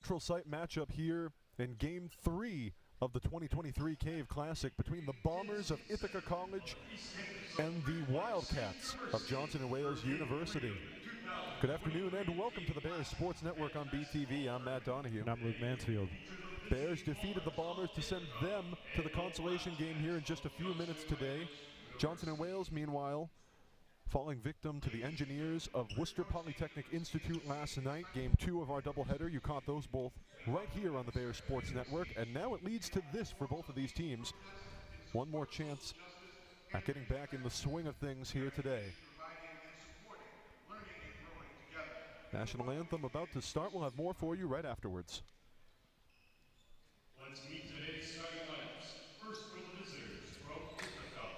neutral site matchup here in Game 3 of the 2023 Cave Classic between the Bombers of Ithaca College and the Wildcats of Johnson & Wales University. Good afternoon and welcome to the Bears Sports Network on BTV. I'm Matt Donahue. And I'm Luke Mansfield. Bears defeated the Bombers to send them to the Consolation Game here in just a few minutes today. Johnson & Wales, meanwhile, falling victim to the Engineers of Worcester Polytechnic Institute last night. Game 2 of our doubleheader. You caught those both right here on the Bears Sports Network. And now it leads to this for both of these teams. One more chance at getting back in the swing of things here today. National anthem about to start. We'll have more for you right afterwards. Let's meet today's starting lineups. First for the visitors from Ithaca.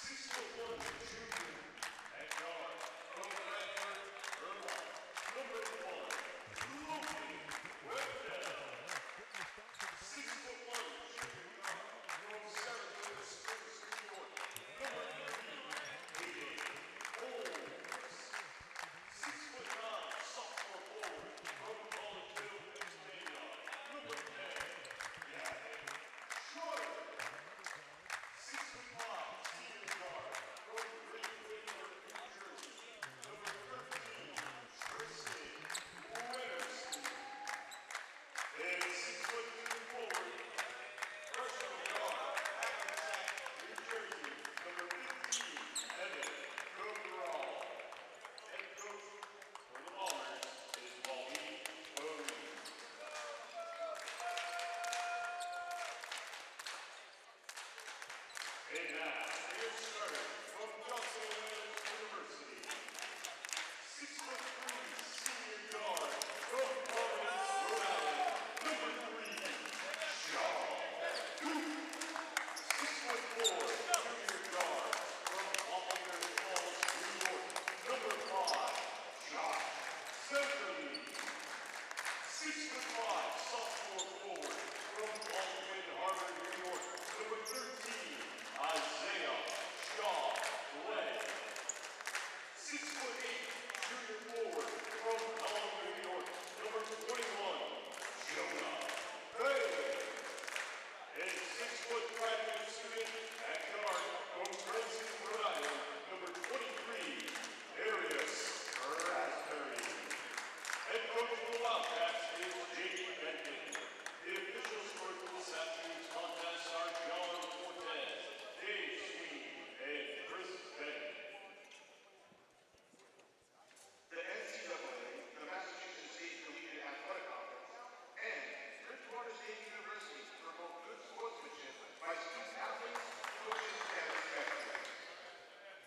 6'1" junior at guard from Bradford, Irvine. Number 1, Logan Wendell. 6'1" junior guard from Saratoga Springs, New York. Number 3, Hayden Holmes. 6'9" sophomore forward from Collegeville, Pennsylvania. Number 10, Gavin Schroeder. 6'5" senior guard from Great Whitworth, New Jersey. Number 13, Tristan Rennerson. And 6'2" forward, freshman guard, Hackensack, New Jersey. Number 15, Evan Cabral. Head coach for the Bombers is Pauline Odie. And now, here's starter from Johnson & Wales University. 6'3" senior guard from Providence, Rhode Island. Number 3, Sean Duke. 6'4" junior guard from Palmer Falls, New York. Number 5, Josh Semperly. 6'5" sophomore forward from Baldwin Harbor, New York. Number 13, Isaiah Shaw Glenn. 6'8" junior forward from Delaware, New York. Number 21, Jonah Bailey. And 6-foot graduate student at guard from Princeton, Rhode Island. Number 23, Arius Raspberry. Head coach of the Wildcats is J.D. Benton. The officials for this afternoon's contest are John Cortez, Dave Sweeney, and Chris Bennett. The NCAA, the Massachusetts State Collegiate Athletic Conference, and Bridgewater State University promote good sportsmanship by student athletes, coaches, and inspectors.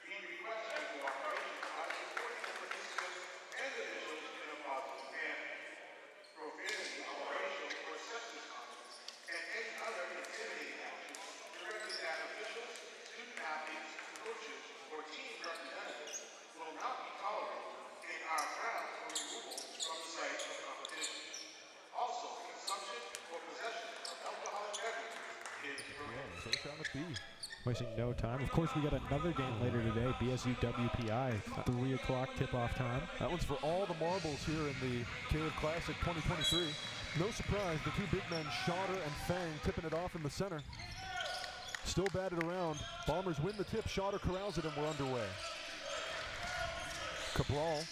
We request your cooperation by supporting the participants and officials in a positive manner. Prohibiting operation or sexist comments and any other intimidating actions directed at officials, student athletes, coaches, or team representatives will not be tolerated and are grounds for removal from the site of competition. Also, consumption or possession of alcoholic beverages is prohibited. So shall it be. Wasting no time. Of course, we got another game later today, BSU WPI, 3 o'clock tip-off time. That one's for all the marbles here in the Cave Classic 2023. No surprise, the two big men, Schotter and Fang, tipping it off in the center. Still batted around. Bombers win the tip. Schotter corrals it, and we're underway. Cabral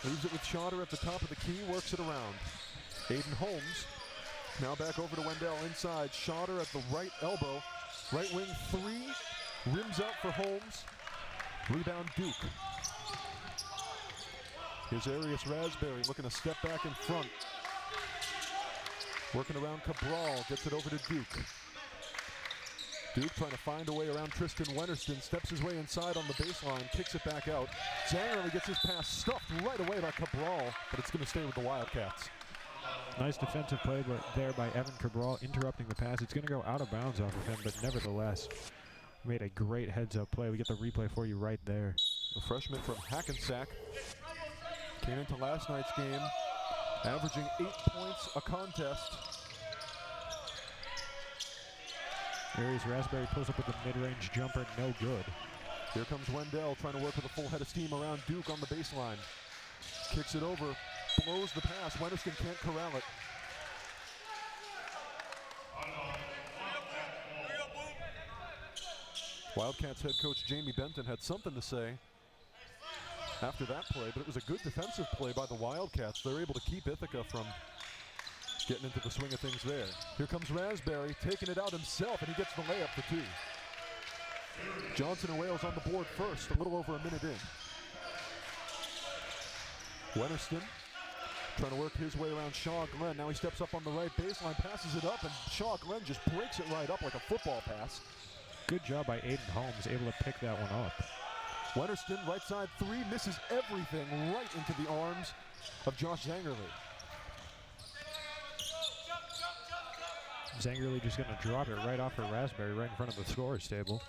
leaves it with Schotter at the top of the key, works it around. Aiden Holmes now back over to Wendell inside. Schotter at the right elbow. Right wing 3, rims out for Holmes. Rebound Duke. Here's Arius Raspberry looking to step back in front. Working around Cabral, gets it over to Duke. Duke trying to find a way around Tristan Wennerston, steps his way inside on the baseline, kicks it back out. Zangerly gets his pass stuffed right away by Cabral, but it's going to stay with the Wildcats. Nice defensive play there by Evan Cabral, interrupting the pass. It's going to go out of bounds off of him, but nevertheless, made a great heads-up play. We get the replay for you right there. The freshman from Hackensack came into last night's game, averaging 8 points a contest. Arius Raspberry pulls up with the mid-range jumper, no good. Here comes Wendell trying to work with a full head of steam around Duke on the baseline. Kicks it over. blows the pass. Wennerston can't corral it. Wildcats head coach Jamie Benton had something to say after that play, but it was a good defensive play by the Wildcats. They're able to keep Ithaca from getting into the swing of things there. Here comes Raspberry, taking it out himself, and he gets the layup for two. Johnson and Wales on the board first, a little over a minute in. Wennerston trying to work his way around Shaw Glenn. Now he steps up on the right baseline, passes it up, and Shaw Glenn just breaks it right up like a football pass. Good job by Aiden Holmes, able to pick that one up. Wennerston, right side three, misses everything right into the arms of Josh Zangerly. Zangerly just going to drop it right off for Raspberry, right in front of the scorer's table.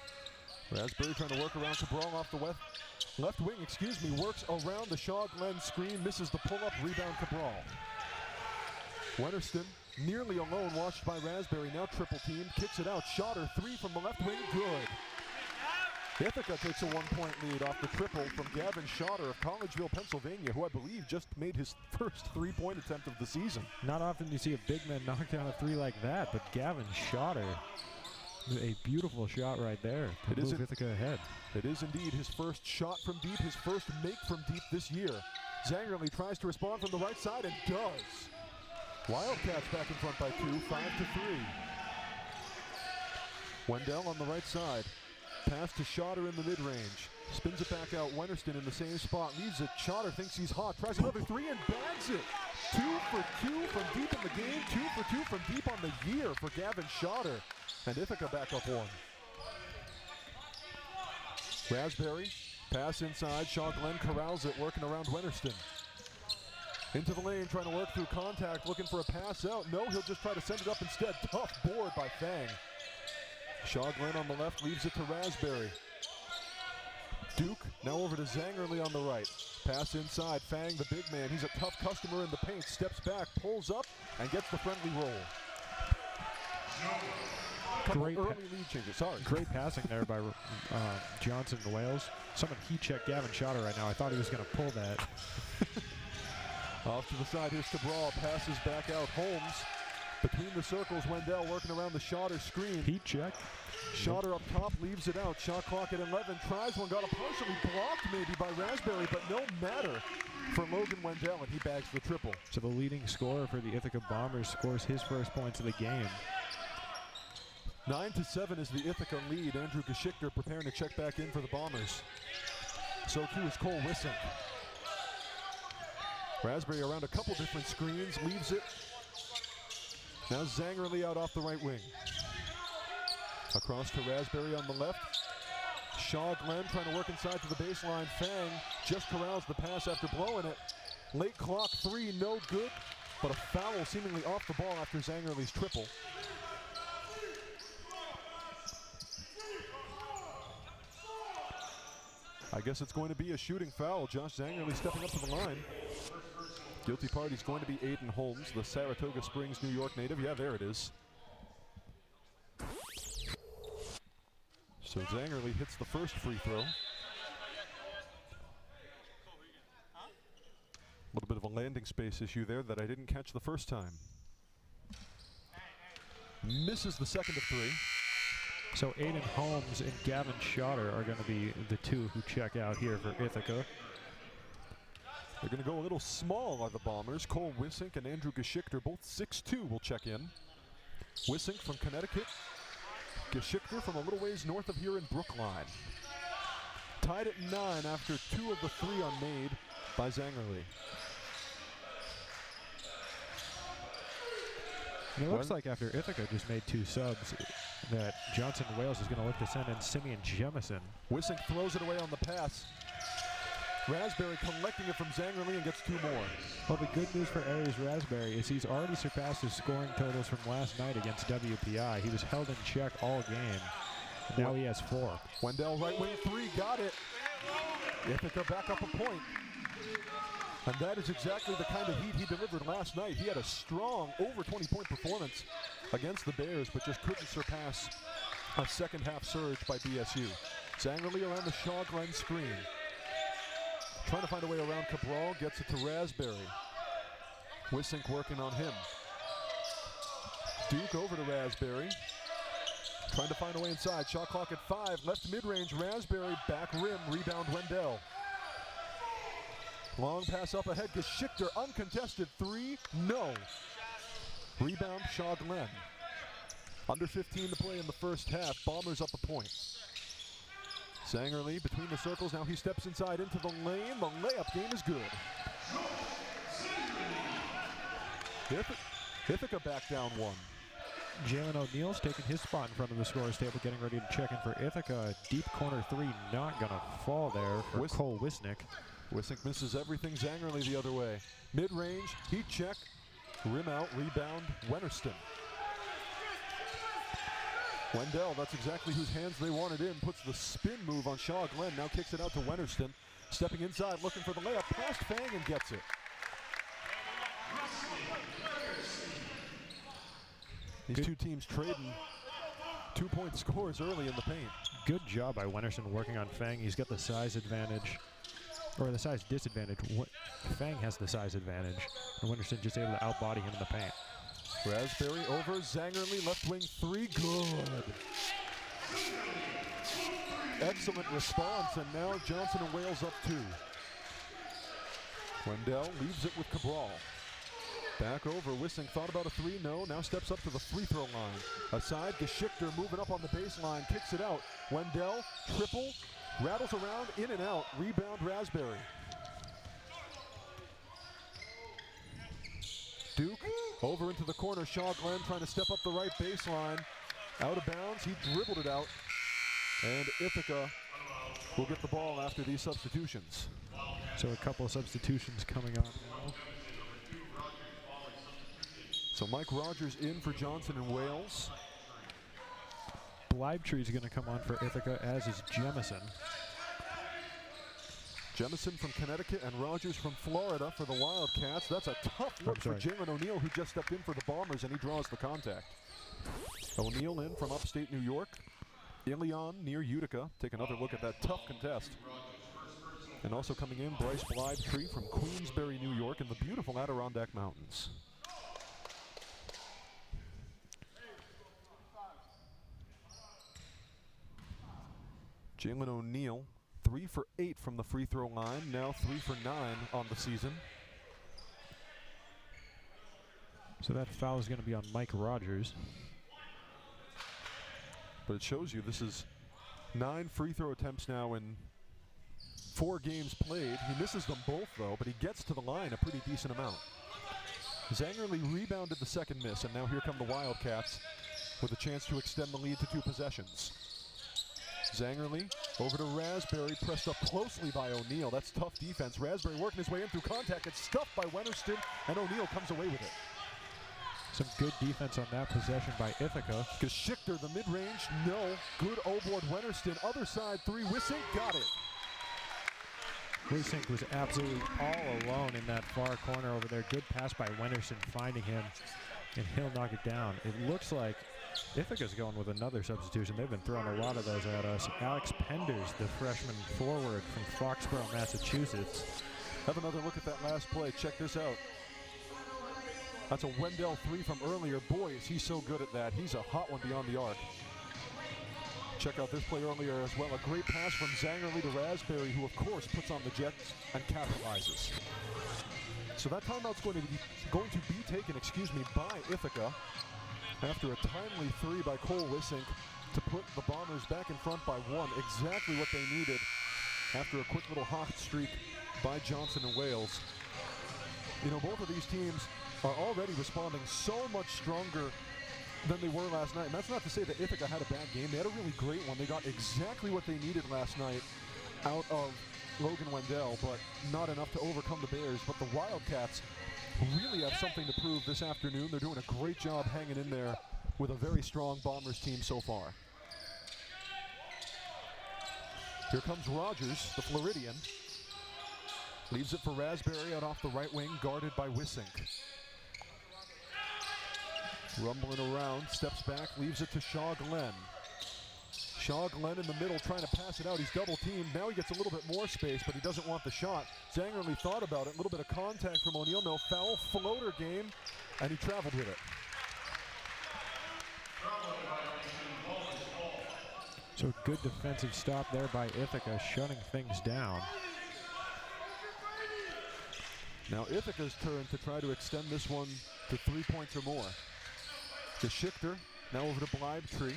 Raspberry trying to work around Cabral off the left wing, works around the Shaw Glenn screen, misses the pull-up, rebound Cabral. Wennerston nearly alone, watched by Raspberry, now triple team, kicks it out. Schotter, three from the left wing, good. Ithaca takes a 1-point lead off the triple from Gavin Schotter of Collegeville, Pennsylvania, who I believe just made his first three-point attempt of the season. Not often do you see a big man knock down a three like that, but Gavin Schotter, a beautiful shot right there to move Ithaca ahead. It is indeed his first shot from deep, his first make from deep this year. Zangerly tries to respond from the right side and does. Wildcats back in front by 2, 5-3. Wendell on the right side. Pass to Schotter in the mid-range. Spins it back out. Wennerston in the same spot. Leaves it. Schotter thinks he's hot. Tries another three and bags it. 2 for 2 from deep in the game. 2 for 2 from deep on the year for Gavin Schotter. And Ithaca back up 1. Raspberry. Pass inside. Shaw Glenn corrals it. Working around Wennerston. Into the lane. Trying to work through contact. Looking for a pass out. No, he'll just try to send it up instead. Tough board by Fang. Shaw Glenn on the left, leaves it to Raspberry. Duke now over to Zangerly on the right. Pass inside, Fang, the big man. He's a tough customer in the paint. Steps back, pulls up, and gets the friendly roll. Great early lead changes. Sorry. Great passing there by Johnson and Wales. Someone heat check Gavin Schotter right now. I thought he was going to pull that. Off to the side, here's Cabral. Passes back out. Holmes between the circles. Wendell working around the Schotter screen. Heat check. Schotter up top, leaves it out. Shot clock at 11. Tries one, got it partially blocked maybe by Raspberry, but no matter for Logan Wendell, and he bags the triple. So the leading scorer for the Ithaca Bombers scores his first points of the game. 9-7 is the Ithaca lead. Andrew Geschichter preparing to check back in for the Bombers. So too is Cole Wissink. Raspberry around a couple different screens, leaves it. Now Zangerly out off the right wing. Across to Raspberry on the left. Shaw Glenn trying to work inside to the baseline. Fang just corrals the pass after blowing it. Late clock three, no good, but a foul seemingly off the ball after Zangerly's triple. I guess it's going to be a shooting foul. Josh Zangerly stepping up to the line. Guilty party's going to be Aiden Holmes, the Saratoga Springs, New York native. Yeah, there it is. So Zangerly hits the first free throw. A little bit of a landing space issue there that I didn't catch the first time. Misses the second of three. So Aiden Holmes and Gavin Schotter are going to be the two who check out here for Ithaca. They're going to go a little small on the Bombers. Cole Wissink and Andrew Geschichter, both 6'2", will check in. Wissink from Connecticut. Geschichter from a little ways north of here in Brookline. Tied at 9 after 2 of the 3 unmade by Zangerly. And it looks like after Ithaca just made 2 subs that Johnson and Wales is going to look to send in Simeon Jemison. Wissink throws it away on the pass. Raspberry collecting it from Zangerly and gets 2 more. Well, the good news for Aries Raspberry is he's already surpassed his scoring totals from last night against WPI. He was held in check all game. Now he has 4. Wendell right wing 3, got it. Ithaca back up a point. And that is exactly the kind of heat he delivered last night. He had a strong over 20-point performance against the Bears, but just couldn't surpass a second half surge by BSU. Zangerly around the Shaw Glenn screen. Trying to find a way around Cabral, gets it to Raspberry. Wissink working on him. Duke over to Raspberry. Trying to find a way inside. Shot clock at 5. Left mid-range. Raspberry back rim. Rebound Wendell. Long pass up ahead. Geschichter uncontested 3. No. Rebound Shaw Glenn. Under 15 to play in the first half. Bombers up a point. Zangerly between the circles. Now he steps inside into the lane. The layup game is good. Ithaca back down 1. Jalen O'Neal's taking his spot in front of the scorer's table, getting ready to check in for Ithaca. A deep corner 3 not going to fall there for Cole Wisnik. Wisnik misses everything. Zangerly the other way. Mid-range, heat check, rim out, rebound, Wennerston. Wendell, that's exactly whose hands they wanted in, puts the spin move on Shaw Glenn, now kicks it out to Wennerston. Stepping inside, looking for the layup, past Fang and gets it. These two teams trading 2-point scores early in the paint. Good job by Wennerston working on Fang. He's got the size advantage, or the size disadvantage. Fang has the size advantage, and Wennerston just able to outbody him in the paint. Raspberry over, Zangerly, left wing 3, good. Excellent response, and now Johnson and Wales up 2. Wendell leaves it with Cabral. Back over, Wissink thought about a 3, no, now steps up to the free throw line. Aside, Geschichter moving up on the baseline, kicks it out. Wendell, triple, rattles around, in and out, rebound Raspberry. Duke, over into the corner, Shaw Glenn trying to step up the right baseline. Out of bounds, he dribbled it out. And Ithaca will get the ball after these substitutions. So a couple of substitutions coming on now. So Mike Rogers in for Johnson and Wales. Bleibtree's going to come on for Ithaca, as is Jemison. Jemison from Connecticut and Rogers from Florida for the Wildcats. That's a tough look for Jalen O'Neal, who just stepped in for the Bombers, and he draws the contact. O'Neal in from upstate New York. Ilion near Utica. Take another look at that tough contest. And also coming in, Bryce Bleibtree from Queensbury, New York, in the beautiful Adirondack Mountains. Jalen O'Neal, 3 for 8 from the free throw line, now 3 for 9 on the season. So that foul is going to be on Mike Rogers. But it shows you this is 9 free throw attempts now in 4 games played. He misses them both though, but he gets to the line a pretty decent amount. Zangerly rebounded the second miss, and now here come the Wildcats with a chance to extend the lead to 2 possessions. Zangerly over to Raspberry, pressed up closely by O'Neal. That's tough defense. Raspberry working his way in through contact. It's stuffed by Wennerston, and O'Neal comes away with it. Some good defense on that possession by Ithaca. Geschichter, the mid-range, no. Good O-board Wennerston. Other side 3, Wissink got it. Wissink was absolutely all alone in that far corner over there. Good pass by Wennerston, finding him, and he'll knock it down. It looks like Ithaca's going with another substitution. They've been throwing a lot of those at us. Alex Penders, the freshman forward from Foxborough, Massachusetts. Have another look at that last play. Check this out. That's a Wendell 3 from earlier. Boy, is he so good at that. He's a hot one beyond the arc. Check out this play earlier as well. A great pass from Zangerly to Raspberry, who of course puts on the Jets and capitalizes. So that timeout's going to be taken, by Ithaca after a timely 3 by Cole Wissink to put the Bombers back in front by 1. Exactly what they needed after a quick little hot streak by Johnson and Wales. You know, both of these teams are already responding so much stronger than they were last night. And that's not to say that Ithaca had a bad game. They had a really great one. They got exactly what they needed last night out of Logan Wendell, but not enough to overcome the Bears. But the Wildcats really have something to prove this afternoon. They're doing a great job hanging in there with a very strong Bombers team so far. Here comes Rogers, the Floridian. Leaves it for Raspberry out off the right wing, guarded by Wissink. Rumbling around, steps back, leaves it to Shaw Glenn. Shaw Glenn in the middle trying to pass it out. He's double teamed. Now he gets a little bit more space, but he doesn't want the shot. Zangerly thought about it. A little bit of contact from O'Neal. No foul, floater game, and he traveled with it. So good defensive stop there by Ithaca, shutting things down. Now Ithaca's turn to try to extend this one to 3 points or more. Geschichter now over to Bleibtree.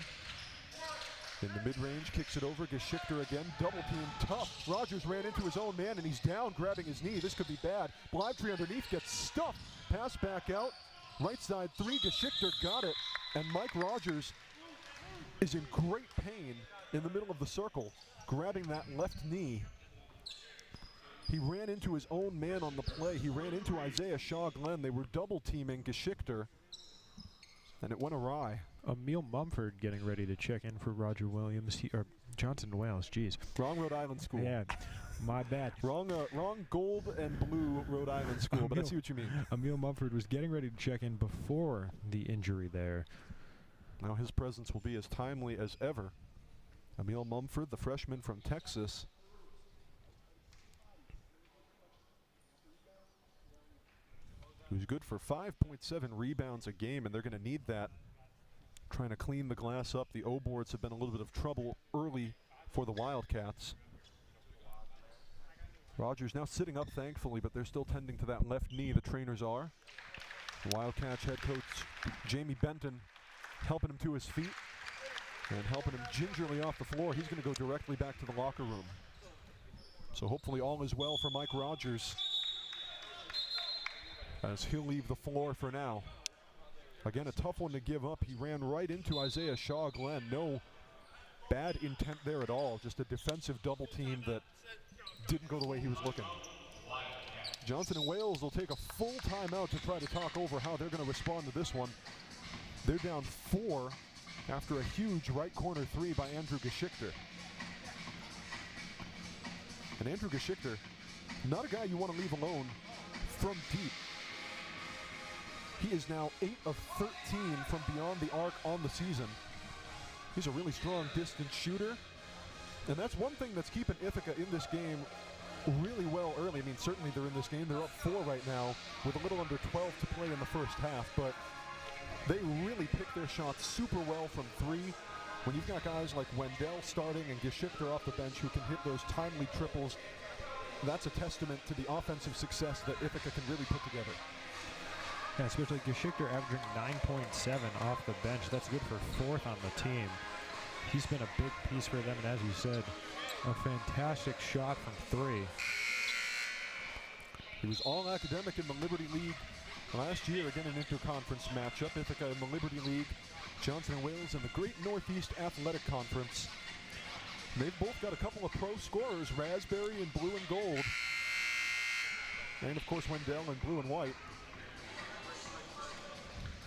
In the mid-range, kicks it over. Geschichter again, double team, tough. Rogers ran into his own man and he's down, grabbing his knee. This could be bad. Bleibtree underneath gets stuffed. Pass back out. Right side three, Geschichter got it. And Mike Rogers is in great pain in the middle of the circle, grabbing that left knee. He ran into his own man on the play. He ran into Isaiah Shaw Glenn. They were double teaming Geschichter, and it went awry. Emil Mumford getting ready to check in for Roger Williams, or Johnson Wales, geez. Wrong Rhode Island school. Yeah, my bad. Wrong gold and blue Rhode Island school, but I see what you mean. Emil Mumford was getting ready to check in before the injury there. Now his presence will be as timely as ever. Emil Mumford, the freshman from Texas. Who's good for 5.7 rebounds a game, and they're going to need that. Trying to clean the glass up. The O-boards have been a little bit of trouble early for the Wildcats. Rogers now sitting up, thankfully, but they're still tending to that left knee, the trainers are. The Wildcats head coach Jamie Benton helping him to his feet and helping him gingerly off the floor. He's going to go directly back to the locker room. So hopefully all is well for Mike Rogers, as he'll leave the floor for now. Again, a tough one to give up. He ran right into Isaiah Shaw Glenn. No bad intent there at all. Just a defensive double team that didn't go the way he was looking. Johnson and Wales will take a full timeout to try to talk over how they're going to respond to this one. They're down 4 after a huge right corner three by Andrew Geschichter. And Andrew Geschichter, not a guy you want to leave alone from deep. He is now 8 of 13 from beyond the arc on the season. He's a really strong distance shooter. And that's one thing that's keeping Ithaca in this game really well early. I mean, certainly they're in this game. They're up 4 right now with a little under 12 to play in the first half. But they really pick their shots super well from 3. When you've got guys like Wendell starting and Geschichter off the bench who can hit those timely triples, that's a testament to the offensive success that Ithaca can really put together. Yeah, especially Geschichter averaging 9.7 off the bench. That's good for 4th on the team. He's been a big piece for them, and as you said, a fantastic shot from 3. He was all academic in the Liberty League last year, again an interconference matchup. Ithaca in the Liberty League, Johnson and Wales in the Great Northeast Athletic Conference. And they've both got a couple of pro scorers, Raspberry in blue and gold, and of course Wendell in blue and white.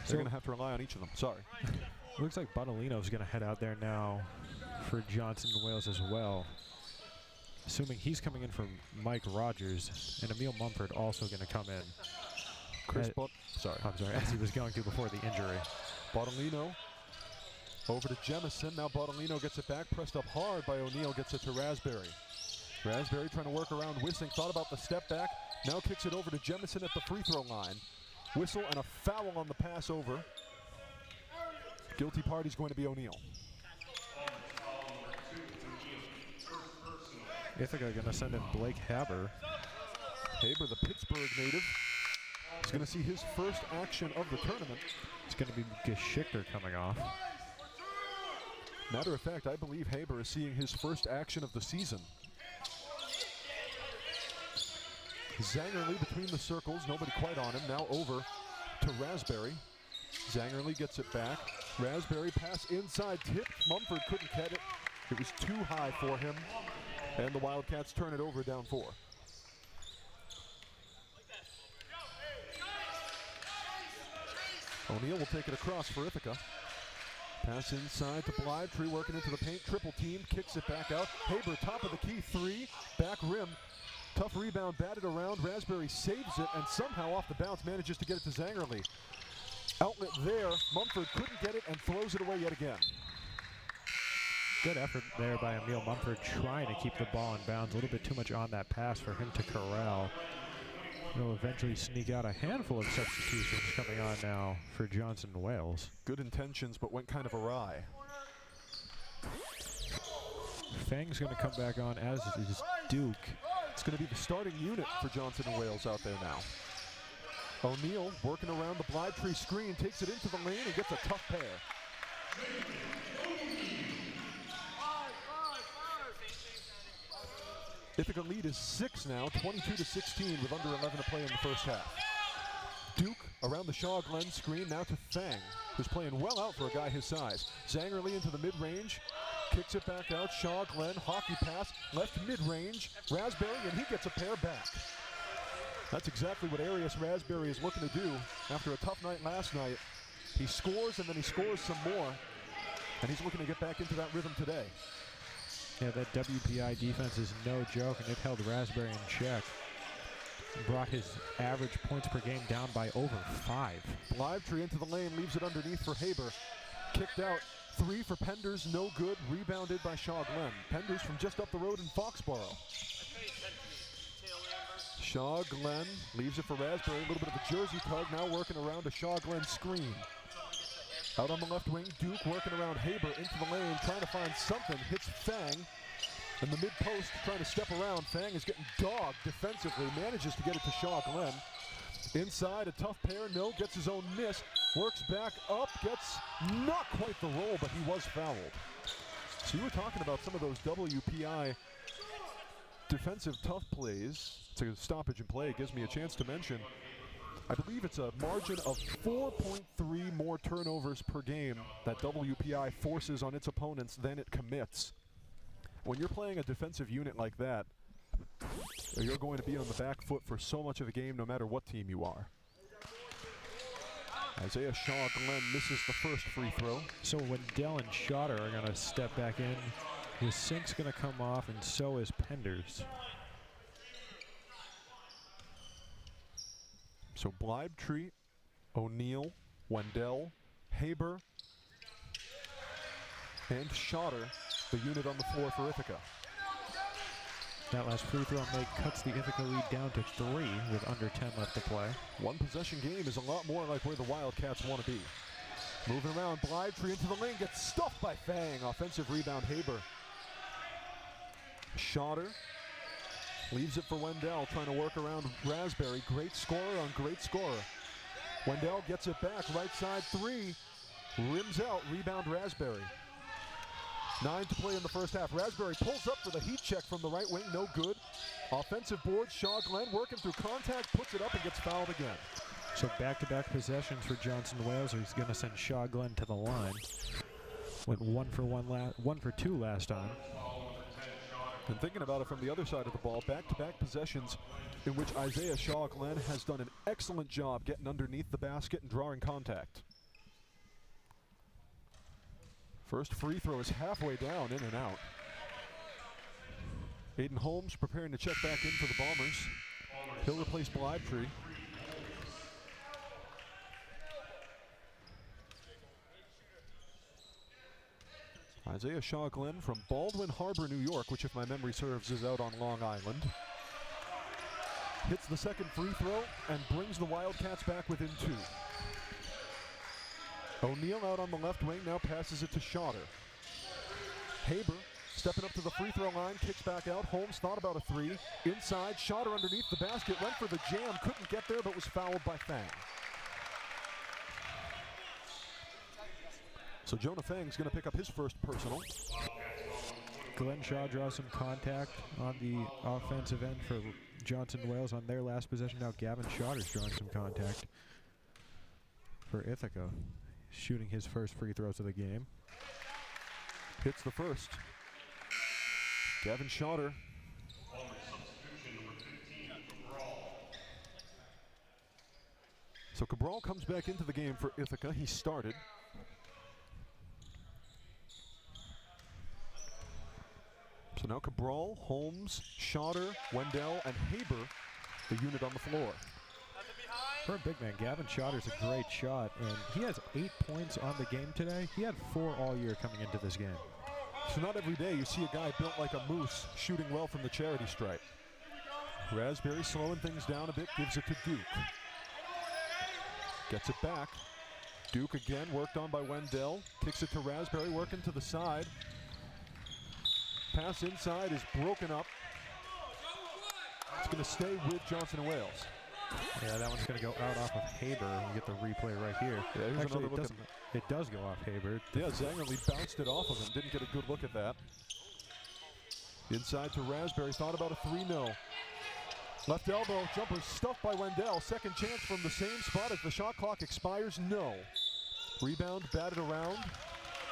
They're going to have to rely on each of them. Sorry. Looks like Bottolino's going to head out there now for Johnson and Wales as well. Assuming he's coming in from Mike Rogers, and Emil Mumford also going to come in. As he was going to before the injury. Bottolino over to Jemison. Now Bottolino gets it back, pressed up hard by O'Neal, gets it to Raspberry. Raspberry trying to work around Wissing, thought about the step back, now kicks it over to Jemison at the free throw line. Whistle and a foul on the pass over. Guilty party's going to be O'Neal. Ithaca going to send in Blake Haber. Haber, the Pittsburgh native, is going to see his first action of the tournament. It's going to be Geschichter coming off. Matter of fact, I believe Haber is seeing his first action of the season. Zangerly between the circles, nobody quite on him. Now over to Raspberry. Zangerly gets it back. Raspberry pass inside, tip. Mumford couldn't catch it. It was too high for him. And the Wildcats turn it over, down 4. O'Neal will take it across for Ithaca. Pass inside to Bleibtree, working into the paint. Triple team, kicks it back out. Haber, top of the key, 3. Back rim. Tough rebound, batted around. Raspberry saves it and somehow off the bounce manages to get it to Zangerly. Outlet there. Mumford couldn't get it and throws it away yet again. Good effort there by Emil Mumford trying to keep the ball in bounds. A little bit too much on that pass for him to corral. He'll eventually sneak out a handful of substitutions coming on now for Johnson Wales. Good intentions, but went kind of awry. Fang's going to come back on, as is Duke. It's going to be the starting unit for Johnson and Wales out there now. O'Neal working around the Blytree screen, takes it into the lane and gets a tough pair. Ithaca lead is 6 now, 22-16 with under 11 to play in the first half. Duke around the Shaw Glenn screen, now to Fang, who's playing well out for a guy his size. Zangerly into the mid-range, kicks it back out. Shaw Glenn, hockey pass, left mid-range, Raspberry, and he gets a pair back. That's exactly what Arias Raspberry is looking to do after a tough night last night. He scores and then he scores some more, and he's looking to get back into that rhythm today. Yeah, that WPI defense is no joke, and it held Raspberry in check. Brought his average points per game down by over 5. Blytree into the lane, leaves it underneath for Haber. Kicked out, 3 for Penders, no good, rebounded by Shaw Glenn. Penders from just up the road in Foxborough. Shaw Glenn leaves it for Raspberry, a little bit of a jersey tug, now working around a Shaw Glenn screen. Out on the left wing, Duke working around Haber into the lane, trying to find something, hits Fang. In the mid-post, trying to step around. Fang is getting dogged defensively, manages to get it to Shaw Glenn. Inside, a tough pair, no, gets his own miss, works back up, gets not quite the roll, but he was fouled. So you were talking about some of those WPI defensive tough plays. It's a stoppage and play, it gives me a chance to mention. I believe it's a margin of 4.3 more turnovers per game that WPI forces on its opponents than it commits. When you're playing a defensive unit like that, you're going to be on the back foot for so much of the game, no matter what team you are. Isaiah Shaw Glenn misses the first free throw. So Wendell and Schotter are going to step back in. His sink's going to come off, and so is Penders. So Blytree, O'Neal, Wendell, Haber, and Schotter, the unit on the floor for Ithaca. That last free throw make cuts the Ithaca lead down to 3 with under 10 left to play. One possession game is a lot more like where the Wildcats want to be. Moving around, Blytree into the lane, gets stuffed by Fang. Offensive rebound, Haber. Schotter leaves it for Wendell, trying to work around Raspberry. Great scorer on great scorer. Wendell gets it back, right side 3. Rims out, rebound Raspberry. 9 to play in the first half. Raspberry pulls up for the heat check from the right wing, no good. Offensive board, Shaw Glenn working through contact, puts it up and gets fouled again. So back-to-back possessions for Johnson Wales. He's going to send Shaw Glenn to the line. Went 1 for 2 last time. And thinking about it from the other side of the ball, back-to-back possessions in which Isaiah Shaw Glenn has done an excellent job getting underneath the basket and drawing contact. First free throw is halfway down, in and out. Aiden Holmes preparing to check back in for the Bombers. He'll replace Blytree. Isaiah Shaw Glenn from Baldwin Harbor, New York, which if my memory serves is out on Long Island. Hits the second free throw and brings the Wildcats back within 2. O'Neal out on the left wing, now passes it to Schotter. Haber stepping up to the free throw line, kicks back out. Holmes thought about a 3. Inside, Schotter underneath the basket, went for the jam, couldn't get there, but was fouled by Fang. So Jonah Fang's going to pick up his first personal. Glenn Shaw draws some contact on the offensive end for Johnson Wales on their last possession. Now Gavin Schotter's drawing some contact for Ithaca, shooting his first free throws of the game. Hits the first. Gavin Schotter. So Cabral comes back into the game for Ithaca. He started. So now Cabral, Holmes, Schotter, Wendell, and Haber, the unit on the floor. For a big man, Gavin Schotter's a great shot, and he has 8 points on the game today. He had 4 all year coming into this game. So not every day you see a guy built like a moose shooting well from the charity stripe. Raspberry slowing things down a bit, gives it to Duke. Gets it back. Duke again, worked on by Wendell. Kicks it to Raspberry, working to the side. Pass inside is broken up. It's going to stay with Johnson & Wales. Yeah, that one's going to go out off of Haber. You get the replay right here. Yeah, here's Actually, another look it does go off Haber. Yeah, Zangerly bounced it off of him. Didn't get a good look at that. Inside to Raspberry, thought about a 3-0. Left elbow, jumper stuffed by Wendell. Second chance from the same spot as the shot clock expires, no. Rebound batted around,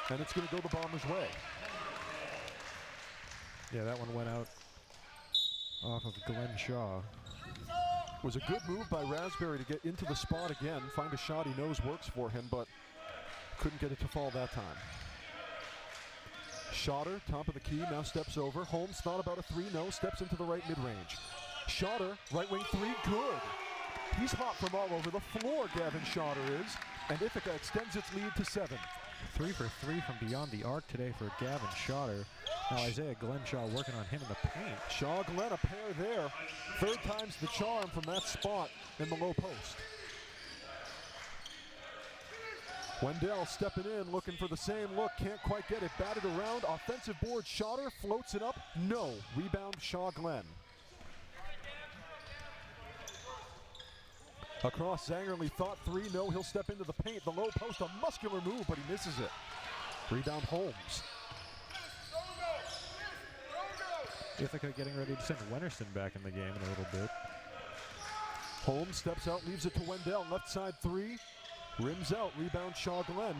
and it's going to go the Bombers' way. Yeah, that one went out off of Glenn Shaw. Was a good move by Raspberry to get into the spot again, find a shot he knows works for him, but couldn't get it to fall that time. Schotter, top of the key, now steps over. Holmes thought about a 3-0, steps into the right mid-range. Schotter, right wing 3, good. He's hot from all over the floor, Gavin Schotter is, and Ithaca extends its lead to 7. 3 for 3 from beyond the arc today for Gavin Schotter. Now Isaiah Glenshaw working on him in the paint. Shaw Glenn, a pair there. Third time's the charm from that spot in the low post. Wendell stepping in, looking for the same look, can't quite get it. Batted around, offensive board, Schotter floats it up, no. Rebound, Shaw Glenn. Across, Zangerly thought 3-0, he'll step into the paint. The low post, a muscular move, but he misses it. Rebound, Holmes. Ithaca getting ready to send Wennerston back in the game in a little bit. Holmes steps out, leaves it to Wendell. Left side 3, rims out, rebound Shaw Glenn.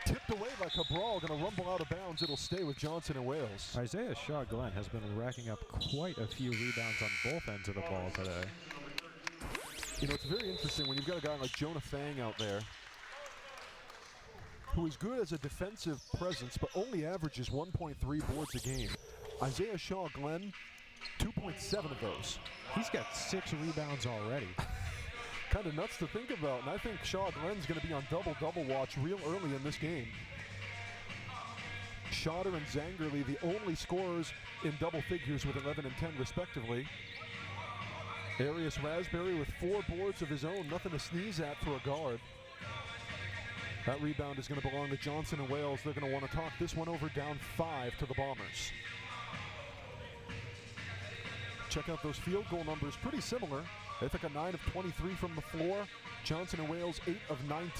Tipped away by Cabral, gonna rumble out of bounds. It'll stay with Johnson & Wales. Isaiah Shaw Glenn has been racking up quite a few rebounds on both ends of the ball today. You know, it's very interesting when you've got a guy like Jonah Fang out there who is good as a defensive presence, but only averages 1.3 boards a game. Isaiah Shaw Glenn, 2.7 of those. He's got 6 rebounds already. Kind of nuts to think about, and I think Shaw Glenn's going to be on double-double watch real early in this game. Schotter and Zangerly, the only scorers in double figures with 11 and 10 respectively. Arias Raspberry with 4 boards of his own, nothing to sneeze at for a guard. That rebound is going to belong to Johnson & Wales. They're going to want to talk this one over, down 5 to the Bombers. Check out those field goal numbers, pretty similar. Ithaca 9 of 23 from the floor. Johnson & Wales 8 of 19.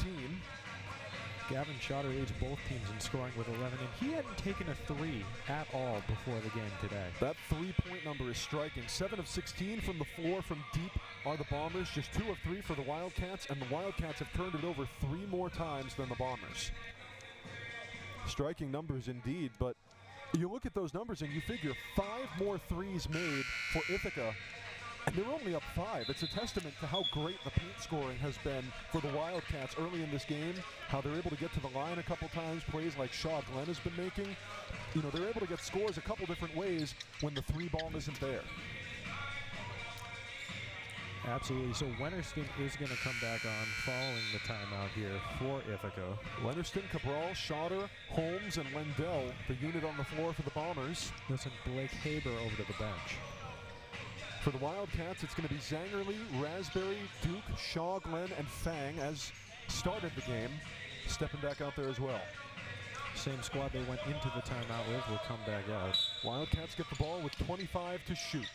Gavin Schotter leads both teams in scoring with 11, and he hadn't taken a 3 at all before the game today. That 3-point number is striking. 7 of 16 from the floor from deep are the Bombers. Just 2 of 3 for the Wildcats, and the Wildcats have turned it over 3 more times than the Bombers. Striking numbers indeed, but you look at those numbers and you figure 5 more threes made for Ithaca, and they're only up 5. It's a testament to how great the paint scoring has been for the Wildcats early in this game, how they're able to get to the line a couple times, plays like Shaw Glenn has been making. You know, they're able to get scores a couple different ways when the 3 ball isn't there. Absolutely. So Wennerston is going to come back on following the timeout here for Ithaca. Wennerston, Cabral, Schotter, Holmes, and Wendell, the unit on the floor for the Bombers. Listen, Blake Haber over to the bench. For the Wildcats, it's going to be Zangerly, Raspberry, Duke, Shaw, Glenn, and Fang, as started the game, stepping back out there as well. Same squad they went into the timeout with will come back out. Wildcats get the ball with 25 to shoot.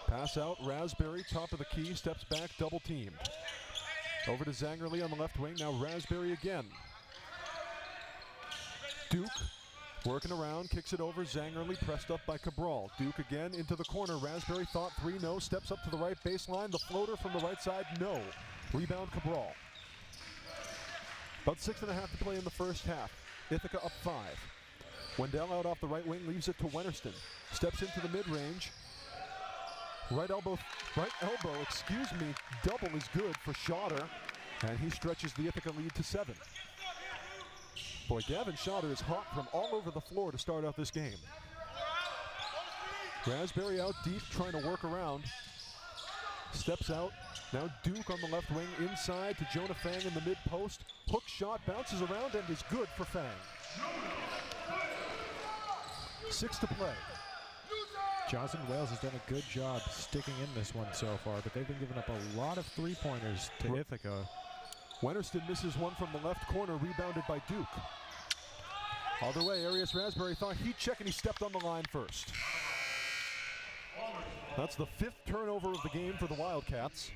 Pass out, Raspberry, top of the key, steps back, double teamed. Over to Zangerly on the left wing, now Raspberry again. Duke working around, kicks it over, Zangerly pressed up by Cabral. Duke again into the corner, Raspberry thought 3-0, steps up to the right baseline, the floater from the right side, no. Rebound Cabral. About 6.5 to play in the first half. Ithaca up 5. Wendell out off the right wing, leaves it to Wennerston. Steps into the mid-range. Right elbow, double is good for Schotter, and he stretches the Ithaca lead to 7. Boy, Gavin Schotter is hot from all over the floor to start out this game. Raspberry out deep, trying to work around. steps out. Now Duke on the left wing, inside to Jonah Fang in the mid-post. Hook shot, bounces around, and is good for Fang. 6 to play. Johnson Wales has done a good job sticking in this one so far, but they've been giving up a lot of three-pointers to Ithaca. Wennerston misses one from the left corner, rebounded by Duke. Other way, Arias Raspberry thought he'd check, and he stepped on the line first. That's the 5th turnover of the game for the Wildcats.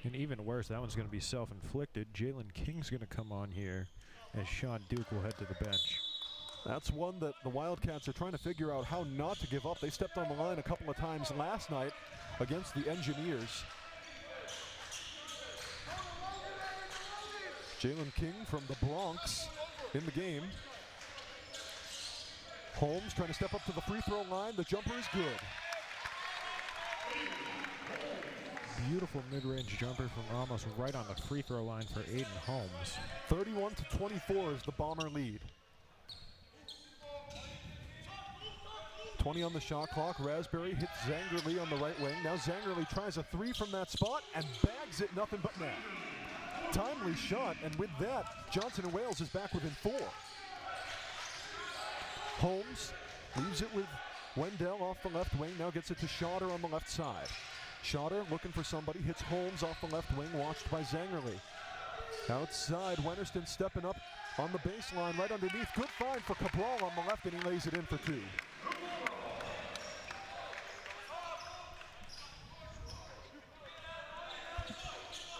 And even worse, that one's going to be self-inflicted. Jalen King's going to come on here as Sean Duke will head to the bench. That's one that the Wildcats are trying to figure out how not to give up. They stepped on the line a couple of times last night against the Engineers. Jalen King from the Bronx in the game. Holmes trying to step up to the free throw line. The jumper is good. Beautiful mid-range jumper from almost right on the free throw line for Aiden Holmes. 31-24 is the Bomber lead. 20 on the shot clock. Raspberry hits Zangerly on the right wing. Now Zangerly tries a three from that spot and bags it, nothing but net. Timely shot, and with that, Johnson and Wales is back within 4. Holmes leaves it with Wendell off the left wing, now gets it to Schauder on the left side. Schauder looking for somebody, hits Holmes off the left wing, watched by Zangerly. Outside, Wennerston stepping up on the baseline right underneath. Good find for Cabral on the left, and he lays it in for 2.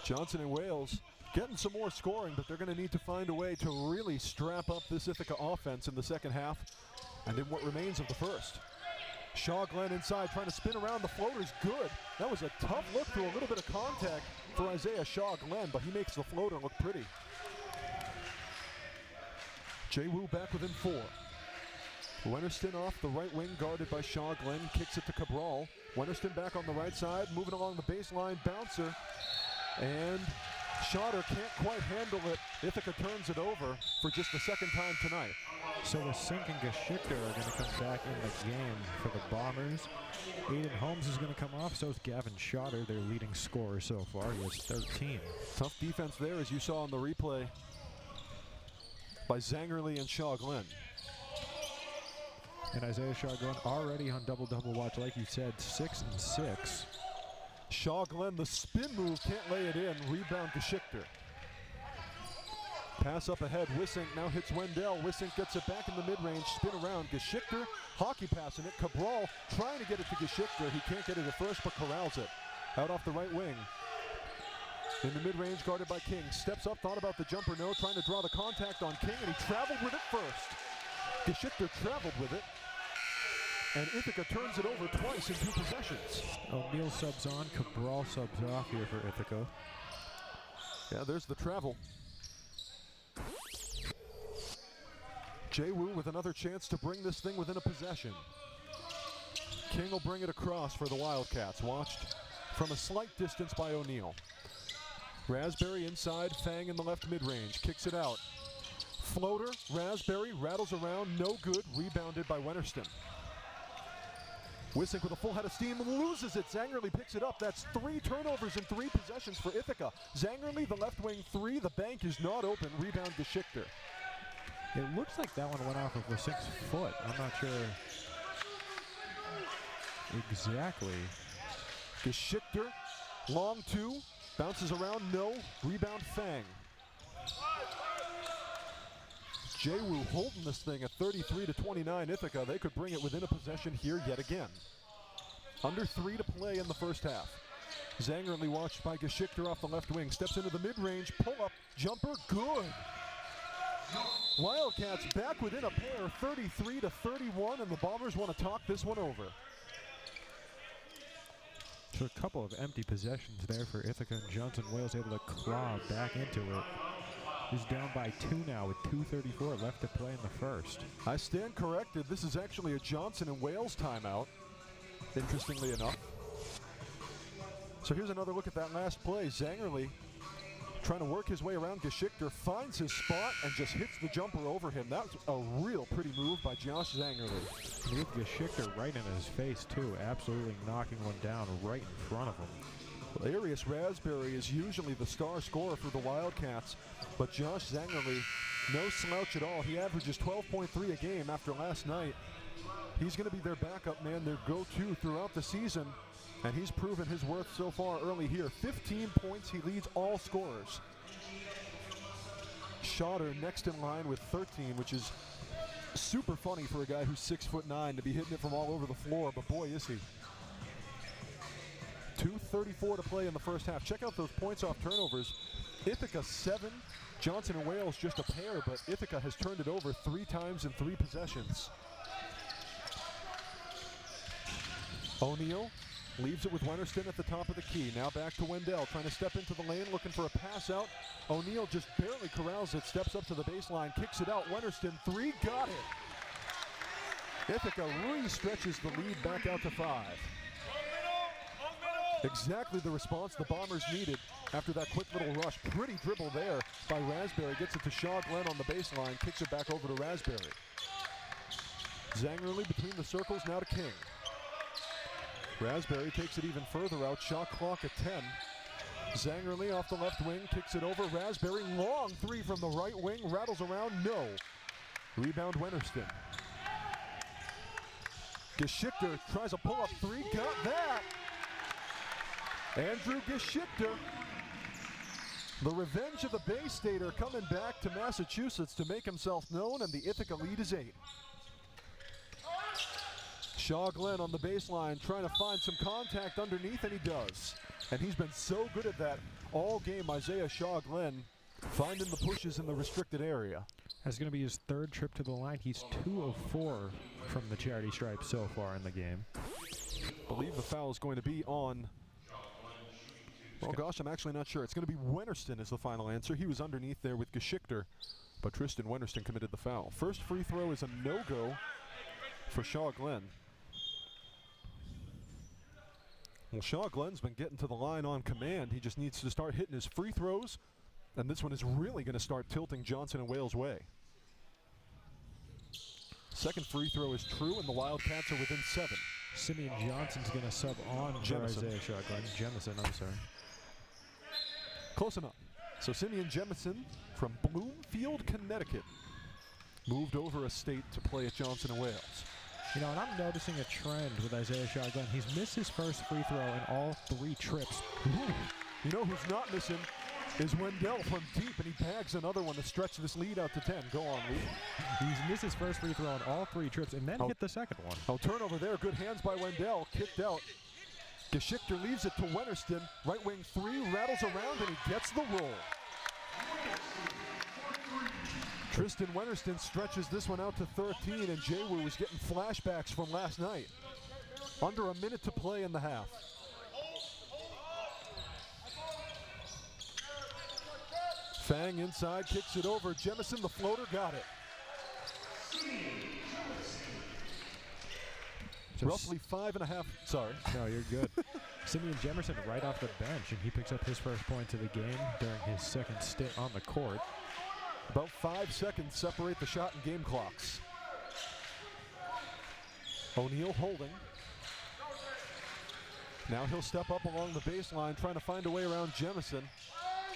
Johnson and Wales getting some more scoring, but they're going to need to find a way to really strap up this Ithaca offense in the second half and in what remains of the first. Shaw Glenn inside trying to spin around. The floater's good. That was a tough look through a little bit of contact for Isaiah Shaw Glenn, but he makes the floater look pretty. Jay Wu back within 4. Wennerston off the right wing, guarded by Shaw Glenn, kicks it to Cabral. Wennerston back on the right side, moving along the baseline, bouncer. And Schauder can't quite handle it. Ithaca turns it over for just the second time tonight. So Sink and Geschickter are going to come back in the game for the Bombers. Aiden Holmes is going to come off, so is Gavin Schauder, their leading scorer so far. He has 13. Tough defense there, as you saw on the replay, by Zangerly and Shaw Glenn. And Isaiah Shaw Glenn already on double-double watch, like you said, 6 and 6. Shaw Glenn, the spin move, can't lay it in. Rebound to Geschickter. Pass up ahead, Wissink now hits Wendell. Wissink gets it back in the mid-range, spin around. Geschickter, hockey passing it. Cabral trying to get it to Geschickter. He can't get it at first, but corrals it. Out off the right wing. In the mid-range, guarded by King. Steps up, thought about the jumper, no, trying to draw the contact on King, and he traveled with it first. Geschickter traveled with it. And Ithaca turns it over twice in 2 possessions. O'Neal subs on, Cabral subs off here for Ithaca. Yeah, there's the travel. Jay Wu with another chance to bring this thing within a possession. King will bring it across for the Wildcats. Watched from a slight distance by O'Neal. Raspberry inside, Fang in the left mid-range, kicks it out. Floater, Raspberry rattles around, no good, rebounded by Wennerston. Wissink with a full head of steam, loses it. Zangerly picks it up. That's 3 turnovers in 3 possessions for Ithaca. Zangerly, the left wing 3. The bank is not open. Rebound to Geschickter. It looks like that one went off of the 6 foot. I'm not sure exactly. Geschickter, long 2. Bounces around, no. Rebound Fang. Jay Wu holding this thing at 33-29 Ithaca. They could bring it within a possession here yet again. Under 3 to play in the first half. Zangerly watched by Geschickter off the left wing. Steps into the mid-range, pull-up, jumper, good. Wildcats back within a pair, 33-31, and the Bombers want to talk this one over. So a couple of empty possessions there for Ithaca, and Johnson Wales able to claw back into it. He's down by 2 now with 2:34 left to play in the first. I stand corrected. This is actually a Johnson and Wales timeout, interestingly enough. So here's another look at that last play. Zangerly Trying to work his way around Geschichter, finds his spot and just hits the jumper over him. That was a real pretty move by Josh Zangerly. With Geschichter right in his face too, absolutely knocking one down right in front of him. Well, Arias Raspberry is usually the star scorer for the Wildcats, but Josh Zangerly, no slouch at all. He averages 12.3 a game after last night. He's going to be their backup man, their go-to throughout the season, and he's proven his worth so far early here. 15 points, he leads all scorers. Schotter next in line with 13, which is super funny for a guy who's 6'9" to be hitting it from all over the floor, but boy is he. 2:34 to play in the first half. Check out those points off turnovers. Ithaca 7, Johnson and Wales just a pair, but Ithaca has turned it over 3 times in 3 possessions. O'Neal leaves it with Wennerston at the top of the key. Now back to Wendell, trying to step into the lane, looking for a pass out. O'Neal just barely corrals it, steps up to the baseline, kicks it out. Wennerston, 3, got it. Ithaca re-stretches the lead back out to 5. Exactly the response the Bombers needed after that quick little rush. Pretty dribble there by Raspberry. Gets it to Shaw Glenn on the baseline, kicks it back over to Raspberry. Zangerly between the circles, now to King. Raspberry takes it even further out, shot clock at 10. Zangerly off the left wing, kicks it over. Raspberry, long 3 from the right wing, rattles around, no. Rebound Wennerston. Geschichter tries a pull-up 3, got that. Andrew Geschichter, the revenge of the Bay Stater, coming back to Massachusetts to make himself known, and the Ithaca lead is 8. Shaw Glenn on the baseline trying to find some contact underneath, and he does. And he's been so good at that all game, Isaiah Shaw Glenn, finding the pushes in the restricted area. That's going to be his 3rd trip to the line. He's 2 of 4 from the charity stripe so far in the game. I believe the foul is going to be on, oh gosh, I'm actually not sure. It's going to be Wennerston is the final answer. He was underneath there with Geschichter, but Tristan Wennerston committed the foul. First free throw is a no-go for Shaw Glenn. Well, Shaw Glenn's been getting to the line on command. He just needs to start hitting his free throws, and this one is really going to start tilting Johnson and Wales' way. Second free throw is true, and the Wildcats are within 7. Simeon Johnson's going to sub on for Isaiah Shaw Glenn. Jemison, I'm sorry. Close enough. So Simeon Jemison from Bloomfield, Connecticut, moved over a state to play at Johnson and Wales. You know, and I'm noticing a trend with Isaiah Shaw Glenn. He's missed his first free throw in all 3 trips. You know who's not missing is Wendell from deep, and he bags another one to stretch this lead out to 10. Go on, Lee. He's missed his first free throw in all 3 trips and then hit the second one. Oh, turnover there. Good hands by Wendell. Kicked out. Geschichter leaves it to Wennerston. Right wing 3, rattles around, and he gets the roll. Tristan Wennerston stretches this one out to 13, and Jay-Woo was getting flashbacks from last night. Under a minute to play in the half. Fang inside, kicks it over. Jemison, the floater, got it. Roughly 5.5, sorry. No, you're good. Simeon Jemison right off the bench, and he picks up his first points of the game during his second stint on the court. About 5 seconds separate the shot and game clocks. O'Neal holding. Now he'll step up along the baseline, trying to find a way around Jemison.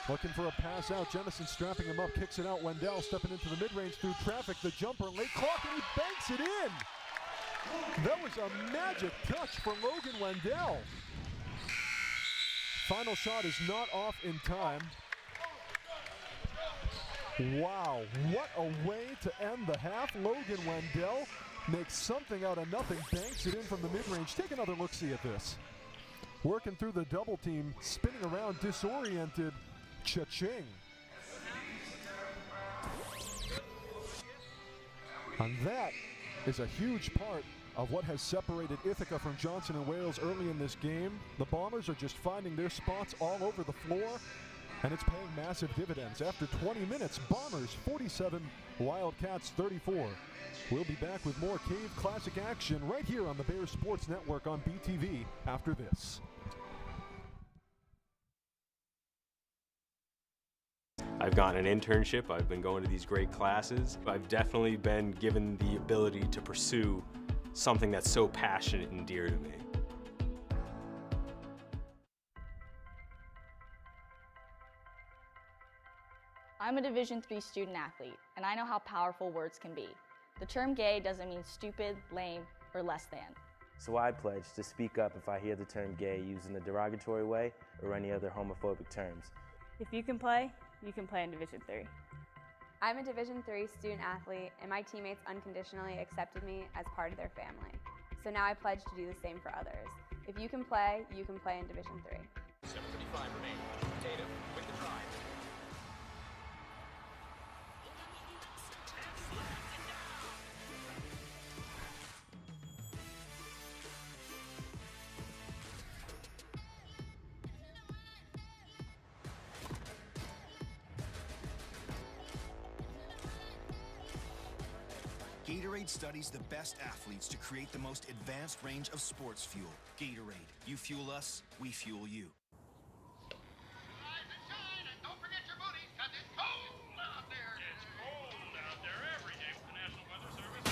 Looking for a pass out. Jemison strapping him up, kicks it out. Wendell stepping into the mid-range through traffic. The jumper, late clock, and he banks it in. That was a magic touch for Logan Wendell. Final shot is not off in time. Wow, what a way to end the half. Logan Wendell makes something out of nothing, banks it in from the mid-range. Take another look-see at this. Working through the double team, spinning around, disoriented, cha-ching. And that is a huge part of what has separated Ithaca from Johnson and Wales early in this game. The Bombers are just finding their spots all over the floor, and it's paying massive dividends. After 20 minutes, Bombers 47, Wildcats 34. We'll be back with more Cave Classic action right here on the Bears Sports Network on BTV after this. I've gotten an internship, I've been going to these great classes. I've definitely been given the ability to pursue something that's so passionate and dear to me. I'm a Division III student athlete, and I know how powerful words can be. The term gay doesn't mean stupid, lame, or less than. So I pledge to speak up if I hear the term gay used in a derogatory way or any other homophobic terms. If you can play in Division III. I'm a Division III student athlete, and my teammates unconditionally accepted me as part of their family. So now I pledge to do the same for others. If you can play in Division III. 7:35 remaining. Tatum with the drive. Gatorade studies the best athletes to create the most advanced range of sports fuel. Gatorade. You fuel us, we fuel you. Rise and shine, and don't forget your booties, 'cause it's cold out there. It's cold out there every day with the National Weather Service.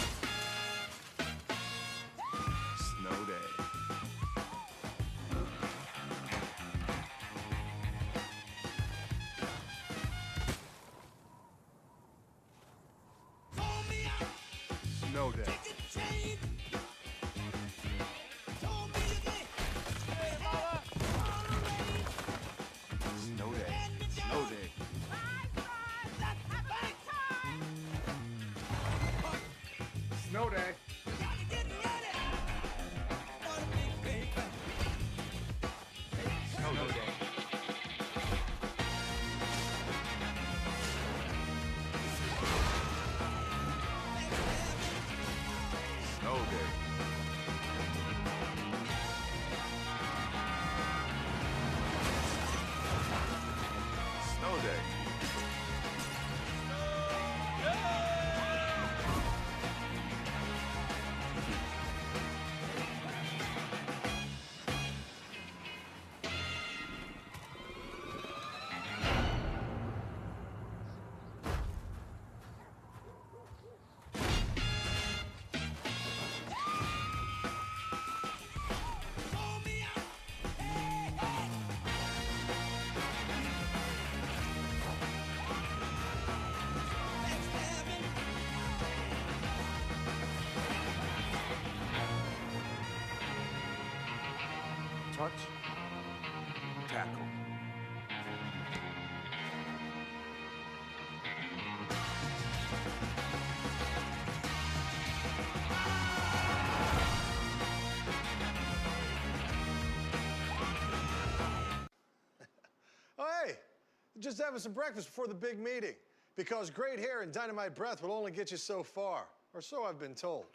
Snow day. Snow day. Snow day. Snow day. Snow day. Snow day. Snow day. Snow day. Touch. Tackle. Oh, hey, just having some breakfast before the big meeting. Because great hair and dynamite breath will only get you so far, or so I've been told.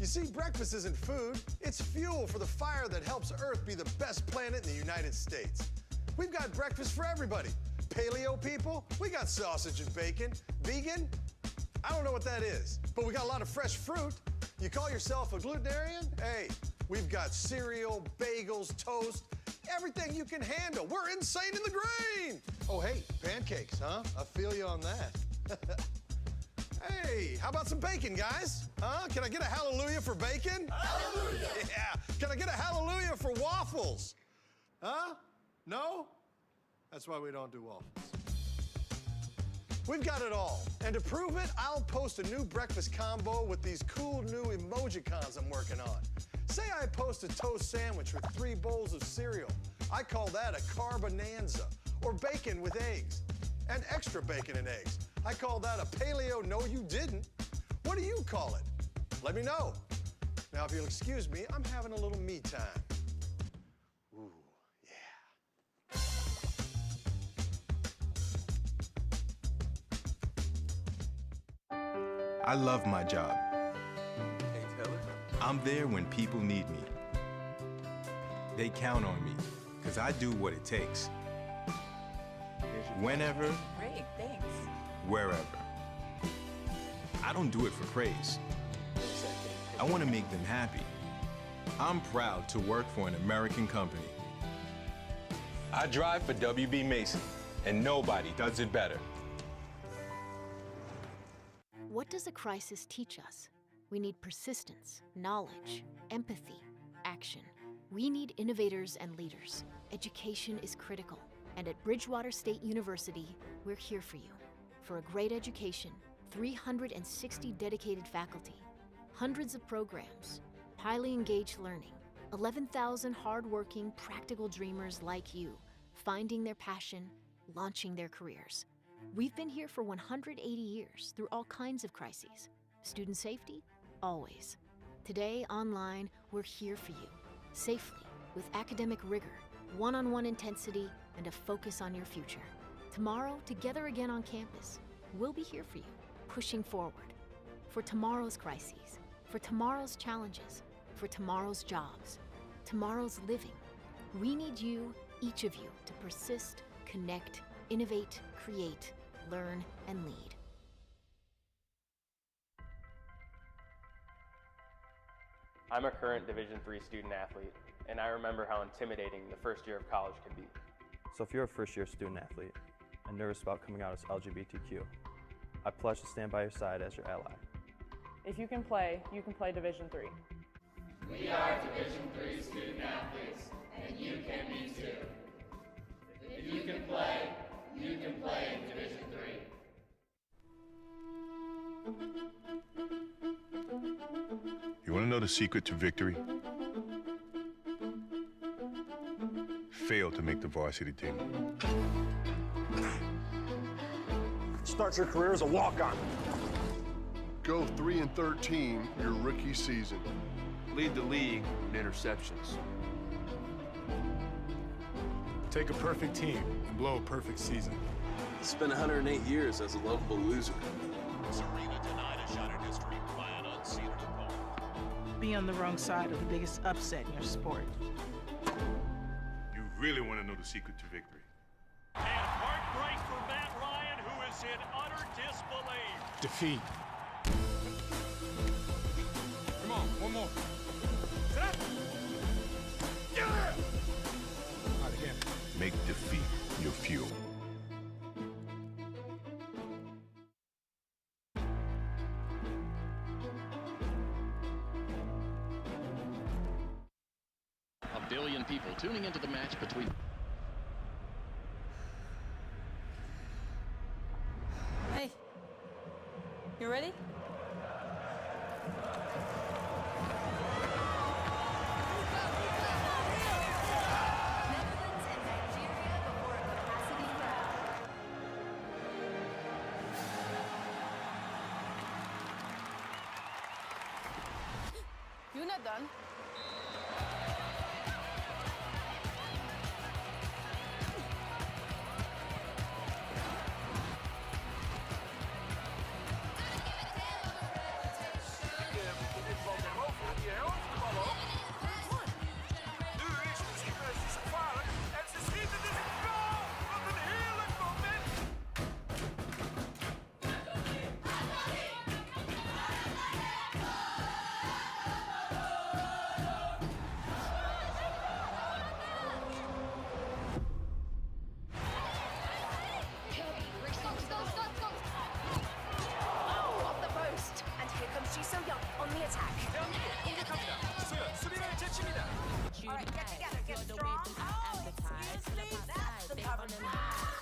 You see, breakfast isn't food, it's fuel for the fire that helps Earth be the best planet in the United States. We've got breakfast for everybody. Paleo people, we got sausage and bacon. Vegan, I don't know what that is, but we got a lot of fresh fruit. You call yourself a glutenarian? Hey, we've got cereal, bagels, toast, everything you can handle. We're insane in the grain. Oh, hey, pancakes, huh? I feel you on that. Hey, how about some bacon, guys? Huh? Can I get a hallelujah for bacon? Hallelujah! Yeah. Can I get a hallelujah for waffles? Huh? No? That's why we don't do waffles. We've got it all. And to prove it, I'll post a new breakfast combo with these cool new emojicons I'm working on. Say I post a toast sandwich with 3 bowls of cereal. I call that a carbonanza. Or bacon with eggs. And extra bacon and eggs. I call that a paleo no you didn't. What do you call it? Let me know. Now, if you'll excuse me, I'm having a little me time. Ooh, yeah. I love my job. Hey, Taylor. I'm there when people need me. They count on me, because I do what it takes. Whenever, Great, thanks. wherever. I don't do it for praise. I want to make them happy. I'm proud to work for an American company. I drive for WB Mason, and nobody does it better. What does a crisis teach us? We need persistence, knowledge, empathy, action. We need innovators and leaders. Education is critical. And at Bridgewater State University, we're here for you. For a great education, 360 dedicated faculty, hundreds of programs, highly engaged learning, 11,000 hardworking, practical dreamers like you, finding their passion, launching their careers. We've been here for 180 years through all kinds of crises. Student safety? Always. Today, online, we're here for you, safely, with academic rigor, one-on-one intensity, and a focus on your future. Tomorrow, together again on campus, we'll be here for you, pushing forward. For tomorrow's crises, for tomorrow's challenges, for tomorrow's jobs, tomorrow's living. We need you, each of you, to persist, connect, innovate, create, learn, and lead. I'm a current Division III student athlete, and I remember how intimidating the first year of college can be. So if you're a first-year student athlete and nervous about coming out as LGBTQ, I pledge to stand by your side as your ally. If you can play Division III. We are Division III student athletes, and you can be too. If you can play in Division III. You want to know the secret to victory? Fail to make the varsity team. Start your career as a walk-on. Go 3-13 your rookie season. Lead the league in interceptions. Take a perfect team and blow a perfect season. Spend 108 years as a lovable loser. Serena denied a shot at history by an unsealed opponent. Be on the wrong side of the biggest upset in your sport. You really want to know the secret to victory. And heartbreak for Matt Ryan, who is in utter disbelief. Defeat. Come on, one more. Set. Yeah! All right, again. Make defeat your fuel. A billion people tuning into the match between... Hey, you ready? You're not done.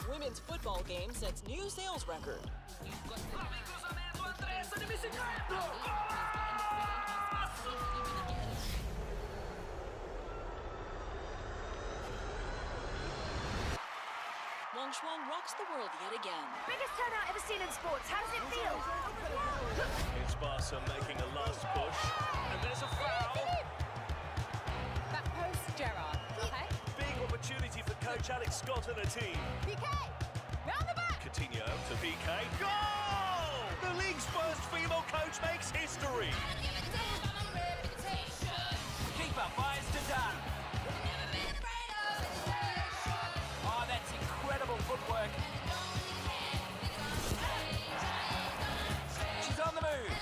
Women's football game sets new sales record. Wangchuan rocks the world yet again. Biggest turnout ever seen in sports. How does it feel? It's Barca making a last push, and there's a foul. That post, Gerard. Okay. Big opportunity for coach Alex Scott and the team. PK! Round the back! Coutinho to PK. Goal! The league's first female coach makes history. Keeper fires to Dunn. Oh, that's incredible footwork. She's on the move.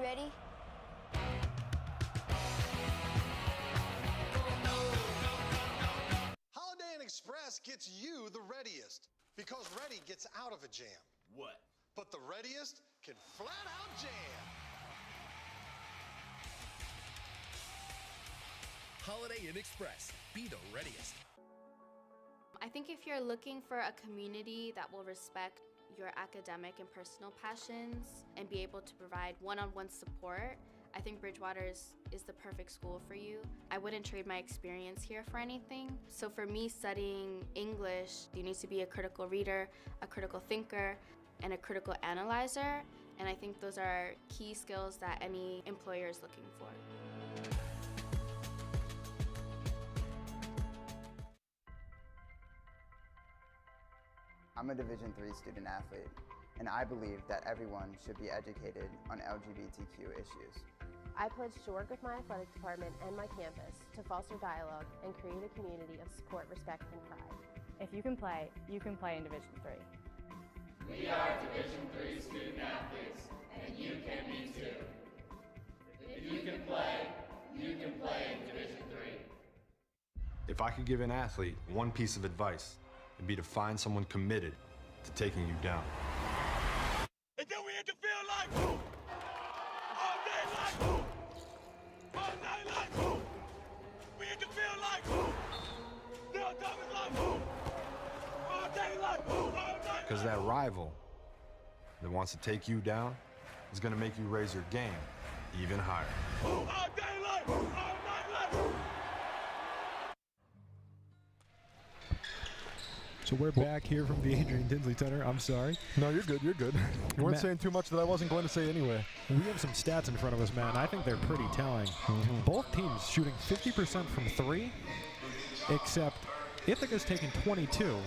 ready? Holiday Inn Express gets you the readiest, because ready gets out of a jam. What? But the readiest can flat out jam. Holiday Inn Express. Be the readiest. I think if you're looking for a community that will respect your academic and personal passions and be able to provide one-on-one support, I think Bridgewater is the perfect school for you. I wouldn't trade my experience here for anything. So for me, studying English, you need to be a critical reader, a critical thinker, and a critical analyzer. And I think those are key skills that any employer is looking for. I'm a Division III student athlete, and I believe that everyone should be educated on LGBTQ issues. I pledge to work with my athletic department and my campus to foster dialogue and create a community of support, respect, and pride. If you can play in Division III. We are Division III student athletes, and you can be too. If you can play in Division III. If I could give an athlete one piece of advice, it'd be to find someone committed to taking you down. And then we hit the field like boom. All day like boom. All night like boom. We hit the field like boom. Still Thomas like boom. All day like boom. All night. Because that rival that wants to take you down is going to make you raise your game even higher. All day like boom. All night like boom. So we're back here from the Adrian Tinsley Center. I'm sorry. No, you're good. You're good. You weren't Matt, saying too much that I wasn't going to say anyway. We have some stats in front of us, Matt, and I think they're pretty telling. Both teams shooting 50% from three, except Ithaca's taking 22,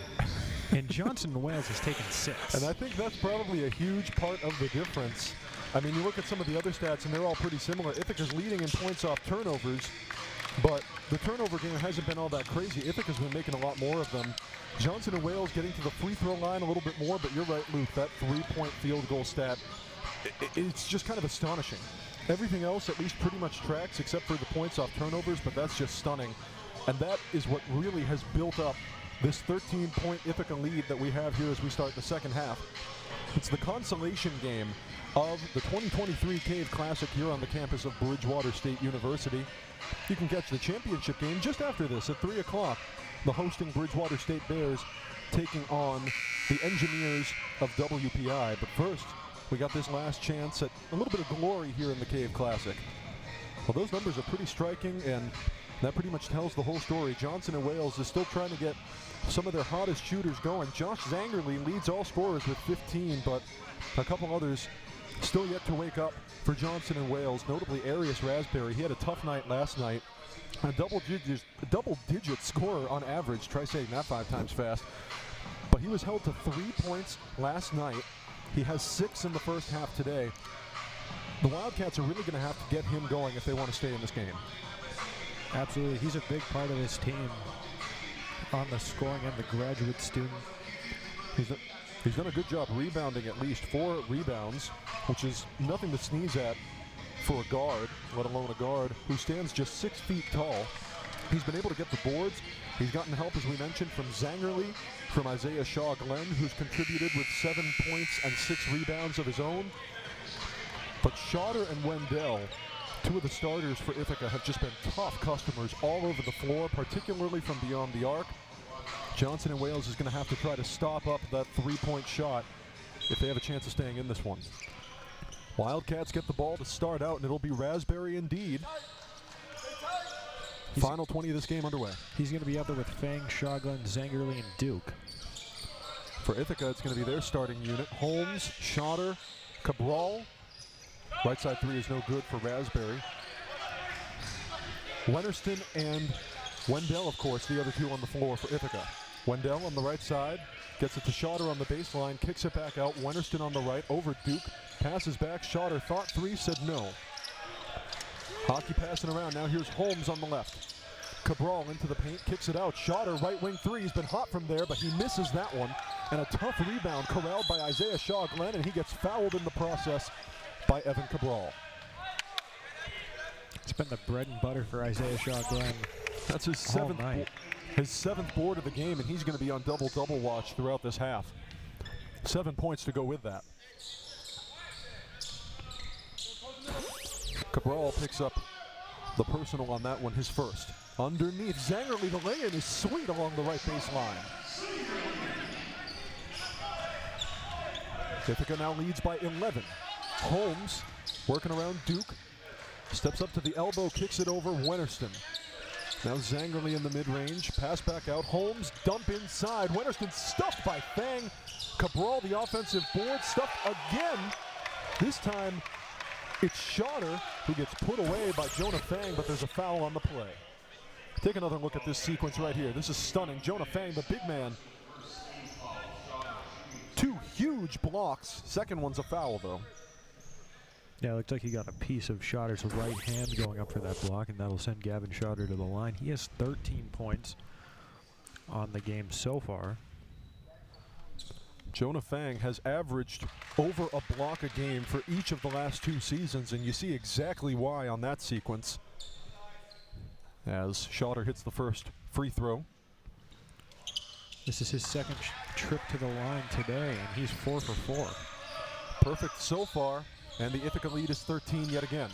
and Johnson and Wales has taken 6. And I think that's probably a huge part of the difference. I mean, you look at some of the other stats, and they're all pretty similar. Ithaca's leading in points off turnovers, but the turnover game hasn't been all that crazy. Ithaca's been making a lot more of them. Johnson and Wales getting to the free throw line a little bit more, but you're right, Luke, that 3-point field goal stat, it's just kind of astonishing. Everything else at least pretty much tracks except for the points off turnovers, but that's just stunning. And that is what really has built up this 13-point Ithaca lead that we have here as we start the second half. It's the consolation game of the 2023 Cave Classic here on the campus of Bridgewater State University. You can catch the championship game just after this at 3 o'clock. The hosting Bridgewater State Bears taking on the Engineers of WPI. But first, we got this last chance at a little bit of glory here in the Cave Classic. Well, those numbers are pretty striking, and that pretty much tells the whole story. Johnson and Wales is still trying to get some of their hottest shooters going. Josh Zangerly leads all scorers with 15, but a couple others still yet to wake up for Johnson and Wales, notably Arius Raspberry. He had a tough night last night. A double-digit scorer on average. Try saying that 5 times fast. But he was held to 3 points last night. He has 6 in the first half today. The Wildcats are really going to have to get him going if they want to stay in this game. Absolutely. He's a big part of this team on the scoring and the graduate student. He's done a good job rebounding, at least 4 rebounds, which is nothing to sneeze at for a guard, let alone a guard who stands just 6 feet tall. He's been able to get the boards. He's gotten help, as we mentioned, from Zangerly, from Isaiah Shaw-Glenn, who's contributed with 7 points and 6 rebounds of his own. But Schotter and Wendell, 2 of the starters for Ithaca, have just been tough customers all over the floor, particularly from beyond the arc. Johnson and Wales is going to have to try to stop up that 3-point shot if they have a chance of staying in this one. Wildcats get the ball to start out, and it'll be Raspberry indeed. Final 20 of this game underway. He's going to be out there with Fang, Shotgun, Zangerly, and Duke. For Ithaca, it's going to be their starting unit. Holmes, Schotter, Cabral. Right side 3 is no good for Raspberry. Wennerston and Wendell, of course, the other 2 on the floor for Ithaca. Wendell on the right side, gets it to Schotter on the baseline, kicks it back out. Wennerston on the right, over Duke, passes back. Schotter thought 3, said no. Hockey passing around, now here's Holmes on the left. Cabral into the paint, kicks it out. Schotter, right wing 3, he's been hot from there, but he misses that one. And a tough rebound corralled by Isaiah Shaw-Glenn, and he gets fouled in the process by Evan Cabral. It's been the bread and butter for Isaiah Shaw Glenn. That's his seventh board of the game, and he's going to be on double-double watch throughout this half. 7 points to go with that. Cabral picks up the personal on that one, his first. Underneath, Zangerly, the lay-in is sweet along the right baseline. Ithaca now leads by 11. Holmes, working around Duke, steps up to the elbow, kicks it over Wennerston. Now Zangerly in the mid-range, pass back out. Holmes, dump inside. Wennerston stuffed by Fang. Cabral, the offensive board, stuffed again. This time, it's Schauder who gets put away by Jonah Fang, but there's a foul on the play. Take another look at this sequence right here. This is stunning. Jonah Fang, the big man. 2 huge blocks. Second one's a foul, though. Yeah, it looked like he got a piece of Schauder's right hand going up for that block, and that'll send Gavin Schauder to the line. He has 13 points on the game so far. Jonah Fang has averaged over a block a game for each of the last 2 seasons, and you see exactly why on that sequence. As Schauder hits the first free throw. This is his second trip to the line today, and he's 4 for 4. Perfect so far, and the Ithaca lead is 13 yet again.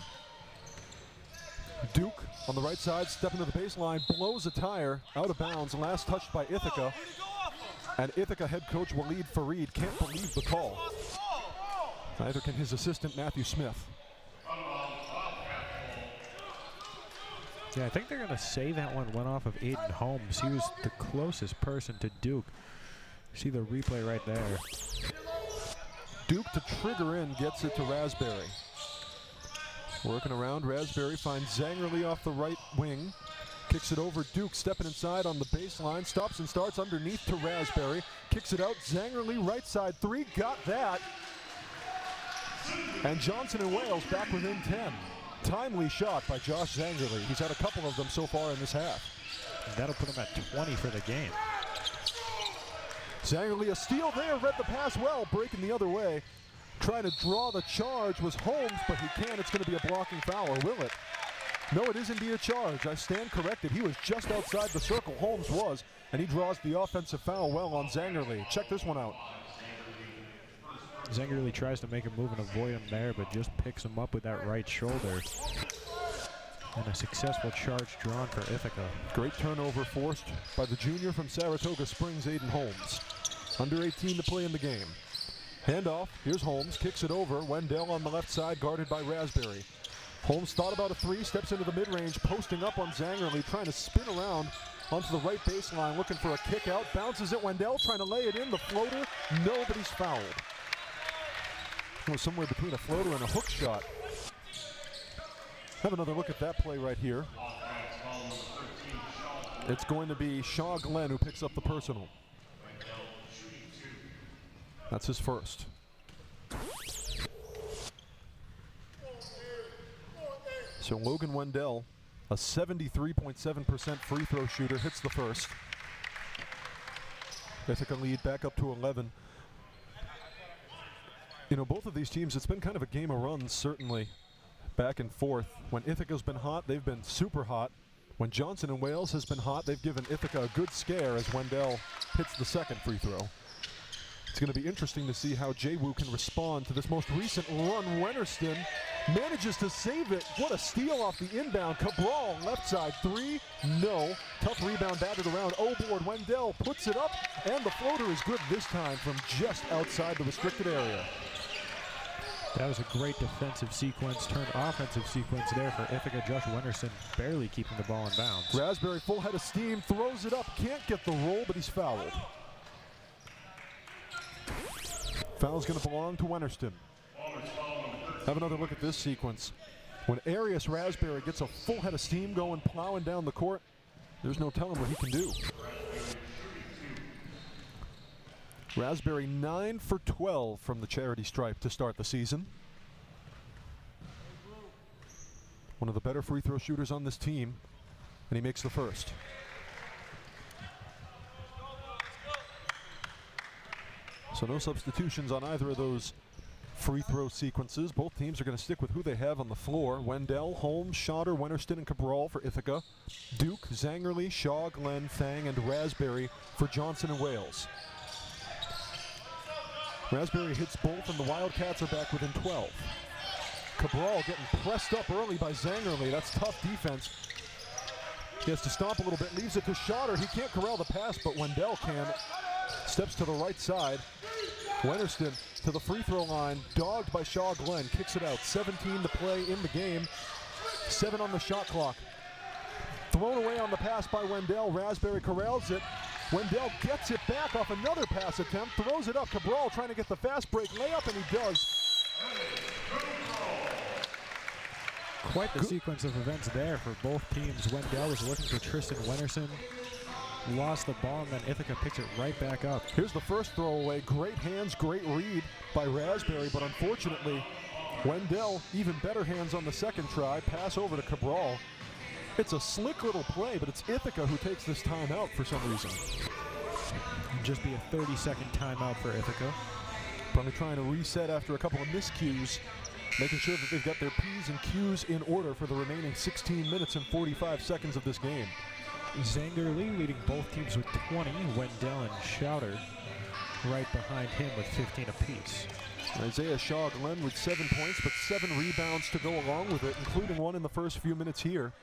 Duke on the right side, stepping to the baseline, blows a tire, out of bounds, last touched by Ithaca. And Ithaca head coach Waleed Fareed can't believe the call. Neither can his assistant Matthew Smith. Yeah, I think they're going to say that one went off of Aiden Holmes. He was the closest person to Duke. See the replay right there. Duke to trigger in, gets it to Raspberry. Working around, Raspberry finds Zangerly off the right wing. Kicks it over, Duke stepping inside on the baseline. Stops and starts underneath to Raspberry. Kicks it out, Zangerly, right side 3, got that. And Johnson and Wales back within 10. Timely shot by Josh Zangerly. He's had a couple of them so far in this half. And that'll put him at 20 for the game. Zangerly, a steal there, read the pass well, breaking the other way. Trying to draw the charge was Holmes, but he can't. It's going to be a blocking foul, or will it? No, it is indeed a charge. I stand corrected. He was just outside the circle, Holmes was, and he draws the offensive foul well on Zangerly. Check this one out. Zangerly tries to make a move and avoid him there, but just picks him up with that right shoulder. And a successful charge drawn for Ithaca. Great turnover forced by the junior from Saratoga Springs, Aiden Holmes. Under 18 to play in the game. Handoff, here's Holmes, kicks it over. Wendell on the left side, guarded by Raspberry. Holmes thought about a 3, steps into the mid-range, posting up on Zangerly, trying to spin around onto the right baseline, looking for a kick out. Bounces it, Wendell trying to lay it in, the floater, nobody's fouled. It was somewhere between a floater and a hook shot. Have another look at that play right here. It's going to be Shaw Glenn who picks up the personal. That's his first. So Logan Wendell, a 73.7% free throw shooter, hits the first. Ithaca lead back up to 11. You know, both of these teams, it's been kind of a game of runs, certainly, back and forth. When Ithaca's been hot, they've been super hot. When Johnson and Wales has been hot, they've given Ithaca a good scare as Wendell hits the second free throw. It's going to be interesting to see how Jay-Woo can respond to this most recent run. Wennerston manages to save it. What a steal off the inbound. Cabral, left side 3, no. Tough rebound batted around. O-board, Wendell puts it up, and the floater is good this time from just outside the restricted area. That was a great defensive sequence, turned offensive sequence there for Ithaca. Josh Wennerston barely keeping the ball in bounds. Raspberry full head of steam, throws it up, can't get the roll, but he's fouled. Foul's going to belong to Wennerston. Have another look at this sequence. When Arias Raspberry gets a full head of steam going, plowing down the court, there's no telling what he can do. Raspberry 9 for 12 from the charity stripe to start the season. One of the better free throw shooters on this team, and he makes the first. So no substitutions on either of those free throw sequences. Both teams are going to stick with who they have on the floor. Wendell, Holmes, Schotter, Wennerston, and Cabral for Ithaca. Duke, Zangerly, Shaw, Glenn, Fang, and Raspberry for Johnson and Wales. Raspberry hits both, and the Wildcats are back within 12. Cabral getting pressed up early by Zangerly. That's tough defense. He has to stomp a little bit, leaves it to Schotter. He can't corral the pass, but Wendell can. Steps to the right side. Wennerston to the free throw line, dogged by Shaw Glenn, kicks it out. 17 to play in the game, 7 on the shot clock. Thrown away on the pass by Wendell. Raspberry corrals it. Wendell gets it back off another pass attempt, throws it up. Cabral trying to get the fast break layup, and he does. Quite the sequence of events there for both teams. Wendell was looking for Tristan Wennerson. Lost the ball, and then Ithaca picks it right back up. Here's the first throwaway. Great hands, great read by Raspberry, but unfortunately, Wendell, even better hands on the second try. Pass over to Cabral. It's a slick little play, but it's Ithaca who takes this timeout for some reason. Just be a 30-second timeout for Ithaca. Probably trying to reset after a couple of miscues, making sure that they've got their P's and Q's in order for the remaining 16 minutes and 45 seconds of this game. Zangerly leading both teams with 20. Wendell and Schouter right behind him with 15 apiece. Isaiah Shaw Glenn with 7 points, but 7 rebounds to go along with it, including one in the first few minutes here.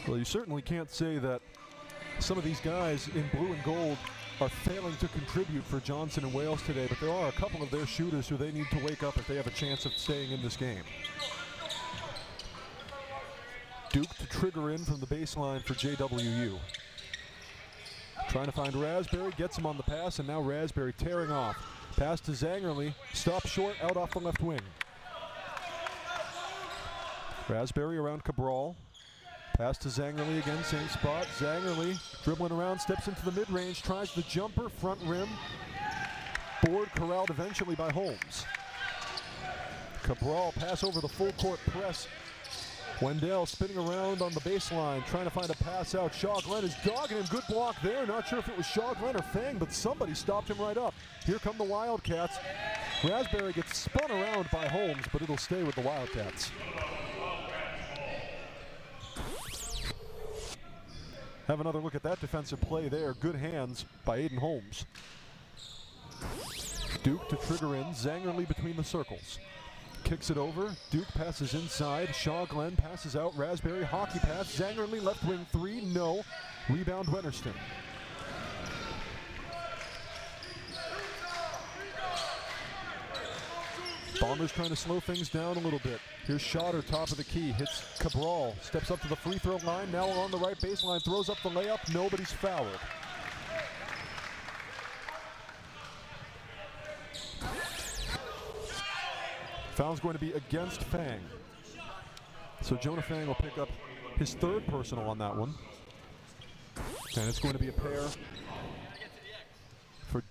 Well, you certainly can't say that some of these guys in blue and gold are failing to contribute for Johnson and Wales today, but there are a couple of their shooters who they need to wake up if they have a chance of staying in this game. Duke to trigger in from the baseline for JWU. Trying to find Raspberry, gets him on the pass, and now Raspberry tearing off. Pass to Zangerly, stop short, out off the left wing. Raspberry around Cabral. Pass to Zangerly again, same spot. Zangerly dribbling around, steps into the mid-range, tries the jumper, front rim. Board corralled eventually by Holmes. Cabral pass over the full court press. Wendell spinning around on the baseline, trying to find a pass out. Shaw Glenn is dogging him, good block there. Not sure if it was Shaw Glenn or Fang, but somebody stopped him right up. Here come the Wildcats. Raspberry gets spun around by Holmes, but it'll stay with the Wildcats. Have another look at that defensive play there. Good hands by Aiden Holmes. Duke to trigger in. Zangerly between the circles. Kicks it over. Duke passes inside. Shaw Glenn passes out. Raspberry hockey pass. Zangerly left wing 3. No. Rebound Wennerston. Bombers trying to slow things down a little bit. Here's Schotter, top of the key, hits Cabral, steps up to the free throw line, now on the right baseline, throws up the layup, nobody's fouled. Foul's going to be against Fang. So Jonah Fang will pick up his 3rd personal on that one. And it's going to be a pair for,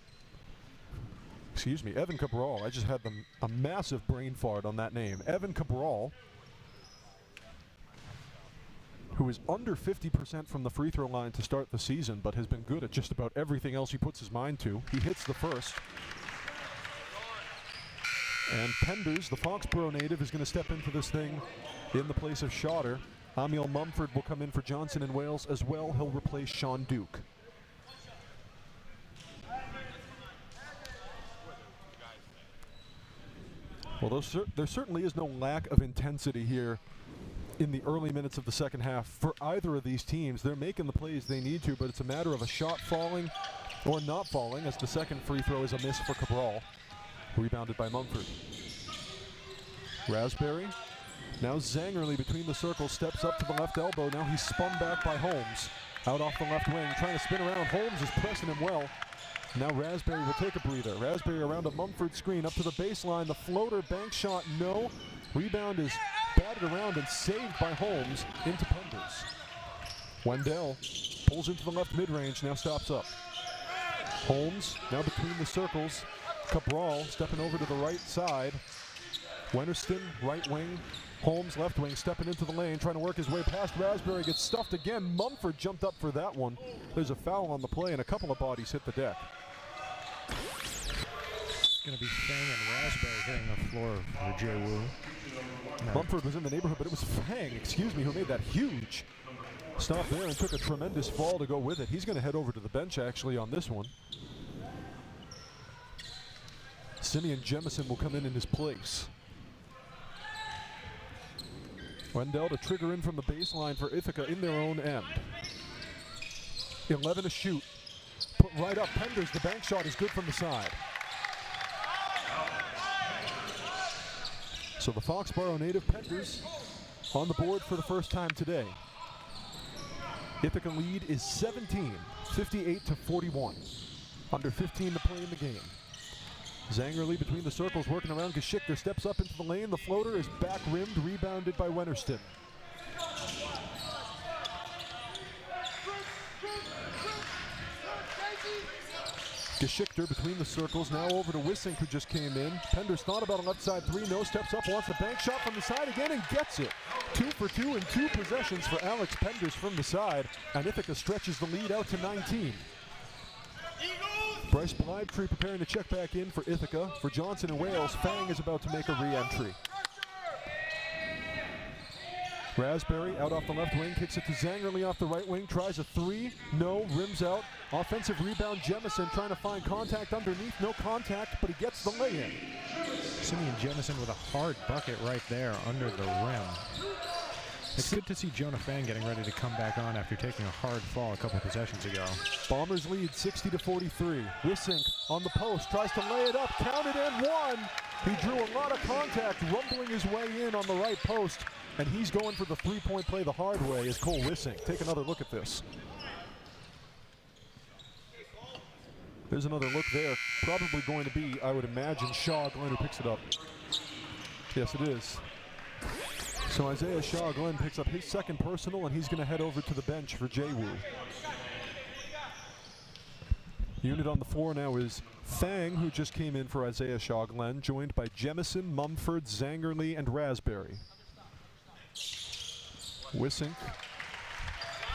Evan Cabral. I just had a massive brain fart on that name. Evan Cabral, who is under 50% from the free throw line to start the season, but has been good at just about everything else he puts his mind to. He hits the first. And Penders, the Foxborough native, is going to step into this thing in the place of Schotter. Amiel Mumford will come in for Johnson and Wales as well. He'll replace Sean Duke. Well, there certainly is no lack of intensity here in the early minutes of the second half for either of these teams. They're making the plays they need to, but it's a matter of a shot falling or not falling, as the second free throw is a miss for Cabral. Rebounded by Mumford. Raspberry. Now Zangerly between the circles, steps up to the left elbow. Now he's spun back by Holmes. Out off the left wing, trying to spin around. Holmes is pressing him well. Now Raspberry will take a breather. Raspberry around a Mumford screen, up to the baseline. The floater, bank shot, no. Rebound is batted around and saved by Holmes into Penders. Wendell pulls into the left mid-range, now stops up. Holmes now between the circles. Cabral stepping over to the right side. Wennerston, right wing. Holmes, left wing, stepping into the lane, trying to work his way past Raspberry, gets stuffed again. Mumford jumped up for that one. There's a foul on the play, and a couple of bodies hit the deck. going to be Fang and Raspberry hitting the floor for Jay Wu. Mumford was in the neighborhood, but it was Fang, who made that huge stop there and took a tremendous fall to go with it. He's going to head over to the bench, actually, on this one. Simeon Jemison will come in his place. Wendell to trigger in from the baseline for Ithaca in their own end. 11 to shoot. Put right up. Penders, the bank shot is good from the side. So the Foxborough native Penders on the board for the first time today. Ithaca lead is 17, 58 to 41. Under 15 to play in the game. Zangerly between the circles working around. Geschichter steps up into the lane. The floater is back rimmed, rebounded by Wennerston. Geschichter between the circles, now over to Wissink, who just came in. Penders thought about a left side three, no, steps up, wants the bank shot from the side again and gets it. 2 for 2 in 2 possessions for Alex Penders from the side, and Ithaca stretches the lead out to 19. Bryce Blybetree preparing to check back in for Ithaca. For Johnson and Wales, Fang is about to make a re-entry. Raspberry out off the left wing, kicks it to Zangerly off the right wing, tries a three, no, rims out. Offensive rebound, Jemison trying to find contact underneath, no contact, but he gets the lay-in. Simeon Jemison with a hard bucket right there under the rim. It's good to see Jonah Fang getting ready to come back on after taking a hard fall a couple possessions ago. Bombers lead 60 to 43. Wissink on the post, tries to lay it up, counted and one. He drew a lot of contact, rumbling his way in on the right post, and he's going for the three-point play the hard way is Cole Wissink. Take another look at this. There's another look there. Probably going to be, I would imagine, Shaw Glenn who picks it up. Yes, it is. So Isaiah Shaw Glenn picks up his second personal, and he's going to head over to the bench for Jay Wu. Unit on the floor now is Fang, who just came in for Isaiah Shaw Glenn, joined by Jemison, Mumford, Zangerly, and Raspberry. Wissink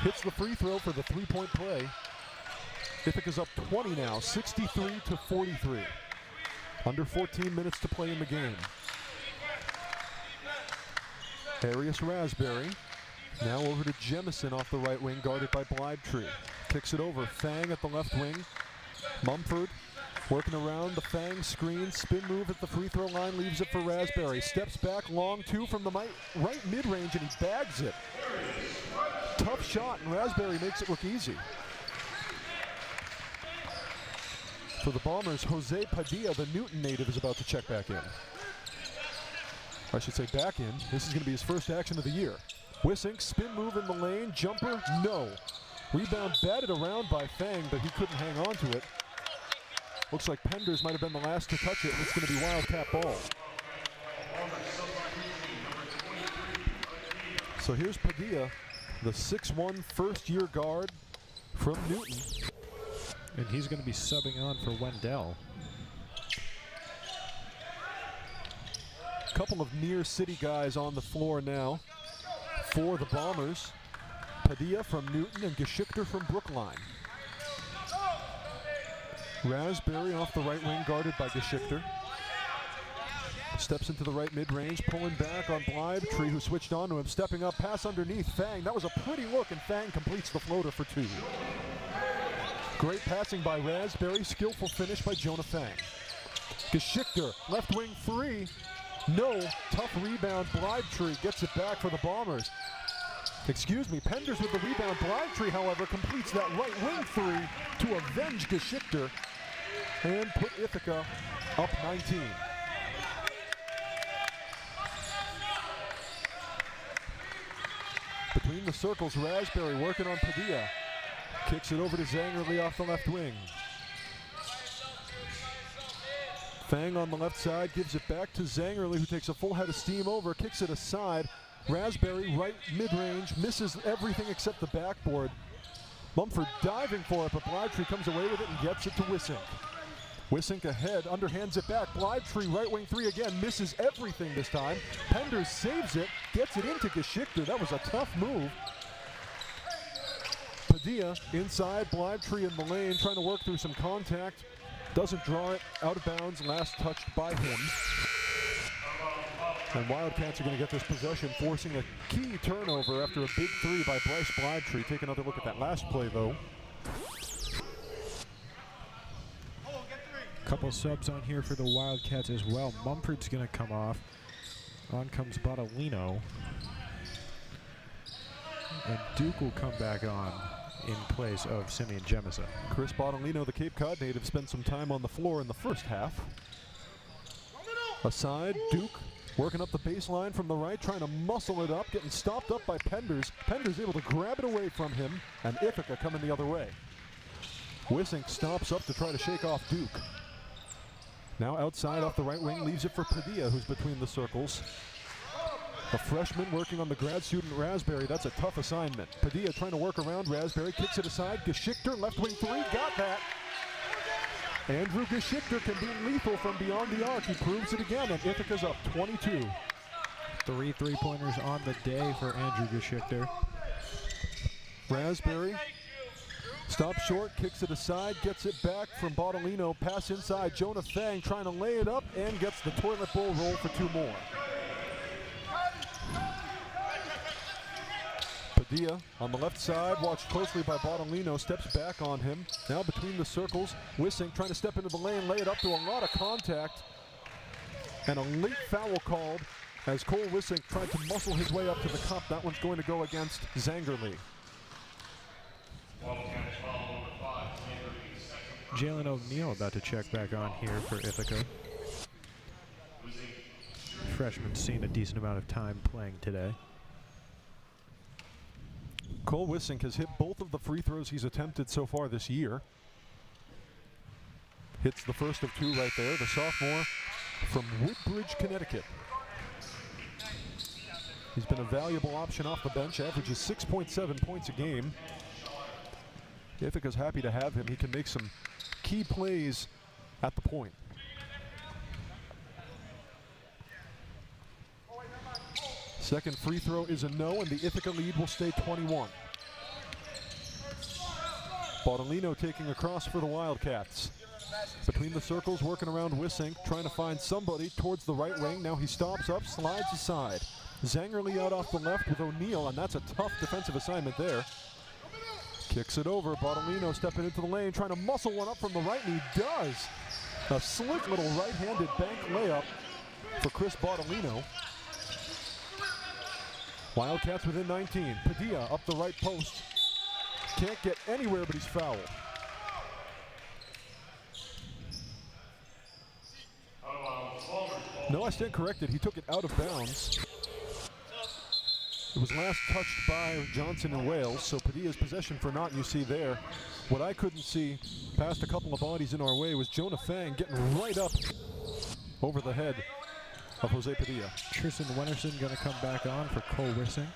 hits the free throw for the three-point play. Ithaca's up 20 now, 63 to 43. Under 14 minutes to play in the game. Arius Raspberry now over to Jemison off the right wing, guarded by Blybetree. Kicks it over, Fang at the left wing. Mumford working around the Fang screen, spin move at the free throw line, leaves it for Raspberry. Steps back, long two from the right mid-range, and he bags it. Tough shot, and Raspberry makes it look easy. For the Bombers, Jose Padilla, the Newton native, is about to check back in. I should say back in. This is going to be his first action of the year. Wissink, spin move in the lane, jumper, no. Rebound batted around by Fang, but he couldn't hang on to it. Looks like Penders might have been the last to touch it, and it's going to be Wildcat ball. So here's Padilla, the 6'1" first-year guard from Newton. And he's going to be subbing on for Wendell. Couple of near-city guys on the floor now for the Bombers. Padilla from Newton and Geschichter from Brookline. Raspberry off the right wing, guarded by Geschichter. Steps into the right mid-range, pulling back on Blybetree, who switched on to him, stepping up, pass underneath Fang. That was a pretty look, and Fang completes the floater for two. Great passing by Raspberry, skillful finish by Jonah Fang. Geschichter, left wing three. No, tough rebound. Blybetree gets it back for the Bombers. Excuse me, Penders with the rebound. Blybetree, however, completes that right wing three to avenge Geschichter and put Ithaca up 19. Between the circles, Raspberry working on Padilla. Kicks it over to Zangerly off the left wing. Fang on the left side gives it back to Zangerly, who takes a full head of steam over, kicks it aside. Raspberry right mid-range, misses everything except the backboard. Mumford diving for it, but Blybetree comes away with it and gets it to Wissink. Wissink ahead, underhands it back. Blybetree right wing three again, misses everything this time. Penders saves it, gets it into Geschichter. That was a tough move. Padilla inside, Blybetree in the lane, trying to work through some contact. Doesn't draw it out of bounds, last touched by him. And Wildcats are going to get this possession, forcing a key turnover after a big three by Bryce Blytree. Take another look at that last play, though. Couple subs on here for the Wildcats as well. Mumford's going to come off. On comes Bottolino. And Duke will come back on in place of Simeon Jemison. Chris Bottolino, the Cape Cod native, spent some time on the floor in the first half. Aside, Duke working up the baseline from the right, trying to muscle it up, getting stopped up by Penders. Penders able to grab it away from him, and Ithaca coming the other way. Wissink stops up to try to shake off Duke. Now outside off the right wing, leaves it for Padilla, who's between the circles. The freshman working on the grad student Raspberry. That's a tough assignment. Padilla trying to work around Raspberry, kicks it aside. Geschichter, left wing three, got that. Andrew Geschichter can be lethal from beyond the arc. He proves it again, and Ithaca's up 22. 3 3-pointers on the day for Andrew Geschichter. Raspberry stops short, kicks it aside, gets it back from Bottolino. Pass inside, Jonah Fang trying to lay it up and gets the toilet bowl roll for 2 more. Padilla on the left side, watched closely by Bottolino, steps back on him. Now between the circles, Wissink trying to step into the lane, lay it up to a lot of contact. And a late foul called as Cole Wissink tried to muscle his way up to the cup. That one's going to go against Zangerly. Jalen O'Neal about to check back on here for Ithaca. Freshman's seen a decent amount of time playing today. Cole Wissink has hit both of the free throws he's attempted so far this year. Hits the first of 2 right there, the sophomore from Woodbridge, Connecticut. He's been a valuable option off the bench, averages 6.7 points a game. Ithaca's happy to have him. He can make some key plays at the point. Second free throw is a no, and the Ithaca lead will stay 21. Bottolino taking across for the Wildcats. Between the circles, working around Wissink, trying to find somebody towards the right wing. Now he stops up, slides aside. Zangerly out off the left with O'Neal, and that's a tough defensive assignment there. Kicks it over, Bottolino stepping into the lane, trying to muscle one up from the right, and he does. A slick little right-handed bank layup for Chris Bottolino. Wildcats within 19. Padilla up the right post. Can't get anywhere, but he's fouled. No, I stand corrected. He took it out of bounds. It was last touched by Johnson and Wales, so Padilla's possession for naught, you see there. What I couldn't see past a couple of bodies in our way was Jonah Fang getting right up over the head of Jose Padilla. Tristan Wennerson going to come back on for Cole Wissink.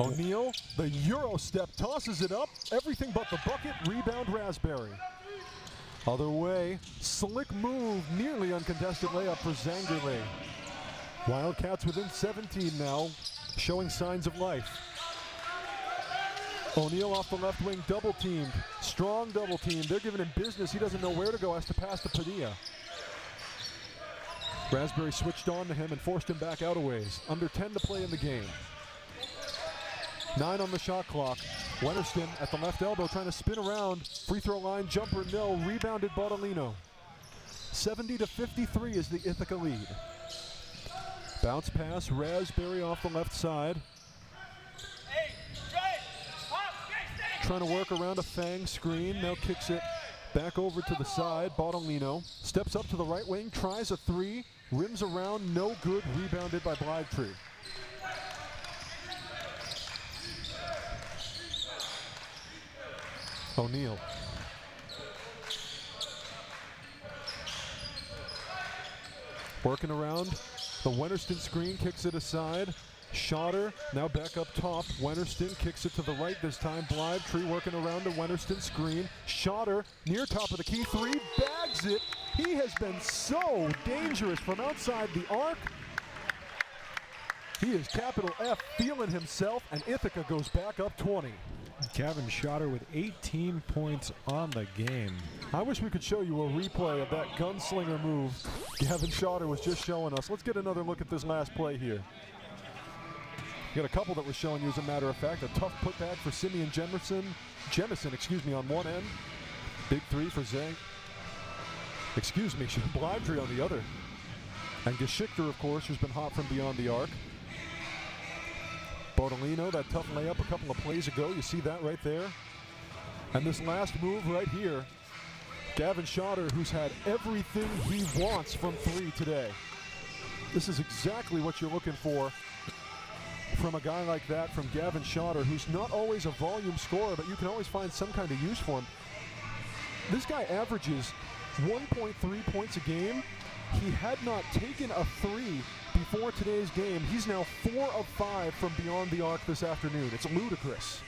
O'Neal, the Euro step, tosses it up. Everything but the bucket. Rebound Raspberry. Other way, slick move, nearly uncontested layup for Zangerly. Wildcats within 17 now, showing signs of life. O'Neal off the left wing, double teamed. Strong double team. They're giving him business. He doesn't know where to go, has to pass to Padilla. Raspberry switched on to him and forced him back out a ways. Under 10 to play in the game. 9 on the shot clock. Wennerston at the left elbow trying to spin around. Free throw line, jumper, no. Rebounded Bottolino. 70-53 is the Ithaca lead. Bounce pass, Raspberry off the left side. Trying to work around a Fang screen, now kicks it back over to the side. Bottolino steps up to the right wing, tries a 3, rims around, no good, rebounded by Blytree. O'Neal. Working around the Wennerston screen, kicks it aside. Schotter now back up top. Wennerston kicks it to the right this time. Blytree working around the Wennerston screen. Schotter near top of the key, 3, bags it. He has been so dangerous from outside the arc. He is capital F feeling himself, and Ithaca goes back up 20. Gavin Schotter with 18 points on the game. I wish we could show you a replay of that gunslinger move Gavin Schotter was just showing us. Let's get another look at this last play here. You got a couple that we're showing you, as a matter of fact. A tough putback for Simeon Jemison, on one end. Big three for Blindry on the other. And Geschichter, of course, who's been hot from beyond the arc. Bodolino, that tough layup a couple of plays ago. You see that right there. And this last move right here, Gavin Schotter, who's had everything he wants from three today. This is exactly what you're looking for from a guy like that, from Gavin Schotter, who's not always a volume scorer, but you can always find some kind of use for him. This guy averages 1.3 points a game. He had not taken a three before today's game. He's now 4 of 5 from beyond the arc this afternoon. It's ludicrous.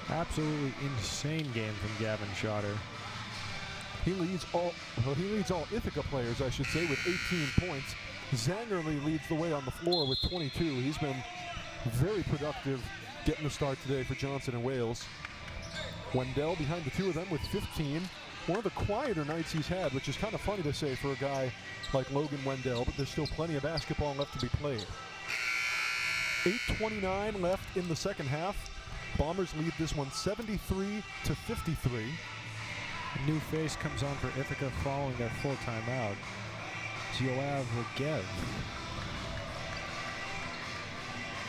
Absolutely insane game from Gavin Schotter. He leads all Ithaca players, I should say, with 18 points. Zangerly leads the way on the floor with 22. He's been very productive getting the start today for Johnson and Wales. Wendell behind the two of them with 15. One of the quieter nights he's had, which is kind of funny to say for a guy like Logan Wendell, but there's still plenty of basketball left to be played. 8:29 left in the second half. Bombers lead this one 73-53. A new face comes on for Ithaca following their full timeout. Yoav Regev.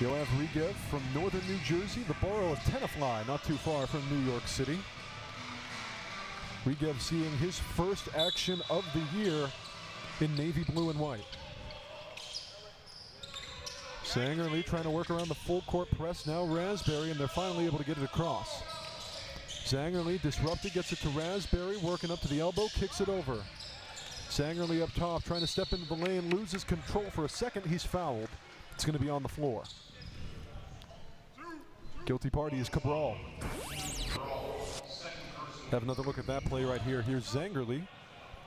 Yoav Regev from northern New Jersey, the borough of Tenafly, not too far from New York City. Regev seeing his first action of the year in navy blue and white. Zangerly trying to work around the full court press, now Raspberry, and they're finally able to get it across. Zangerly disrupted, gets it to Raspberry, working up to the elbow, kicks it over. Zangerly up top, trying to step into the lane, loses control for a second, he's fouled. It's going to be on the floor. Guilty party is Cabral. Have another look at that play right here. Here's Zangerly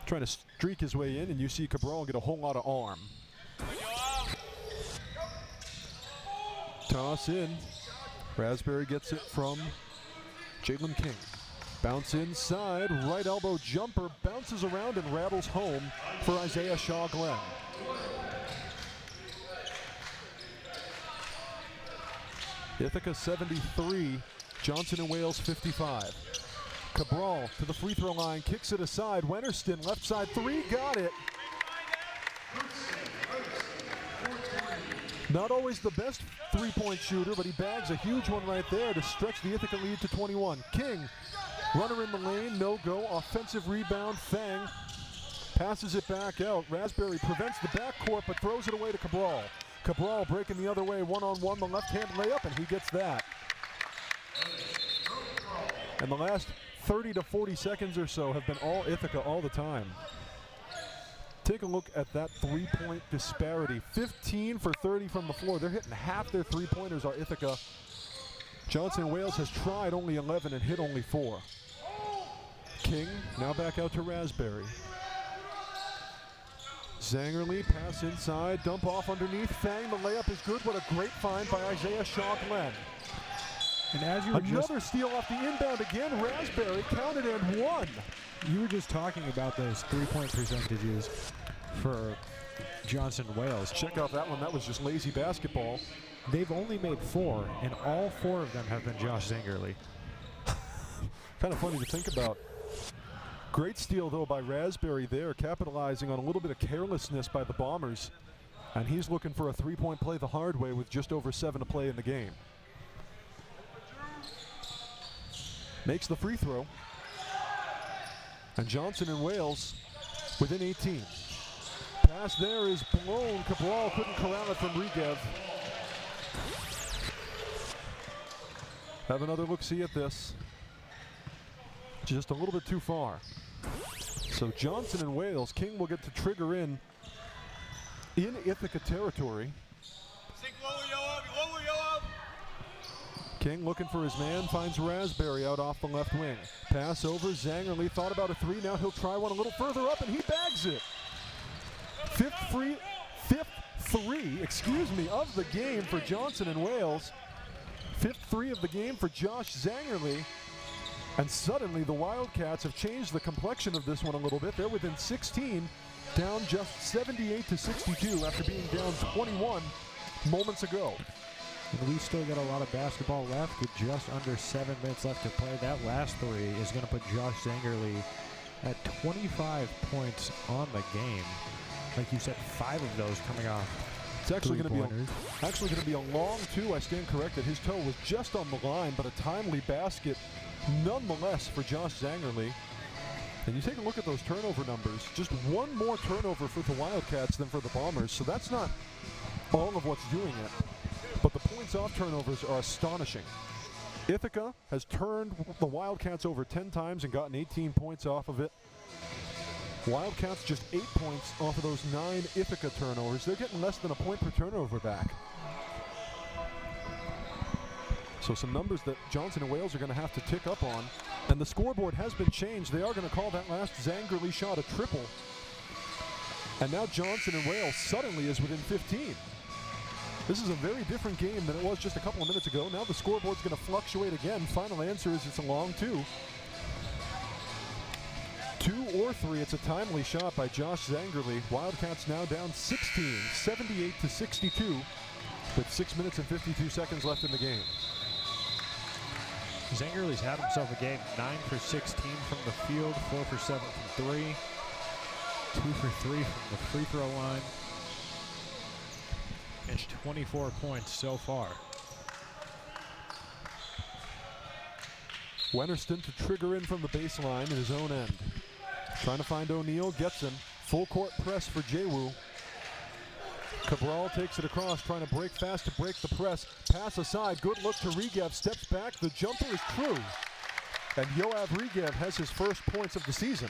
trying to streak his way in, and you see Cabral get a whole lot of arm. Toss in. Raspberry gets it from Jalen King. Bounce inside, right elbow jumper, bounces around and rattles home for Isaiah Shaw Glenn. Ithaca 73, Johnson and Wales 55. Cabral to the free throw line, kicks it aside. Wennerston, left side three, got it. Not always the best three-point shooter, but he bags a huge one right there to stretch the Ithaca lead to 21. King, runner in the lane, no go. Offensive rebound, Fang passes it back out. Raspberry prevents the backcourt, but throws it away to Cabral. Cabral breaking the other way, one-on-one, the left-hand layup, and he gets that. And the last 30 to 40 seconds or so have been all Ithaca all the time. Take a look at that three-point disparity. 15 for 30 from the floor. They're hitting half their three-pointers are Ithaca. Johnson and Wales has tried only 11 and hit only 4. King now back out to Raspberry. Zangerly, pass inside, dump off underneath. Fang, the layup is good. What a great find by Isaiah Shaw Glenn. And as you were another steal off the inbound again. Raspberry counted and one. You were just talking about those three-point percentages for Johnson Wales. Check out that one. That was just lazy basketball. They've only made 4, and all 4 of them have been Josh Zangerly. Kind of funny to think about. Great steal, though, by Raspberry there, capitalizing on a little bit of carelessness by the Bombers. And he's looking for a three-point play the hard way with just over 7 to play in the game. Makes the free throw. And Johnson and Wales within 18. Pass there is blown. Cabral couldn't corral it from Regev. Have another look-see at this. Just a little bit too far. So Johnson and Wales, King will get to trigger in Ithaca territory. King looking for his man, finds Raspberry out off the left wing. Pass over, Zangerly thought about a three, now he'll try one a little further up and he bags it. Fifth three of the game for Johnson and Wales. Fifth three of the game for Josh Zangerly. And suddenly the Wildcats have changed the complexion of this one a little bit. They're within 16, down just 78-62 after being down 21 moments ago. And we still got a lot of basketball left with just under 7 minutes left to play. That last three is going to put Josh Zangerly at 25 points on the game. Like you said, 5 of those coming off. It's actually going to be a long two. I stand corrected. His toe was just on the line, but a timely basket nonetheless for Josh Zangerly. And you take a look at those turnover numbers. Just one more turnover for the Wildcats than for the Bombers. So that's not all of what's doing it. But the points off turnovers are astonishing. Ithaca has turned the Wildcats over 10 times and gotten 18 points off of it. Wildcats just 8 points off of those 9 Ithaca turnovers. They're getting less than a point per turnover back. So some numbers that Johnson and Wales are going to have to tick up on. And the scoreboard has been changed. They are going to call that last Zangerly shot a triple. And now Johnson and Wales suddenly is within 15. This is a very different game than it was just a couple of minutes ago. Now the scoreboard's going to fluctuate again. Final answer is it's a long two. 2 or 3, it's a timely shot by Josh Zangerly. Wildcats now down 16, 78-62, with 6 minutes and 52 seconds left in the game. Zangerly's had himself a game. 9 for 16 from the field, 4 for 7 from 3, 2 for 3 from the free throw line, and 24 points so far. Wennerston to trigger in from the baseline at his own end. Trying to find O'Neal, gets him. Full court press for Jay-Woo. Cabral takes it across, trying to break fast to break the press. Pass aside, good look to Regev, steps back, the jumper is true. And Yoav Regev has his first points of the season.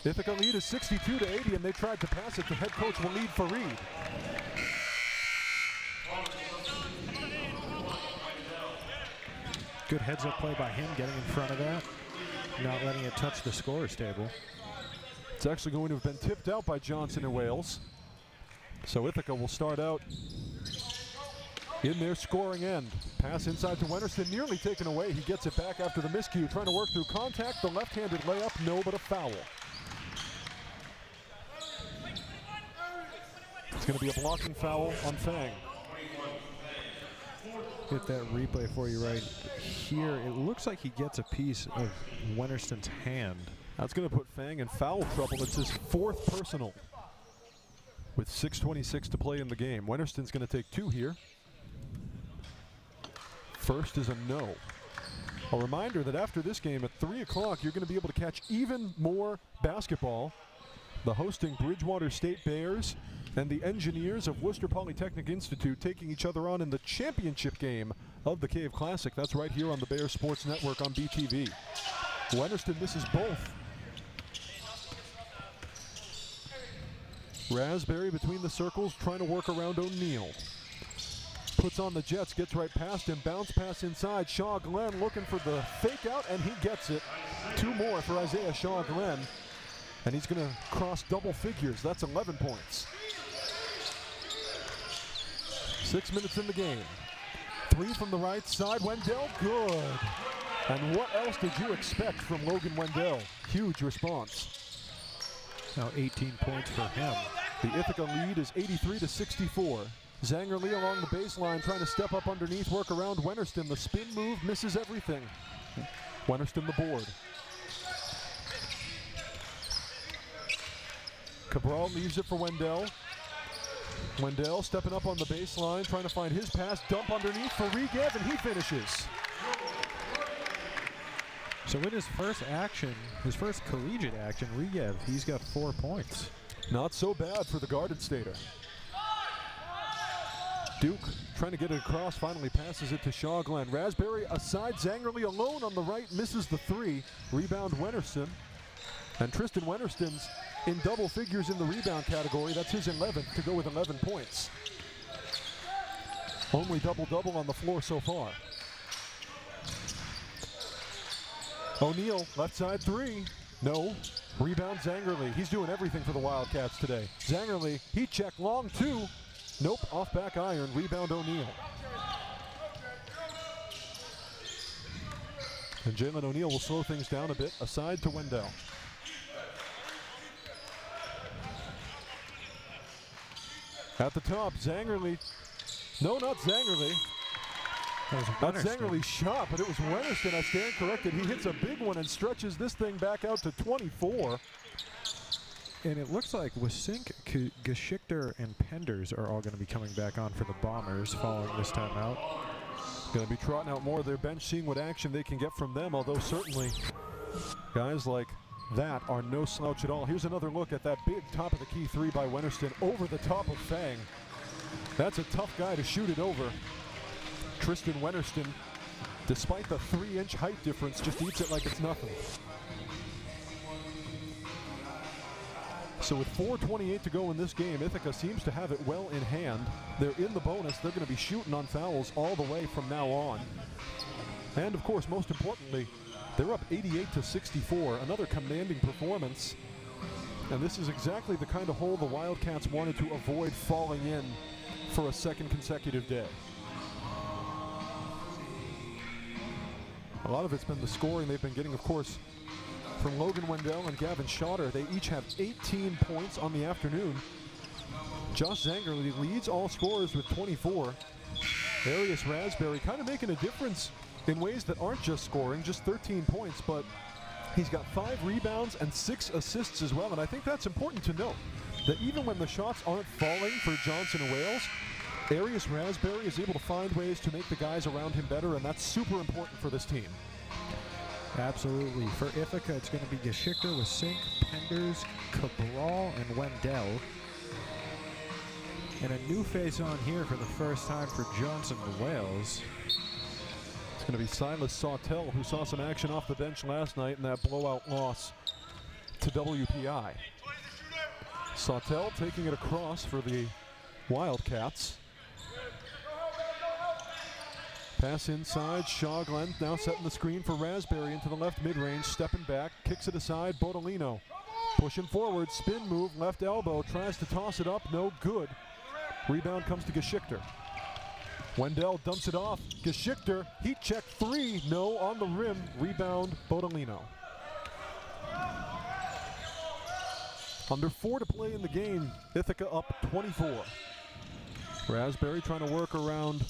Ithaca lead is 62-80, and they tried to pass it to head coach Walid Fareed. Good heads-up play by him, getting in front of that, not letting it touch the scorer's table. It's actually going to have been tipped out by Johnson and Wales. So Ithaca will start out in their scoring end. Pass inside to Wennerston, nearly taken away. He gets it back after the miscue, trying to work through contact. The left-handed layup, no, but a foul. It's going to be a blocking foul on Fang. Get that replay for you right here. It looks like he gets a piece of Wennerston's hand. That's going to put Fang in foul trouble. It's his 4th personal with 6:26 to play in the game. Wennerston's going to take 2 here. First is a no. A reminder that after this game at 3 o'clock, you're going to be able to catch even more basketball. The hosting Bridgewater State Bears and the Engineers of Worcester Polytechnic Institute taking each other on in the championship game of the Cave Classic. That's right here on the Bears Sports Network on BTV. Wennerston misses both. Raspberry between the circles, trying to work around O'Neal. Puts on the Jets, gets right past him, bounce pass inside. Shaw Glenn looking for the fake out, and he gets it. 2 more for Isaiah Shaw Glenn. And he's going to cross double figures. That's 11 points. 6 minutes in the game. 3 from the right side. Wendell, good. And what else did you expect from Logan Wendell? Huge response. Now 18 points for him. The Ithaca lead is 83-64. Zangerly along the baseline trying to step up underneath, work around Wennerston. The spin move misses everything. Wennerston the board. Cabral leaves it for Wendell. Wendell stepping up on the baseline, trying to find his pass, dump underneath for Regev, and he finishes. So in his first action, his first collegiate action, Regev, he's got 4 points. Not so bad for the Garden Stater. Duke trying to get it across, finally passes it to Shaw Glenn. Raspberry aside, Zangerly alone on the right, misses the 3. Rebound Wennerston. And Tristan Wennerston's in double figures in the rebound category. That's his 11th to go with 11 points. Only double-double on the floor so far. O'Neal, left side 3. No. Rebound Zangerly. He's doing everything for the Wildcats today. Zangerly, heat check long 2. Nope, off back iron, rebound O'Neal. And Jalen O'Neal will slow things down a bit, aside to Wendell. At the top, Zangerly. No, not Zangerly. Not Zangerly's shot, but it was Wennerston. I stand corrected. He hits a big one and stretches this thing back out to 24. And it looks like Wasink, Geschichter, and Penders are all going to be coming back on for the Bombers following this timeout. Going to be trotting out more of their bench, seeing what action they can get from them, although certainly guys like that are no slouch at all. Here's another look at that big top of the key three by Wennerston over the top of Fang. That's a tough guy to shoot it over. Tristan Wennerston, despite the 3-inch height difference, just eats it like it's nothing. So with 4:28 to go in this game, Ithaca seems to have it well in hand. They're in the bonus. They're going to be shooting on fouls all the way from now on. And of course, most importantly, they're up 88-64, another commanding performance. And this is exactly the kind of hole the Wildcats wanted to avoid falling in for a second consecutive day. A lot of it's been the scoring they've been getting, of course, from Logan Wendell and Gavin Schotter. They each have 18 points on the afternoon. Josh Zangerly leads all scorers with 24. Arius Raspberry kind of making a difference in ways that aren't just scoring, just 13 points, but he's got 5 rebounds and 6 assists as well. And I think that's important to note, that even when the shots aren't falling for Johnson and Wales, Arius Raspberry is able to find ways to make the guys around him better, and that's super important for this team. Absolutely. For Ithaca, it's going to be Geschichter, Wasink, Penders, Cabral, and Wendell. And a new face on here for the first time for Johnson and Wales. It's going to be Silas Sawtell, who saw some action off the bench last night in that blowout loss to WPI. Sawtell taking it across for the Wildcats. Pass inside, Shaw Glenn now setting the screen for Raspberry into the left mid-range, stepping back, kicks it aside, Bodolino. Pushing forward, spin move, left elbow, tries to toss it up, no good. Rebound comes to Geschichter. Wendell dumps it off, Geschichter, heat check 3, no, on the rim, rebound, Bodolino. Under 4 to play in the game, Ithaca up 24. Raspberry trying to work around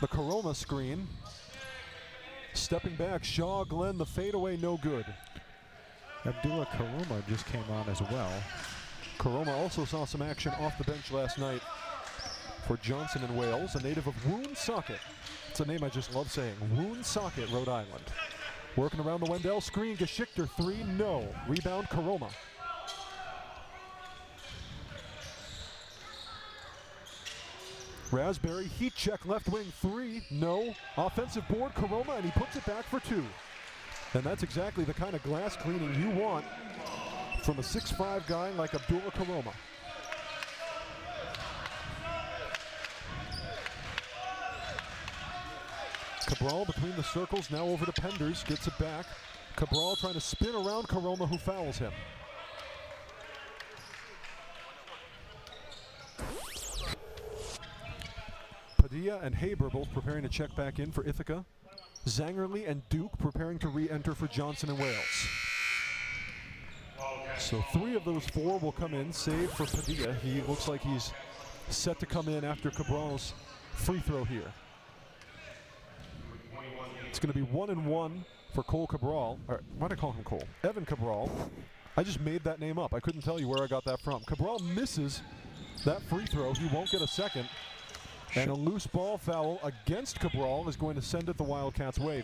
the Karoma screen. Stepping back, Shaw Glenn, the fadeaway, no good. Abdullah Karoma just came on as well. Karoma also saw some action off the bench last night for Johnson and Wales, a native of Woonsocket. It's a name I just love saying, Woonsocket, Rhode Island. Working around the Wendell screen, Geschichter 3, no. Rebound, Karoma. Raspberry, heat check, left wing 3, no. Offensive board, Karoma, and he puts it back for 2. And that's exactly the kind of glass cleaning you want from a 6'5" guy like Abdullah Karoma. Cabral between the circles, now over to Penders, gets it back. Cabral trying to spin around Karoma, who fouls him. Padilla and Haber both preparing to check back in for Ithaca. Zangerly and Duke preparing to re-enter for Johnson and Wales. So 3 of those 4 will come in, save for Padilla. He looks like he's set to come in after Cabral's free throw here. It's going to be 1-1 for Cole Cabral. Or, why did I call him Cole? Evan Cabral. I just made that name up. I couldn't tell you where I got that from. Cabral misses that free throw. He won't get a second. And a loose ball foul against Cabral is going to send it the Wildcats' way.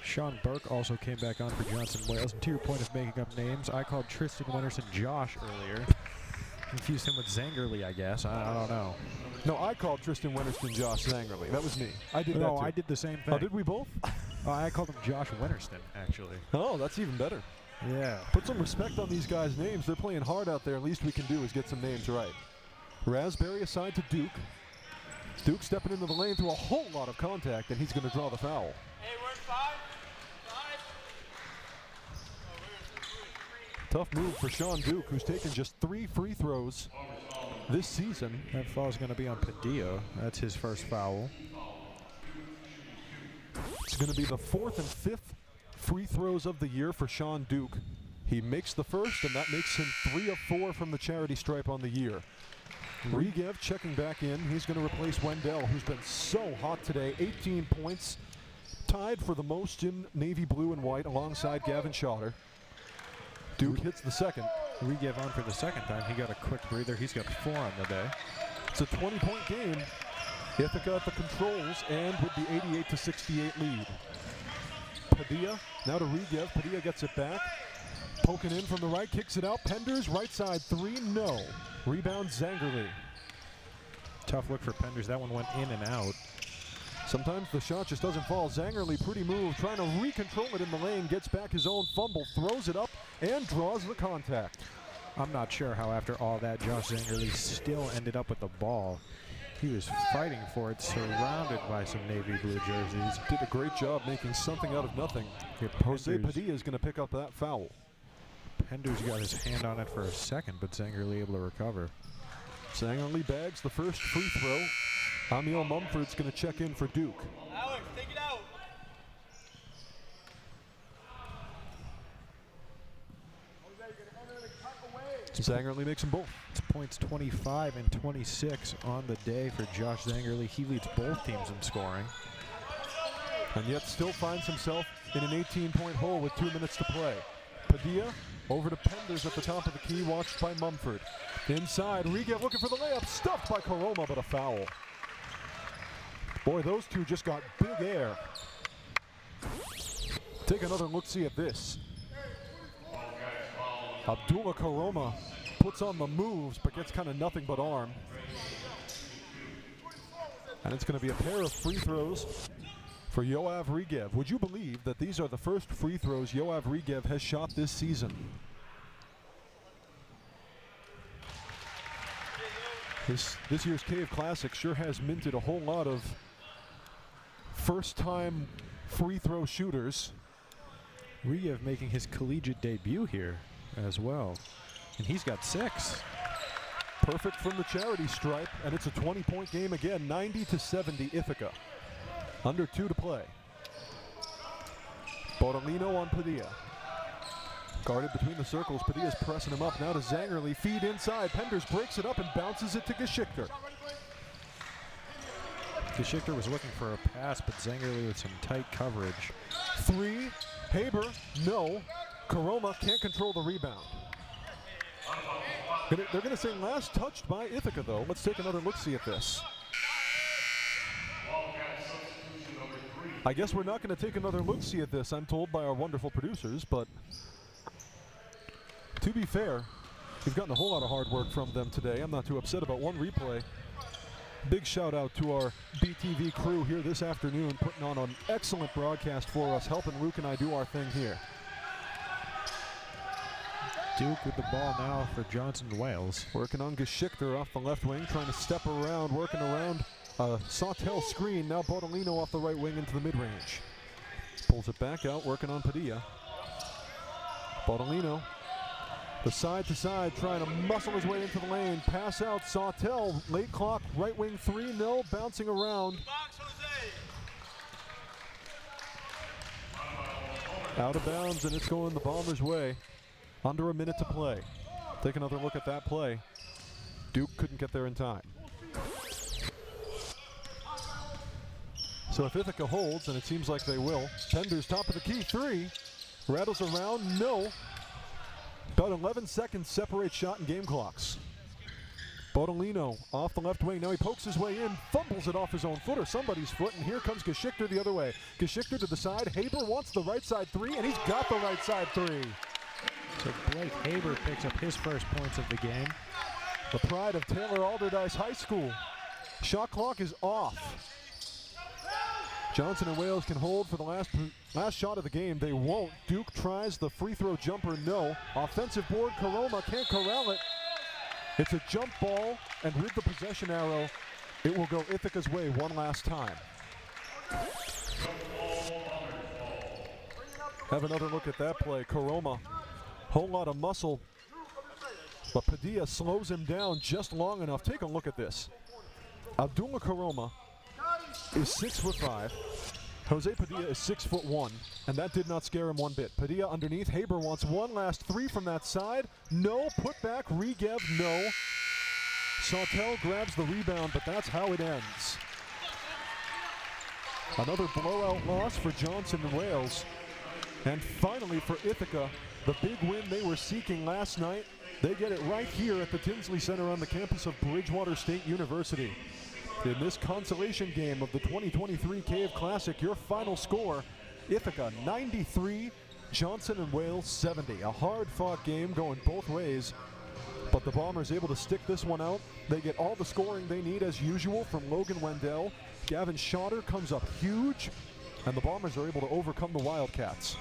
Sean Burke also came back on for Johnson Wales. And to your point of making up names, I called Tristan Wennerson Josh earlier. Confused him with Zangerly, I guess. I don't know. No, I called Tristan Wennerston Josh Zangerly. That was me. I did that too. I did the same thing. Oh, did we both? I called him Josh Wennerston, actually. Oh, that's even better. Yeah. Put some respect on these guys' names. They're playing hard out there. Least we can do is get some names right. Raspberry aside to Duke. Duke stepping into the lane through a whole lot of contact, and he's going to draw the foul. Hey, where's 5? Tough move for Sean Duke, who's taken just 3 free throws this season. That foul is going to be on Padilla. That's his first foul. It's going to be the 4th and 5th free throws of the year for Sean Duke. He makes the first, and that makes him 3 of 4 from the charity stripe on the year. Regev checking back in. He's going to replace Wendell, who's been so hot today. 18 points, tied for the most in navy blue and white alongside Gavin Schotter. Duke hits the second. Regev on for the second time. He got a quick breather. He's got 4 on the day. It's a 20-point game. Ithaca at the controls and with the 88-68 lead. Padilla now to Regev. Padilla gets it back. Poking in from the right, kicks it out. Penders, right side 3, no. Rebound Zangerly. Tough look for Penders. That one went in and out. Sometimes the shot just doesn't fall. Zangerly, pretty move, trying to recontrol it in the lane, gets back his own fumble, throws it up, and draws the contact. I'm not sure how after all that Josh Zangerly still ended up with the ball. He was fighting for it, surrounded by some navy blue jerseys. Did a great job making something out of nothing. Jose Padilla is going to pick up that foul. Penders got his hand on it for a second, but Zangerly able to recover. Zangerly bags the first free throw. Amiel Mumford's going to check in for Duke. Alex, take it out. Zangerly makes them both. It's points 25 and 26 on the day for Josh Zangerly. He leads both teams in scoring. And yet still finds himself in an 18-point hole with 2 minutes to play. Padilla over to Penders at the top of the key, watched by Mumford. Inside, Regev looking for the layup, stuffed by Koroma, but a foul. Boy, those two just got big air. Take another look-see at this. Abdullah Koroma puts on the moves, but gets kind of nothing but arm. And it's going to be a pair of free throws for Yoav Regev. Would you believe that these are the first free throws Yoav Regev has shot this season? This year's Cave Classic sure has minted a whole lot of first-time free throw shooters. Regev making his collegiate debut here as well. And he's got 6. Perfect from the charity stripe, and it's a 20-point game again, 90-70 Ithaca. Under 2 to play. Bortolino on Padilla. Guarded between the circles, Padilla's pressing him up. Now to Zangerly, feed inside. Penders breaks it up and bounces it to Geschichter. Geschichter was looking for a pass, but Zangerly with some tight coverage. 3, Haber, no. Koroma can't control the rebound. They're going to say last touched by Ithaca, though. Let's take another look-see at this. I guess we're not going to take another look-see at this, I'm told by our wonderful producers, but to be fair, we've gotten a whole lot of hard work from them today. I'm not too upset about one replay. Big shout out to our BTV crew here this afternoon, putting on an excellent broadcast for us, helping Luke and I do our thing here. Duke with the ball now for Johnson Wales. Working on Geschichter off the left wing, trying to step around, working around a Sawtell screen. Now Bortolino off the right wing into the mid-range. Pulls it back out, working on Padilla. Bortolino, the side to side, trying to muscle his way into the lane. Pass out, Sawtell, late clock, right wing 3, no, bouncing around. Out of bounds, and it's going the Bombers' way. Under a minute to play. Take another look at that play. Duke couldn't get there in time. So if Ithaca holds, and it seems like they will, Penders top of the key, 3. Rattles around, no. About 11 seconds separate shot and game clocks. Bortolino off the left wing. Now he pokes his way in, fumbles it off his own foot or somebody's foot, and here comes Geschichter the other way. Geschichter to the side. Haber wants the right side 3, and he's got the right side 3. So Blake Haber picks up his first points of the game. The pride of Taylor Alderdice High School. Shot clock is off. Johnson and Wales can hold for the last shot of the game. They won't. Duke tries the free throw jumper, no. Offensive board, Koroma can't corral it. It's a jump ball, and with the possession arrow, it will go Ithaca's way one last time. Have another look at that play. Koroma, whole lot of muscle But Padilla slows him down just long enough. Take a look at this. Abdullah Karoma is 6'5". Jose Padilla is 6'1", and that did not scare him one bit. Padilla underneath. Haber wants one last three from that side. No. Put back. Regev, no. Sautel grabs the rebound, but that's how it ends. Another blowout loss for Johnson and Wales. And finally for Ithaca, the big win they were seeking last night, they get it right here at the Tinsley Center on the campus of Bridgewater State University. In this consolation game of the 2023 Cave Classic, your final score, Ithaca 93, Johnson and Wales 70. A hard-fought game going both ways, but the Bombers able to stick this one out. They get all the scoring they need as usual from Logan Wendell. Gavin Schotter comes up huge, and the Bombers are able to overcome the Wildcats.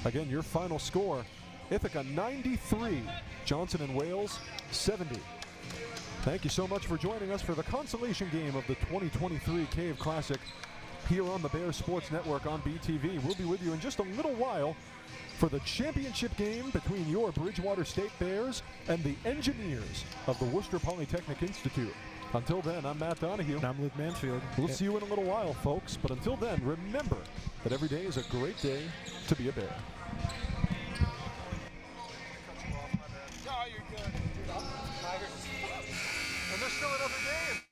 Again, your final score, Ithaca 93, Johnson and Wales 70. Thank you so much for joining us for the consolation game of the 2023 Cave Classic here on the Bears Sports Network on BTV. We'll be with you in just a little while for the championship game between your Bridgewater State Bears and the Engineers of the Worcester Polytechnic Institute. Until then, I'm Matt Donahue. And I'm Luke Mansfield. We'll see you in a little while, folks. But until then, remember that every day is a great day to be a Bear. No, you're good. Dude, I'm tired. And there's still another game.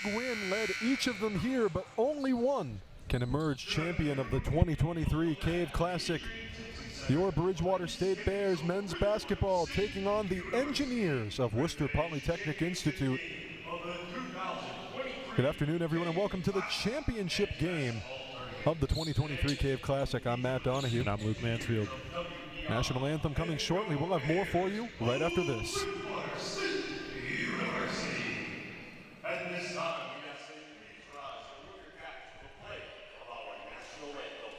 win led each of them here, but only one can emerge champion of the 2023 Cave Classic. Your Bridgewater State Bears men's basketball taking on the Engineers of Worcester Polytechnic Institute. Good afternoon, everyone, and welcome to the championship game of the 2023 Cave Classic. I'm Matt Donahue. And I'm Luke Mansfield. National anthem coming shortly. We'll have more for you right after this. At this time, we ask that you please rise and move your caps to the play of our national anthem.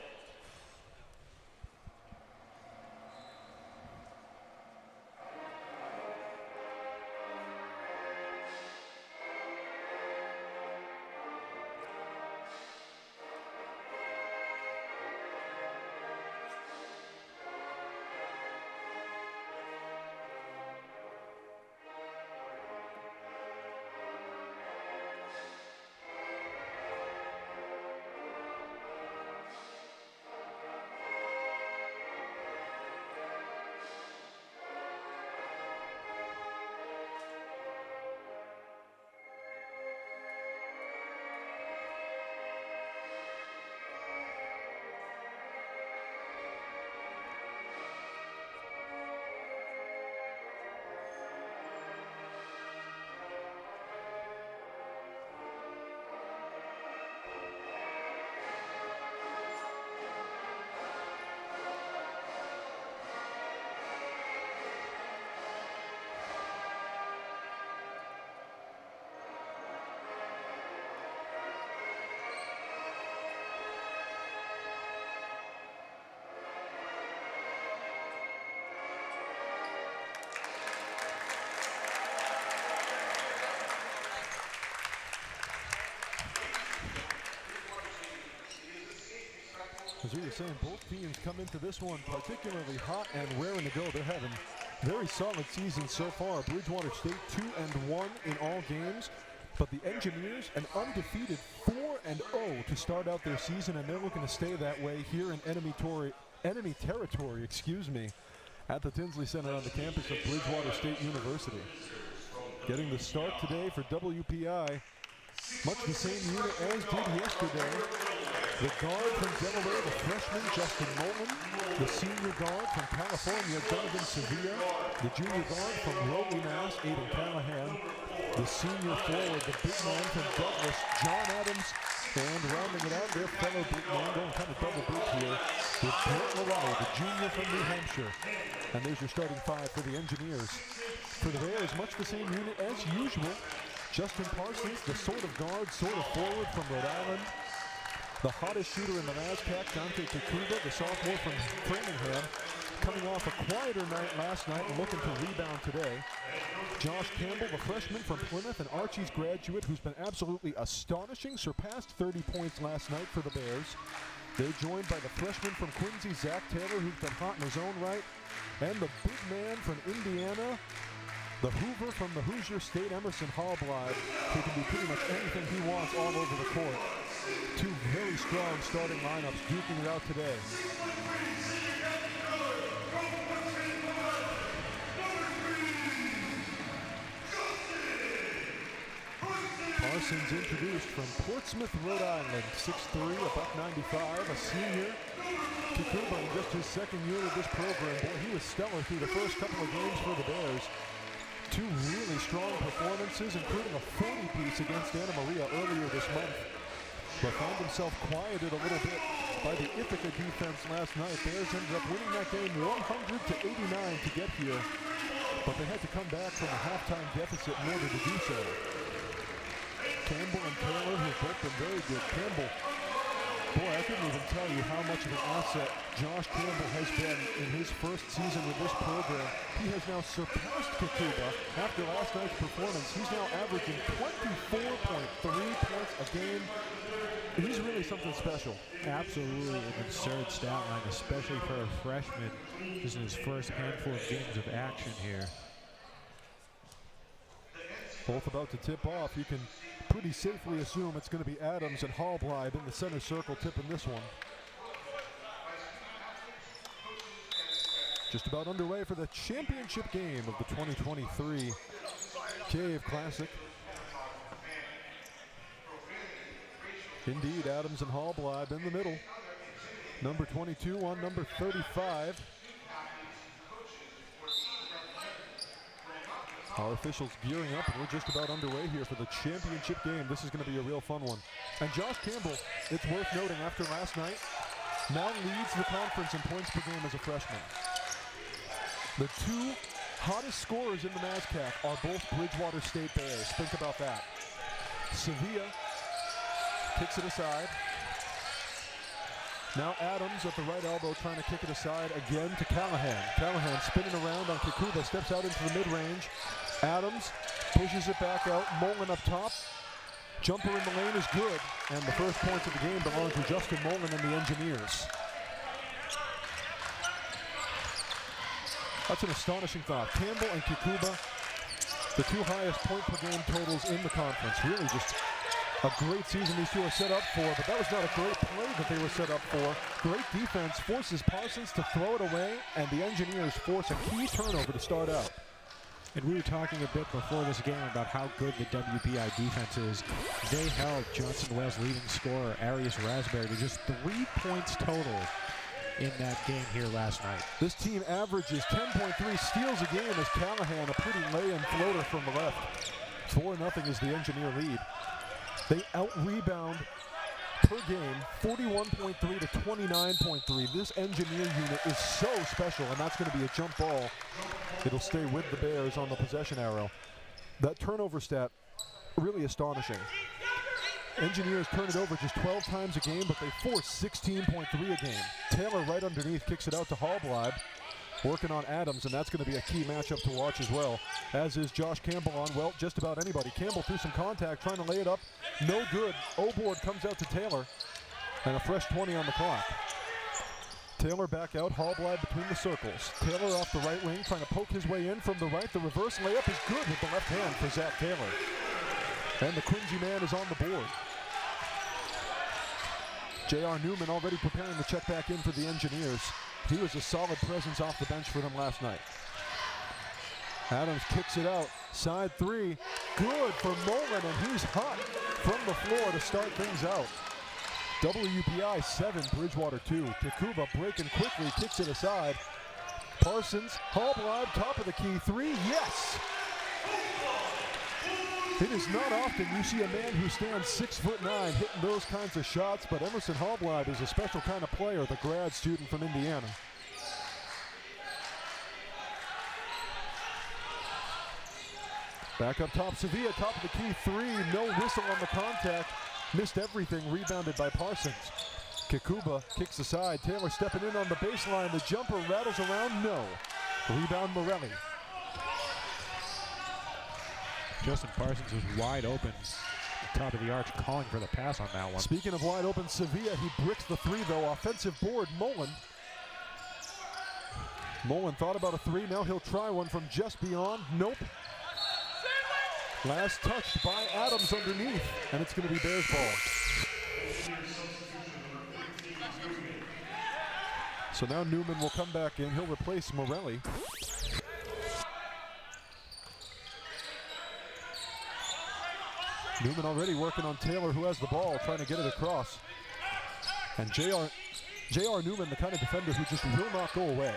As we were saying, both teams come into this one particularly hot and raring to go. They're having very solid seasons so far. Bridgewater State 2-1 in all games, but the Engineers an undefeated 4-0 to start out their season, and they're looking to stay that way here in enemy territory, at the Tinsley Center on the campus of Bridgewater State University. Getting the start today for WPI, much the same unit as did yesterday. The guard from Delaware, the freshman Justin Nolan, the senior guard from California, Donovan Sevilla, the junior guard from Rowley, Mass, Aiden Callahan, the senior forward, the big man from Douglas, John Adams, and rounding it out, their fellow big man, going kind of double big here, with Brett Lawrey, the junior from New Hampshire. And there's your starting five for the Engineers. For the Bears, much the same unit as usual. Justin Parsons, the sort of guard, sort of forward from Rhode Island. The hottest shooter in the NASCAC, Dante Takuba, the sophomore from Framingham, coming off a quieter night last night and looking to rebound today. Josh Campbell, the freshman from Plymouth, and Archie's graduate who's been absolutely astonishing, surpassed 30 points last night for the Bears. They're joined by the freshman from Quincy, Zach Taylor, who's been hot in his own right, and the big man from Indiana, the Hoover from the Hoosier State, Emerson Hallblide, who can do pretty much anything he wants all over the court. Two very strong starting lineups duking it out today. Parsons introduced from Portsmouth, Rhode Island, 6'3", $195, a senior. Takuba in just his second year of this program. Boy, he was stellar through the first couple of games for the Bears. Two really strong performances, including a 40-piece against Anna Maria earlier this month. But found himself quieted a little bit by the Ithaca defense last night. Bears ended up winning that game 100-89 to get here. But they had to come back from a halftime deficit in order to do so. Campbell and Taylor have both been very good. Campbell, boy, I couldn't even tell you how much of an asset Josh Campbell has been in his first season with this program. He has now surpassed Takuba after last night's performance. He's now averaging 24.3 points a game. He's really something special. Absolutely an absurd stat line, especially for a freshman. This is his first handful of games of action here. Both about to tip off. You can pretty safely assume it's going to be Adams and Hallblide in the center circle tipping this one. Just about underway for the championship game of the 2023 Cave Classic. Indeed, Adams and Hallblad in the middle. Number 22 on number 35. Our officials gearing up, and we're just about underway here for the championship game. This is going to be a real fun one. And Josh Campbell, it's worth noting, after last night, now leads the conference in points per game as a freshman. The two hottest scorers in the NASCAC are both Bridgewater State Bears. Think about that. Sevilla kicks it aside. Now Adams at the right elbow trying to kick it aside again to Callahan. Callahan spinning around on Kikuba, steps out into the mid-range. Adams pushes it back out. Mullen up top. Jumper in the lane is good. And the first points of the game belong to Justin Mullen and the Engineers. That's an astonishing thought. Campbell and Kikuba, the two highest point per game totals in the conference. Really just a great season these two are set up for, but that was not a great play that they were set up for. Great defense forces Parsons to throw it away, and the Engineers force a key turnover to start out. And we were talking a bit before this game about how good the WPI defense is. They held Johnson Wales leading scorer Arias Raspberry to just 3 points total in that game here last night. This team averages 10.3 steals a game as Callahan, a pretty lay-in floater from the left. 4-0 is the Engineer lead. They out-rebound per game, 41.3 to 29.3. This Engineer unit is so special, and that's going to be a jump ball. It'll stay with the Bears on the possession arrow. That turnover stat, really astonishing. Engineers turn it over just 12 times a game, but they force 16.3 a game. Taylor right underneath kicks it out to Hallblad, working on Adams, and that's going to be a key matchup to watch as well, as is Josh Campbell on, well, just about anybody. Campbell through some contact, trying to lay it up. No good. O-board comes out to Taylor, and a fresh 20 on the clock. Taylor back out, Hallblad between the circles. Taylor off the right wing, trying to poke his way in from the right. The reverse layup is good with the left hand for Zach Taylor. And the Quincy man is on the board. J.R. Newman already preparing to check back in for the Engineers. He was a solid presence off the bench for them last night. Adams kicks it out. Side three. Good for Mullen, and he's hot from the floor to start things out. WPI 7, Bridgewater 2. Kikuba breaking quickly, kicks it aside. Parsons, Hallblad, top of the key. Three, yes! It is not often you see a man who stands 6'9" hitting those kinds of shots, but Emerson Hallblad is a special kind of player, the grad student from Indiana. Back up top, Sevilla, top of the key, three, no whistle on the contact. Missed everything, rebounded by Parsons. Kikuba kicks aside, Taylor stepping in on the baseline, the jumper rattles around, no. Rebound Morelli. Justin Parsons was wide open, top of the arch, calling for the pass on that one. Speaking of wide open, Sevilla, he bricks the three though. Offensive board, Mullen. Mullen thought about a three, now he'll try one from just beyond, nope. Last touched by Adams underneath, and it's going to be Bears ball. So now Newman will come back in, he'll replace Morelli. Newman already working on Taylor, who has the ball, trying to get it across. And J.R. Newman, the kind of defender who just will not go away.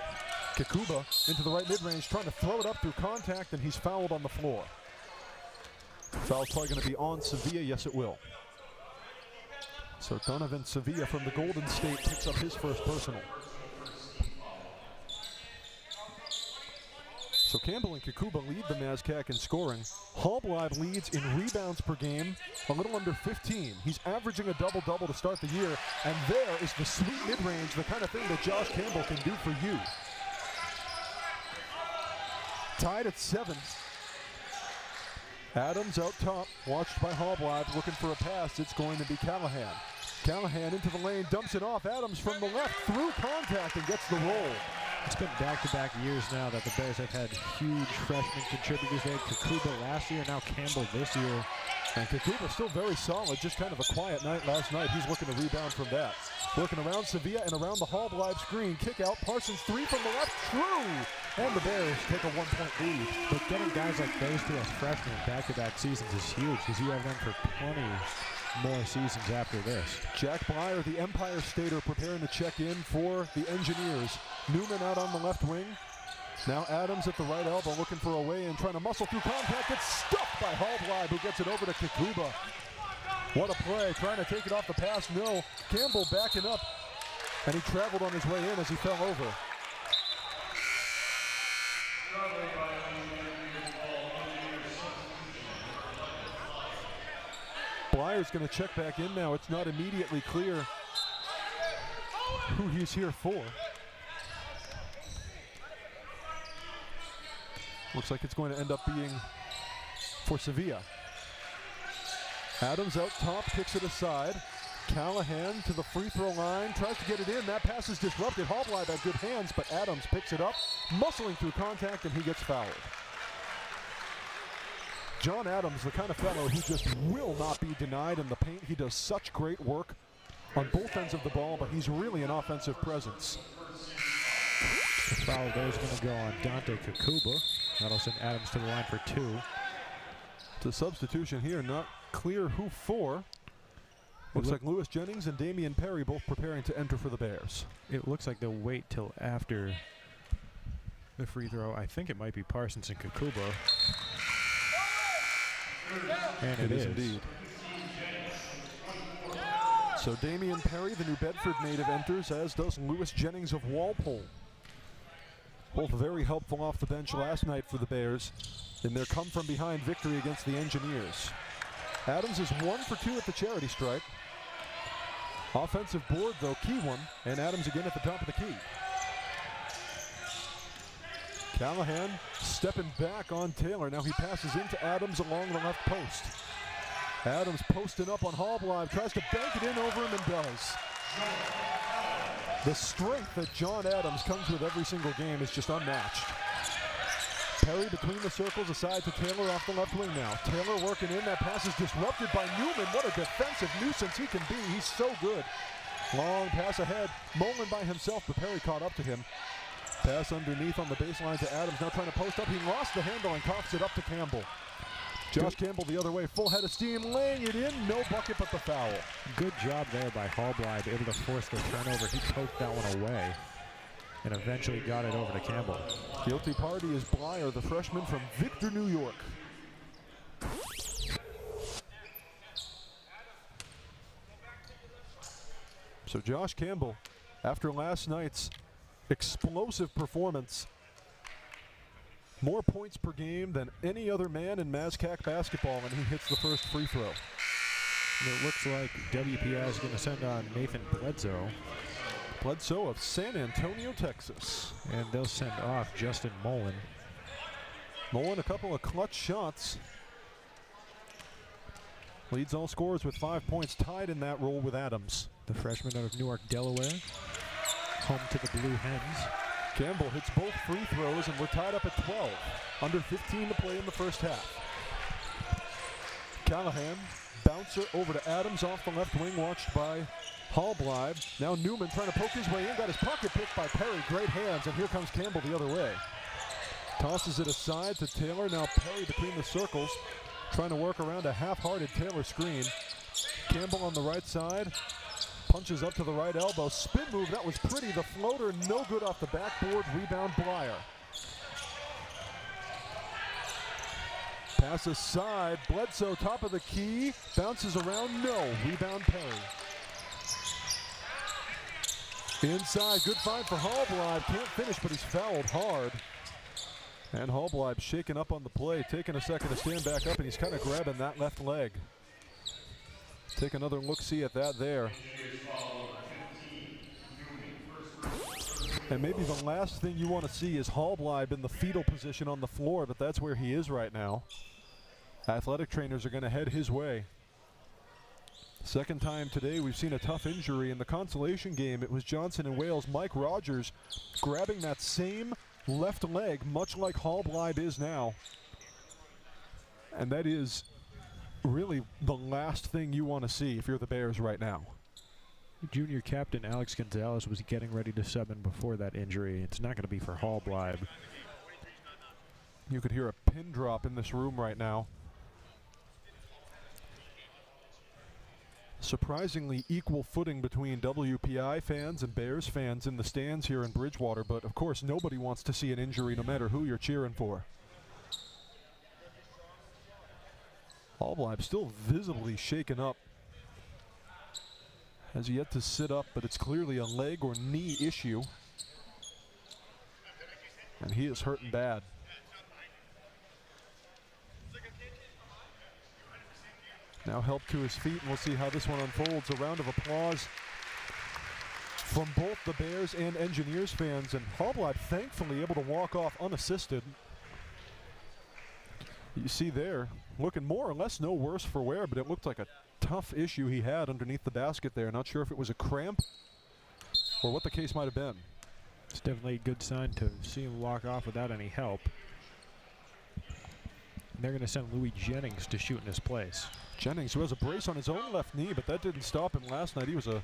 Kikuba into the right mid-range, trying to throw it up through contact, and he's fouled on the floor. Foul's probably going to be on Sevilla, yes it will. So Donovan Sevilla from the Golden State picks up his first personal. So Campbell and Kikuba lead the NASCAC in scoring. Hallblad leads in rebounds per game, a little under 15. He's averaging a double-double to start the year, and there is the sweet mid-range, the kind of thing that Josh Campbell can do for you. Tied at 7. Adams out top, watched by Hallblad, looking for a pass. It's going to be Callahan. Callahan into the lane, dumps it off. Adams from the left, through contact, and gets the roll. It's been back-to-back years now that the Bears have had huge freshman contributors. They had Kikuba last year, now Campbell this year. And Kikuba still very solid, just kind of a quiet night last night. He's looking to rebound from that. Working around Sevilla and around the Hallblad screen. Kick out, Parsons three from the left, true! And the Bears take a 1-point lead. But getting guys like those two as freshmen in back-to-back seasons is huge, because you have them for plenty more seasons after this. Jack Blyer, the Empire Stater, preparing to check in for the Engineers. Newman out on the left wing. Now Adams at the right elbow looking for a way in, trying to muscle through contact. It's stuffed by Hallblad, who gets it over to Kikuba. What a play, trying to take it off the pass. No, Campbell backing up, and he traveled on his way in as he fell over. Blyer's going to check back in now. It's not immediately clear who he's here for. Looks like it's going to end up being for Sevilla. Adams out top, kicks it aside. Callahan to the free throw line, tries to get it in. That pass is disrupted. Hallblad had good hands, but Adams picks it up, muscling through contact, and he gets fouled. John Adams, the kind of fellow who just will not be denied in the paint. He does such great work on both ends of the ball, but he's really an offensive presence. The foul there is going to go on Dante Kikuba. That'll send Adams to the line for 2. It's a substitution here, not clear who for. Looks like Lewis Jennings and Damian Perry both preparing to enter for the Bears. It looks like they'll wait till after the free throw. I think it might be Parsons and Kikuba. And it is indeed. So Damian Perry, the New Bedford native, enters, as does Lewis Jennings of Walpole. Both very helpful off the bench last night for the Bears in their come-from-behind victory against the Engineers. Adams is 1 for 2 at the charity stripe. Offensive board, though, key one, and Adams again at the top of the key. Callahan stepping back on Taylor. Now he passes into Adams along the left post. Adams posting up on Hallblad, tries to bank it in over him and does. The strength that John Adams comes with every single game is just unmatched. Perry between the circles, aside to Taylor off the left wing now. Taylor working in, that pass is disrupted by Newman. What a defensive nuisance he can be, he's so good. Long pass ahead, Mullen by himself, but Perry caught up to him. Pass underneath on the baseline to Adams, now trying to post up. He lost the handle and coughs it up to Campbell. Josh Campbell the other way, full head of steam, laying it in, no bucket but the foul. Good job there by Hallblad, able to force the turnover. He poked that one away and eventually got it over to Campbell. Guilty party is Blyer, the freshman from Victor, New York. So Josh Campbell, after last night's explosive performance, more points per game than any other man in Mazcac basketball, and he hits the first free throw. And it looks like WPI is going to send on Nathan Bledsoe. Bledsoe of San Antonio, Texas. And they'll send off Justin Mullen. Mullen, a couple of clutch shots. Leads all scorers with 5 points, tied in that role with Adams. The freshman out of Newark, Delaware, home to the Blue Hens. Campbell hits both free throws, and we're tied up at 12. Under 15 to play in the first half. Callahan, bouncer over to Adams off the left wing, watched by Hallblad. Now Newman trying to poke his way in, got his pocket picked by Perry. Great hands, and here comes Campbell the other way. Tosses it aside to Taylor. Now Perry between the circles, trying to work around a half-hearted Taylor screen. Campbell on the right side. Punches up to the right elbow. Spin move, that was pretty. The floater, no good off the backboard. Rebound, Blyer. Pass aside. Bledsoe, top of the key. Bounces around, no. Rebound, Perry. Inside, good find for Hallblad. Can't finish, but he's fouled hard. And Hallblad shaken up on the play, taking a second to stand back up, and he's kind of grabbing that left leg. Take another look-see at that there. And maybe the last thing you want to see is Hallblad in the fetal position on the floor, but that's where he is right now. Athletic trainers are going to head his way. Second time today we've seen a tough injury. In the consolation game, it was Johnson and Wales' Mike Rogers grabbing that same left leg, much like Hallblad is now. And that is really the last thing you want to see if you're the Bears right now. Junior captain Alex Gonzalez was getting ready to sub in before that injury. It's not going to be for Hallblad. You could hear a pin drop in this room right now. Surprisingly equal footing between WPI fans and Bears fans in the stands here in Bridgewater, but of course nobody wants to see an injury no matter who you're cheering for. Hallbleib still visibly shaken up. Has yet to sit up, but it's clearly a leg or knee issue. And he is hurting bad. Now help to his feet, and we'll see how this one unfolds. A round of applause from both the Bears and Engineers fans, and Hallbleib thankfully able to walk off unassisted. You see there, looking more or less no worse for wear, but it looked like a tough issue he had underneath the basket there. Not sure if it was a cramp or what the case might have been. It's definitely a good sign to see him walk off without any help. And they're going to send Louis Jennings to shoot in his place. Jennings, who has a brace on his own left knee, but that didn't stop him last night. He was a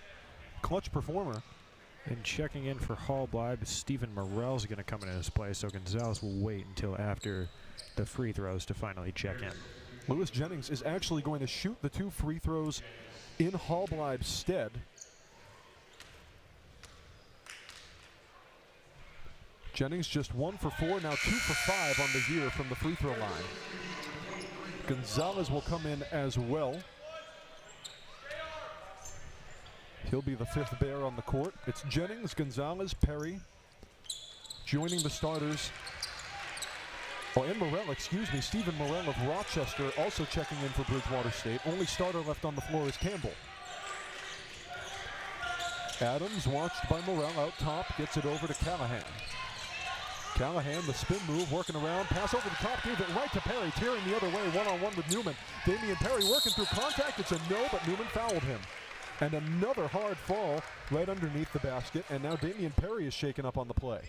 clutch performer. And checking in for Hallbleib, Stephen Morell's going to come in his place, so Gonzalez will wait until after the free throws to finally check in. Louis Jennings is actually going to shoot the 2 free throws in Hallbleib's stead. Jennings just 1 for 4, now 2 for 5 on the year from the free throw line. Gonzalez will come in as well. He'll be the 5th Bear on the court. It's Jennings, Gonzalez, Perry joining the starters. Oh, and Morell, excuse me, Stephen Morell of Rochester also checking in for Bridgewater State. Only starter left on the floor is Campbell. Adams, watched by Morell out top, gets it over to Callahan. Callahan, the spin move, working around, pass over the top, gave it right to Perry, tearing the other way, one-on-one with Newman. Damian Perry working through contact, it's a no, but Newman fouled him. And another hard fall right underneath the basket, and now Damian Perry is shaken up on the play.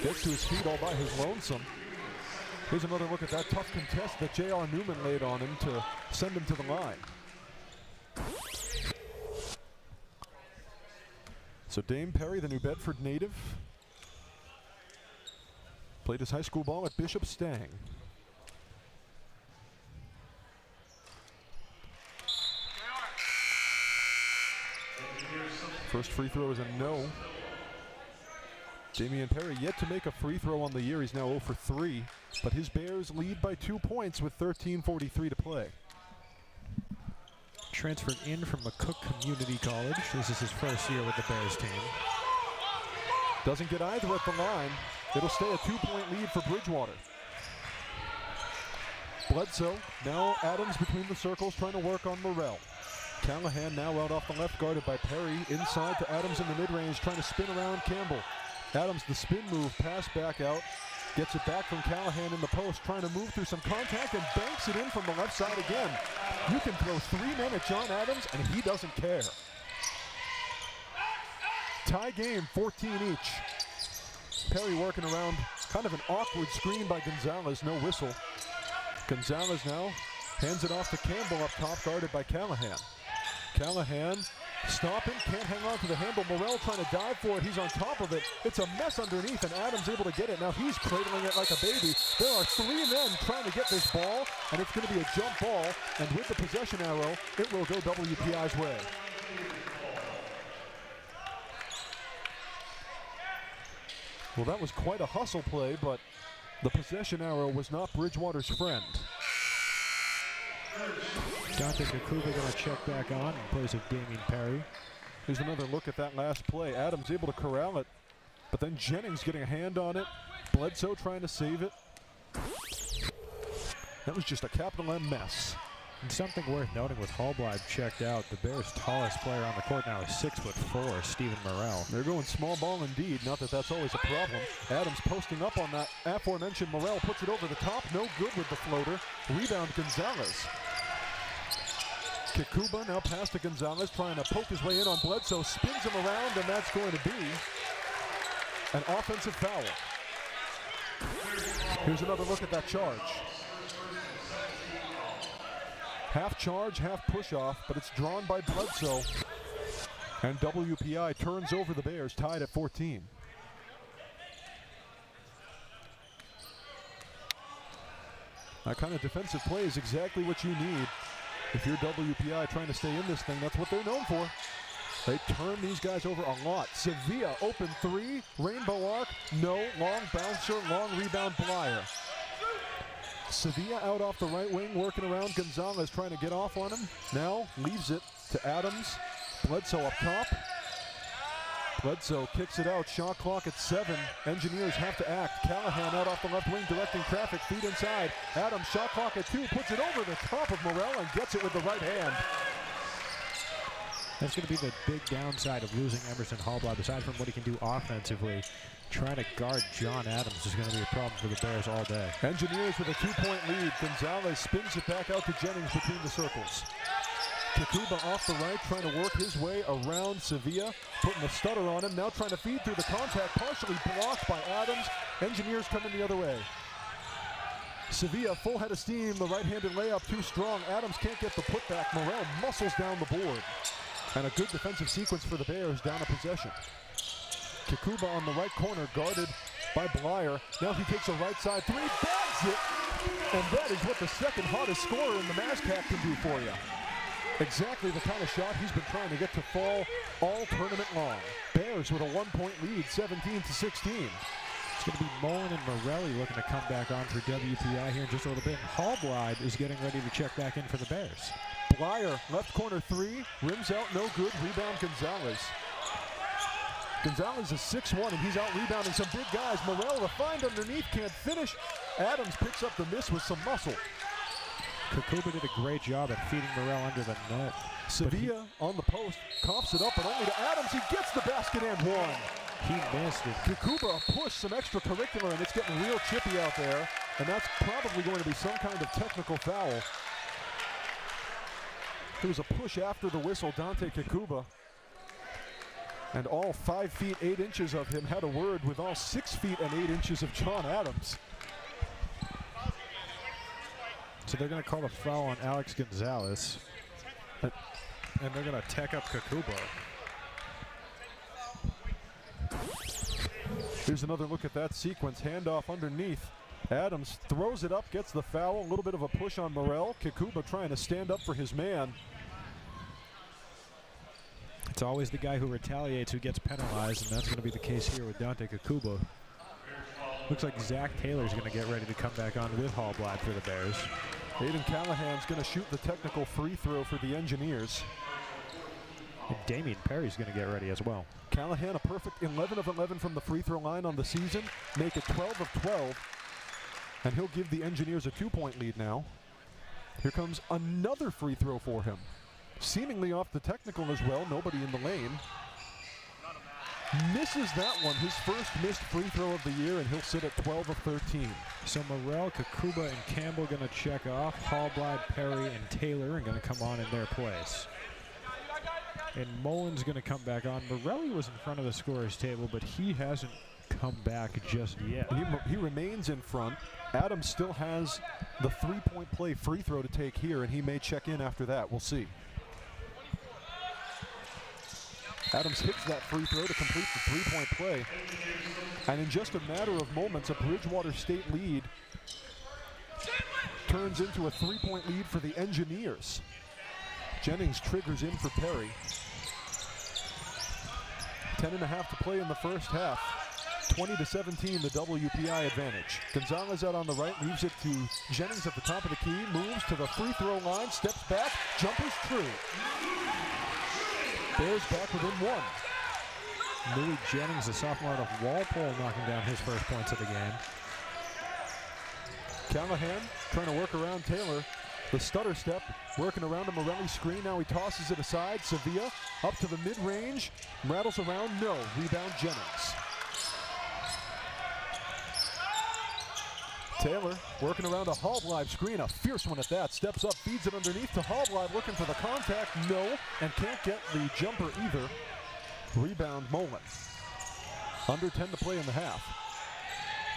Gets to his feet all by his lonesome. Here's another look at that tough contest that J.R. Newman laid on him to send him to the line. So Dame Perry, the New Bedford native, played his high school ball at Bishop Stang. First free throw is a no. Damian Perry yet to make a free throw on the year. He's now 0 for 3, but his Bears lead by 2 points with 13:43 to play. Transferred in from McCook Community College. This is his first year with the Bears team. Doesn't get either at the line. It'll stay a 2-point lead for Bridgewater. Bledsoe, now Adams between the circles trying to work on Morell. Callahan now out off the left, guarded by Perry. Inside to Adams in the mid-range, trying to spin around Campbell. Adams, the spin move, pass back out. Gets it back from Callahan in the post, trying to move through some contact and banks it in from the left side again. You can throw 3 men at John Adams and he doesn't care. Tie game, 14 each. Perry working around kind of an awkward screen by Gonzalez, no whistle. Gonzalez now hands it off to Campbell up top, guarded by Callahan. Callahan stopping, can't hang on to the handle. Morell trying to dive for it, he's on top of it. It's a mess underneath and Adams able to get it. Now he's cradling it like a baby. There are 3 men trying to get this ball, and it's going to be a jump ball, and with the possession arrow, it will go WPI's way. Well, that was quite a hustle play, but the possession arrow was not Bridgewater's friend. Dante Kakuba going to check back on in place of Damian Perry. Here's another look at that last play. Adams able to corral it, but then Jennings getting a hand on it. Bledsoe trying to save it. That was just a capital M mess. And something worth noting with Hallbleib checked out, the Bears' tallest player on the court now is 6'4", Stephen Morell. They're going small ball indeed, not that that's always a problem. Adams posting up on that aforementioned Morell, puts it over the top, no good with the floater. Rebound Gonzalez. Kikuba now pass to Gonzalez, trying to poke his way in on Bledsoe, spins him around, and that's going to be an offensive foul. Here's another look at that charge. Half charge, half push off, but it's drawn by Bledsoe. And WPI turns over the Bears, tied at 14. That kind of defensive play is exactly what you need If you're WPI trying to stay in this thing, that's what they're known for. They turn these guys over a lot. Sevilla, open three, rainbow arc, no, long bouncer, long rebound, Blyer. Sevilla out off the right wing, working around Gonzalez, trying to get off on him. Now leaves it to Adams. Bledsoe up top. Bledsoe kicks it out, shot clock at 7. Engineers have to act. Callahan out off the left wing, directing traffic, feet inside. Adams, shot clock at 2, puts it over the top of Morel and gets it with the right hand. That's going to be the big downside of losing Emerson Hallblad. Aside from what he can do offensively, trying to guard John Adams is going to be a problem for the Bears all day. Engineers with a 2-point lead. Gonzalez spins it back out to Jennings between the circles. Kakuba off the right, trying to work his way around Sevilla, putting the stutter on him, now trying to feed through the contact, partially blocked by Adams. Engineers coming the other way. Sevilla, full head of steam, the right-handed layup too strong. Adams can't get the putback. Morel muscles down the board. And a good defensive sequence for the Bears down a possession. Kakuba on the right corner, guarded by Blyer. Now he takes a right side three, bags it! And that is what the second hottest scorer in the MASCAC can do for you. Exactly the kind of shot he's been trying to get to fall all tournament long. Bears with a 1-point lead, 17-16. It's going to be Mullen and Morelli looking to come back on for WPI here in just a little bit. Hallblad is getting ready to check back in for the Bears. Blyer, left corner three, rims out, no good, rebound Gonzalez. Gonzalez is 6'1", and he's out rebounding some big guys. Morel refined underneath, can't finish. Adams picks up the miss with some muscle. Kakuba did a great job at feeding Morel under the net. Sevilla on the post, coughs it up, but only to Adams. He gets the basket and one. He missed it. Kakuba pushed some extracurricular, and it's getting real chippy out there, and that's probably going to be some kind of technical foul. There was a push after the whistle, Dante Kakuba. And all 5 feet 8 inches of him had a word with all 6 feet and 8 inches of John Adams. So they're going to call a foul on Alex Gonzalez. And they're going to tech up Kakuba. Here's another look at that sequence. Handoff underneath. Adams throws it up, gets the foul. A little bit of a push on Morel. Kakuba trying to stand up for his man. It's always the guy who retaliates who gets penalized, and that's going to be the case here with Dante Kakuba. Looks like Zach Taylor's going to get ready to come back on with Hallblad for the Bears. Aiden Callahan's going to shoot the technical free throw for the Engineers. And Damian Perry's going to get ready as well. Callahan, a perfect 11 of 11 from the free throw line on the season. Make it 12 of 12. And he'll give the Engineers a 2-point lead now. Here comes another free throw for him. Seemingly off the technical as well, nobody in the lane. Misses that one, his first missed free throw of the year, and he'll sit at 12 of 13. So Morel, Kakuba, and Campbell going to check off. Hallblad, Perry, and Taylor are going to come on in their place. And Mullen's going to come back on. Morelli was in front of the scorer's table, but he hasn't come back just yet. He remains in front. Adams still has the 3-point play free throw to take here, and he may check in after that. We'll see. Adams hits that free throw to complete the 3-point play. And in just a matter of moments, a Bridgewater State lead turns into a 3-point lead for the Engineers. Jennings triggers in for Perry. 10.5 to play in the first half. 20-17, the WPI advantage. Gonzalez out on the right, leaves it to Jennings at the top of the key, moves to the free throw line, steps back, jumper's true. Bears back within 1. Louis Jennings, a sophomore out of Walpole, knocking down his first points of the game. Callahan trying to work around Taylor. The stutter step, working around a Morelli screen. Now he tosses it aside. Sevilla up to the mid-range, rattles around, no. Rebound Jennings. Taylor working around a Hallblad screen, a fierce one at that. Steps up, feeds it underneath to Hallblad, looking for the contact, no, and can't get the jumper either. Rebound Mullen. Under 10 to play in the half.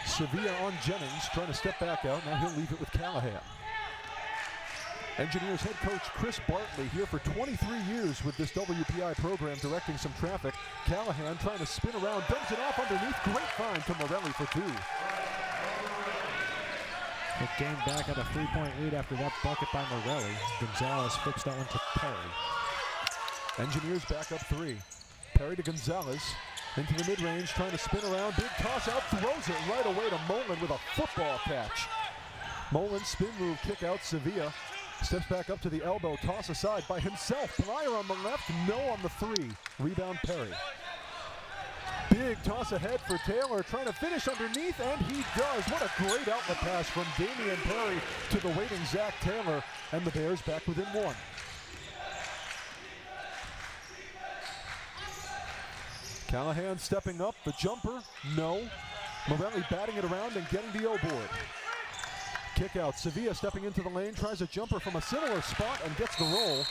Sevilla on Jennings, trying to step back out. Now he'll leave it with Callahan. Engineers head coach Chris Bartley here for 23 years with this WPI program, directing some traffic. Callahan trying to spin around, dumps it off underneath. Great find to Morelli for 2. It gained back at a 3-point lead after that bucket by Morelli. Gonzalez flips that one to Perry. Engineers back up 3. Perry to Gonzalez. Into the mid-range, trying to spin around. Big toss out, throws it right away to Mullen with a football catch. Mullen spin move, kick out. Sevilla steps back up to the elbow, toss aside by himself. Blyer on the left, no on the 3. Rebound Perry. Big toss ahead for Taylor, trying to finish underneath, and he does. What a great outlet pass from Damian Perry to the waiting Zach Taylor, and the Bears back within 1. Callahan stepping up, the jumper, no. Morelli batting it around and getting the O-board. Kick out, Sevilla stepping into the lane, tries a jumper from a similar spot and gets the roll.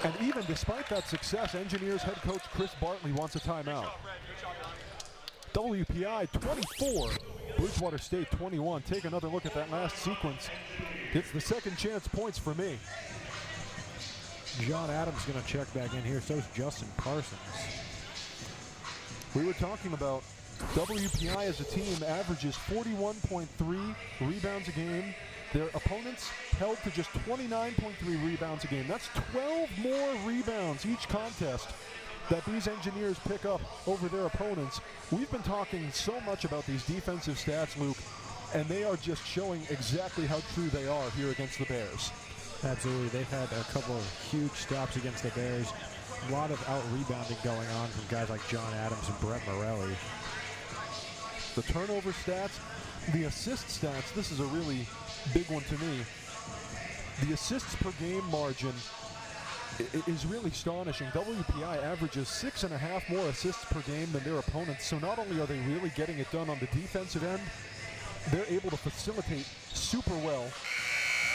And even despite that success, Engineers head coach Chris Bartley wants a timeout. WPI 24, Bridgewater State 21. Take another look at that last sequence. It's the second chance points for me. John Adams going to check back in here, so is Justin Parsons. We were talking about WPI as a team averages 41.3 rebounds a game. Their opponents held to just 29.3 rebounds a game. That's 12 more rebounds each contest that these Engineers pick up over their opponents. We've been talking so much about these defensive stats, Luke, and they are just showing exactly how true they are here against the Bears. Absolutely. They've had a couple of huge stops against the Bears. A lot of out-rebounding going on from guys like John Adams and Brett Morelli. The turnover stats, the assist stats, this is a really big one to me. The assists per game margin is really astonishing. WPI averages 6.5 more assists per game than their opponents. So not only are they really getting it done on the defensive end, they're able to facilitate super well.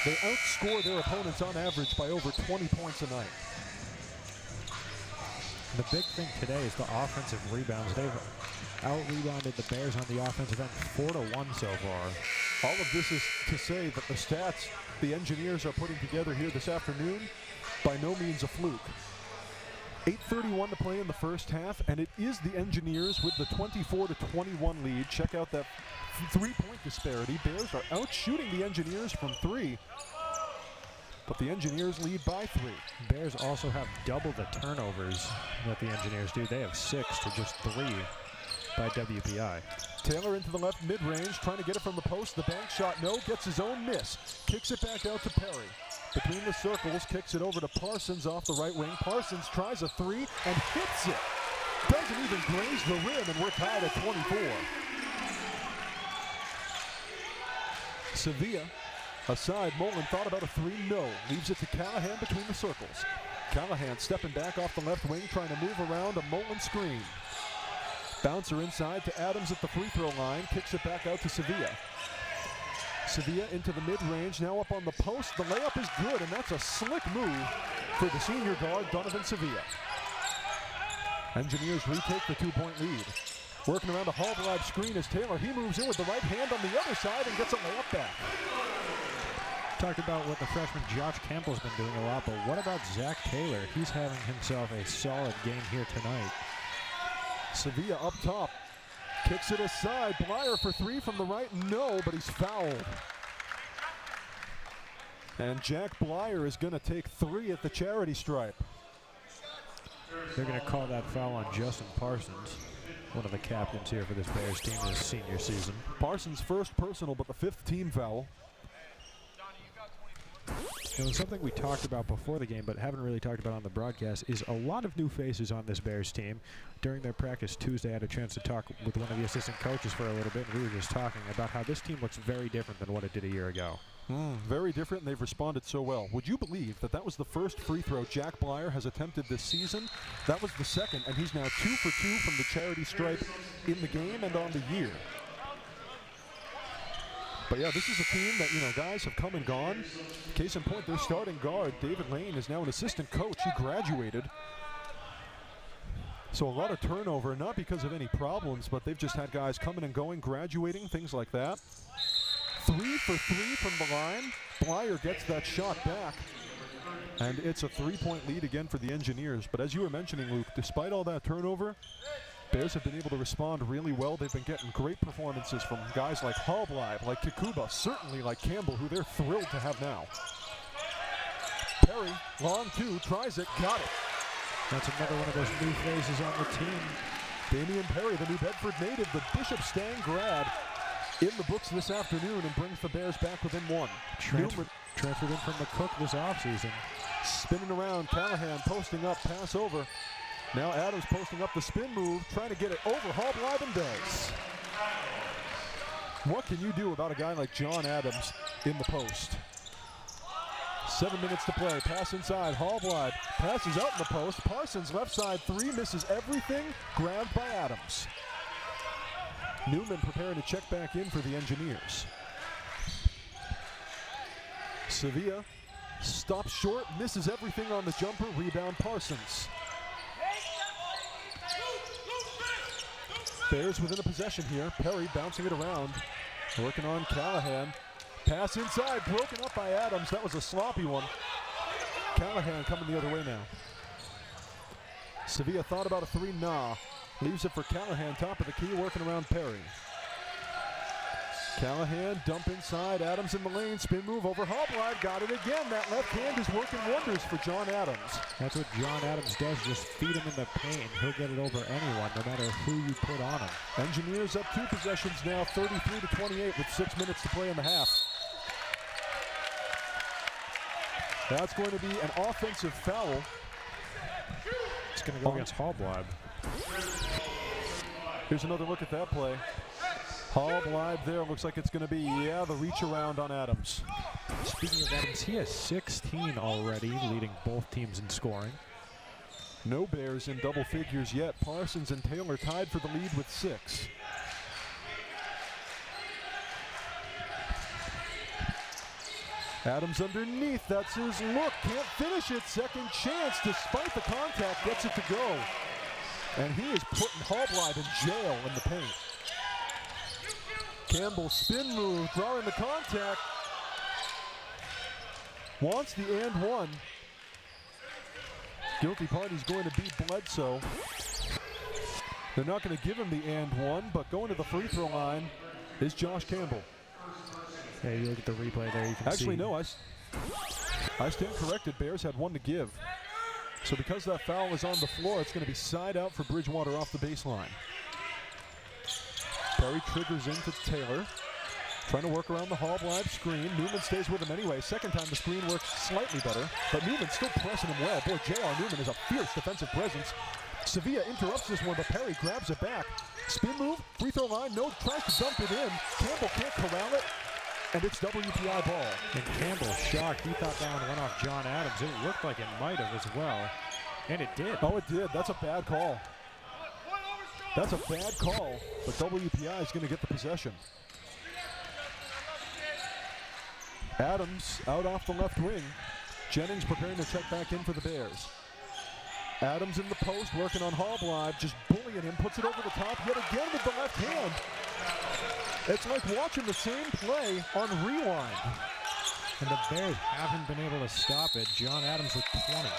They outscore their opponents on average by over 20 points a night. The big thing today is the offensive rebounds. They've out-rebounded the Bears on the offensive end 4-1 so far. All of this is to say that the stats the Engineers are putting together here this afternoon, by no means a fluke. 8:31 to play in the first half, and it is the Engineers with the 24-21 lead. Check out that 3-point disparity. Bears are out shooting the Engineers from 3. But the Engineers lead by 3. Bears also have double the turnovers that the Engineers do. They have 6 to just 3 by WPI. Taylor into the left mid-range, trying to get it from the post. The bank shot, no, gets his own miss. Kicks it back out to Perry. Between the circles, kicks it over to Parsons off the right wing. Parsons tries a 3 and hits it. Doesn't even graze the rim, and we're tied at 24. Sevilla. Aside, Mullen thought about a 3, no. Leaves it to Callahan between the circles. Callahan stepping back off the left wing, trying to move around a Mullen screen. Bouncer inside to Adams at the free throw line, kicks it back out to Sevilla. Sevilla into the mid-range, now up on the post. The layup is good, and that's a slick move for the senior guard, Donovan Sevilla. Engineers retake the 2-point lead. Working around a Hall-Live screen is Taylor. He moves in with the right hand on the other side and gets a layup back. Talked about what the freshman Josh Campbell's been doing a lot, but what about Zach Taylor? He's having himself a solid game here tonight. Sevilla up top. Kicks it aside. Blyer for 3 from the right. No, but he's fouled. And Jack Blyer is going to take 3 at the charity stripe. They're going to call that foul on Justin Parsons, one of the captains here for this Bears team this senior season. Parsons' first personal, but the 5th team foul. It was something we talked about before the game, but haven't really talked about on the broadcast, is a lot of new faces on this Bears team. During their practice Tuesday, I had a chance to talk with one of the assistant coaches for a little bit, and we were just talking about how this team looks very different than what it did a year ago. Very different, and they've responded so well. Would you believe that that was the first free throw Jack Blyer has attempted this season? That was the second, and he's now 2 for 2 from the charity stripe in the game and on the year. But yeah, this is a team that, guys have come and gone. Case in point, their starting guard, David Lane, is now an assistant coach. He graduated. So a lot of turnover, not because of any problems, but they've just had guys coming and going, graduating, things like that. 3 for 3 from the line. Blyer gets that shot back. And it's a 3-point lead again for the Engineers. But as you were mentioning, Luke, despite all that turnover, Bears have been able to respond really well. They've been getting great performances from guys like Hallbleib, like Kikuba, certainly like Campbell, who they're thrilled to have now. Perry, long two, tries it, got it. That's another one of those new faces on the team. Damian Perry, the New Bedford native, the Bishop Stang grad, in the books this afternoon and brings the Bears back within one. Transferred in from the Cook this offseason. Spinning around, Callahan posting up, pass over. Now Adams posting up the spin move, trying to get it over. Hallbleib and does. What can you do about a guy like John Adams in the post? 7 minutes to play, pass inside, Hallbleib passes out in the post. Parsons left side three, misses everything, grabbed by Adams. Newman preparing to check back in for the Engineers. Sevilla stops short, misses everything on the jumper, rebound Parsons. Bears within a possession here. Perry bouncing it around, working on Callahan. Pass inside, broken up by Adams. That was a sloppy one. Callahan coming the other way now. Sevilla thought about a three, nah. Leaves it for Callahan, top of the key, working around Perry. Callahan, dump inside, Adams in the lane, spin move over Hallbleib, got it again. That left hand is working wonders for John Adams. That's what John Adams does, just feed him in the paint. He'll get it over anyone, no matter who you put on him. Engineers up two possessions now, 33-28 with 6 minutes to play in the half. That's going to be an offensive foul. It's going to go against Hallbleib. Here's another look at that play. Hallbleib there, looks like it's going to be, the reach around on Adams. Speaking of Adams, he has 16 already, leading both teams in scoring. No Bears in double figures yet. Parsons and Taylor tied for the lead with 6. Adams underneath, that's his look, can't finish it, second chance, despite the contact, gets it to go. And he is putting Hallbleib in jail in the paint. Campbell spin move, drawing the contact. Wants the and one. Guilty party's going to beat Bledsoe. They're not going to give him the and one, but going to the free throw line is Josh Campbell. Yeah, you look at the replay there, you can see. Actually, no, I stand corrected. Bears had one to give. So because that foul is on the floor, it's going to be side out for Bridgewater off the baseline. Perry triggers into Taylor. Trying to work around the Hallbleib screen. Newman stays with him anyway. Second time the screen works slightly better, but Newman still pressing him well. Boy, J.R. Newman is a fierce defensive presence. Sevilla interrupts this one, but Perry grabs it back. Spin move, free throw line, no, tries to dump it in. Campbell can't corral it, and it's WPI ball. And Campbell shocked. He thought that one went off John Adams. It looked like it might have as well, and it did. Oh, it did. That's a bad call. That's a bad call, but WPI is going to get the possession. Adams out off the left wing. Jennings preparing to check back in for the Bears. Adams in the post, working on Hallbleib, just bullying him, puts it over the top yet again with the left hand. It's like watching the same play on rewind. And the Bears haven't been able to stop it. John Adams with 20.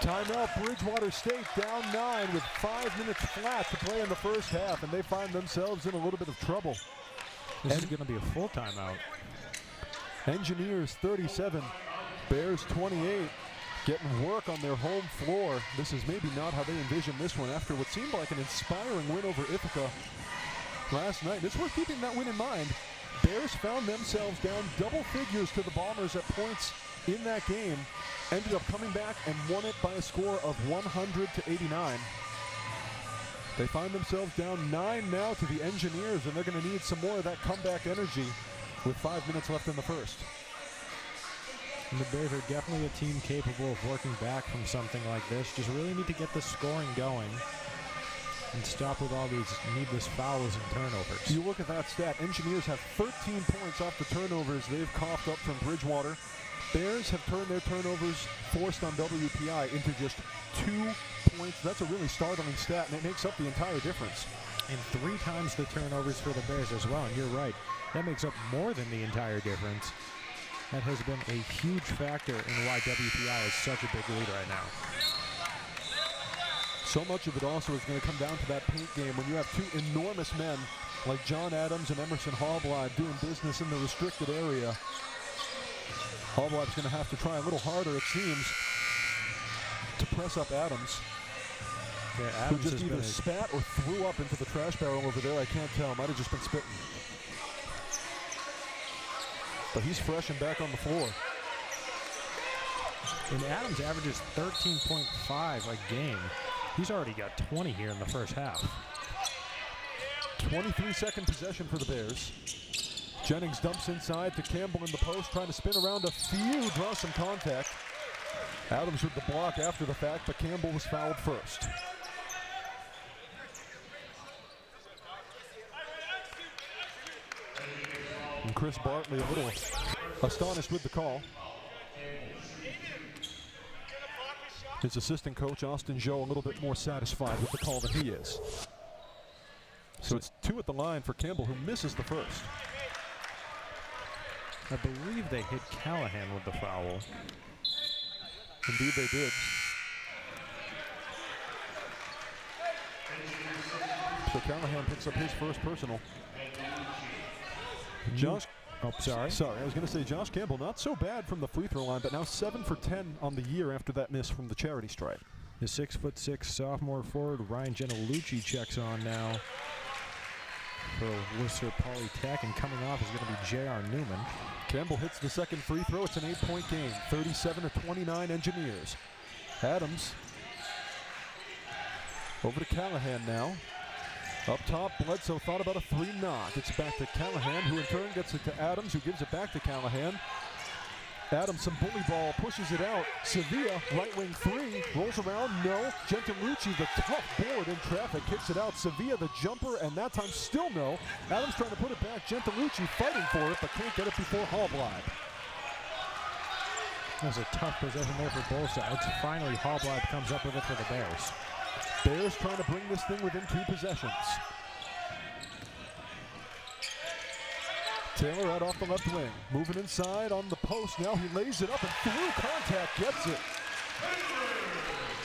Timeout, Bridgewater State down 9 with 5 minutes flat to play in the first half, and they find themselves in a little bit of trouble. This is going to be a full timeout. Engineers 37, Bears 28, getting work on their home floor. This is maybe not how they envisioned this one after what seemed like an inspiring win over Ithaca last night. It's worth keeping that win in mind. Bears found themselves down double figures to the Bombers at points in that game, ended up coming back and won it by a score of 100-89. They find themselves down 9 now to the Engineers, and they're going to need some more of that comeback energy with 5 minutes left in the first. And the Bears are definitely a team capable of working back from something like this. Just really need to get the scoring going and stop with all these needless fouls and turnovers. You look at that stat, Engineers have 13 points off the turnovers they've coughed up from Bridgewater. Bears have turned their turnovers forced on WPI into just 2 points. That's a really startling stat, and it makes up the entire difference. And 3 times the turnovers for the Bears as well, and you're right. That makes up more than the entire difference. That has been a huge factor in why WPI is such a big lead right now. So much of it also is going to come down to that paint game when you have two enormous men like John Adams and Emerson Hallblad doing business in the restricted area. Hallblad's going to have to try a little harder, it seems, to press up Adams. Yeah, who Adams just either spat or threw up into the trash barrel over there. I can't tell. Might have just been spitting. But he's fresh and back on the floor. And Adams averages 13.5 a game. He's already got 20 here in the first half. 23-second possession for the Bears. Jennings dumps inside to Campbell in the post, trying to spin around a few, draw some contact. Adams with the block after the fact, but Campbell was fouled first. And Chris Bartley a little astonished with the call. His assistant coach, Austin Joe, a little bit more satisfied with the call than he is. So it's 2 at the line for Campbell, who misses the first. I believe they hit Callahan with the foul. Indeed they did. So Callahan picks up his first personal. Josh, sorry, I was going to say Josh Campbell, not so bad from the free throw line, but now 7 for 10 on the year after that miss from the charity stripe. The 6'6" sophomore forward Ryan Gentillucci checks on now for Worcester Polytech, and coming off is going to be J.R. Newman. Campbell hits the second free throw. It's an 8-point game, 37-29 Engineers. Adams over to Callahan now. Up top, Bledsoe thought about a 3 knock. It's back to Callahan, who in turn gets it to Adams, who gives it back to Callahan. Adams, some bully ball, pushes it out. Sevilla, right wing 3, rolls around, no. Gentillucci, the tough board in traffic, kicks it out. Sevilla, the jumper, and that time still no. Adams trying to put it back. Gentillucci fighting for it, but can't get it before Hallblad. That was a tough possession there for both sides. Finally, Hallblad comes up with it for the Bears. Bears trying to bring this thing within 2 possessions. Taylor out off the left wing, moving inside on the post. Now he lays it up and through contact gets it.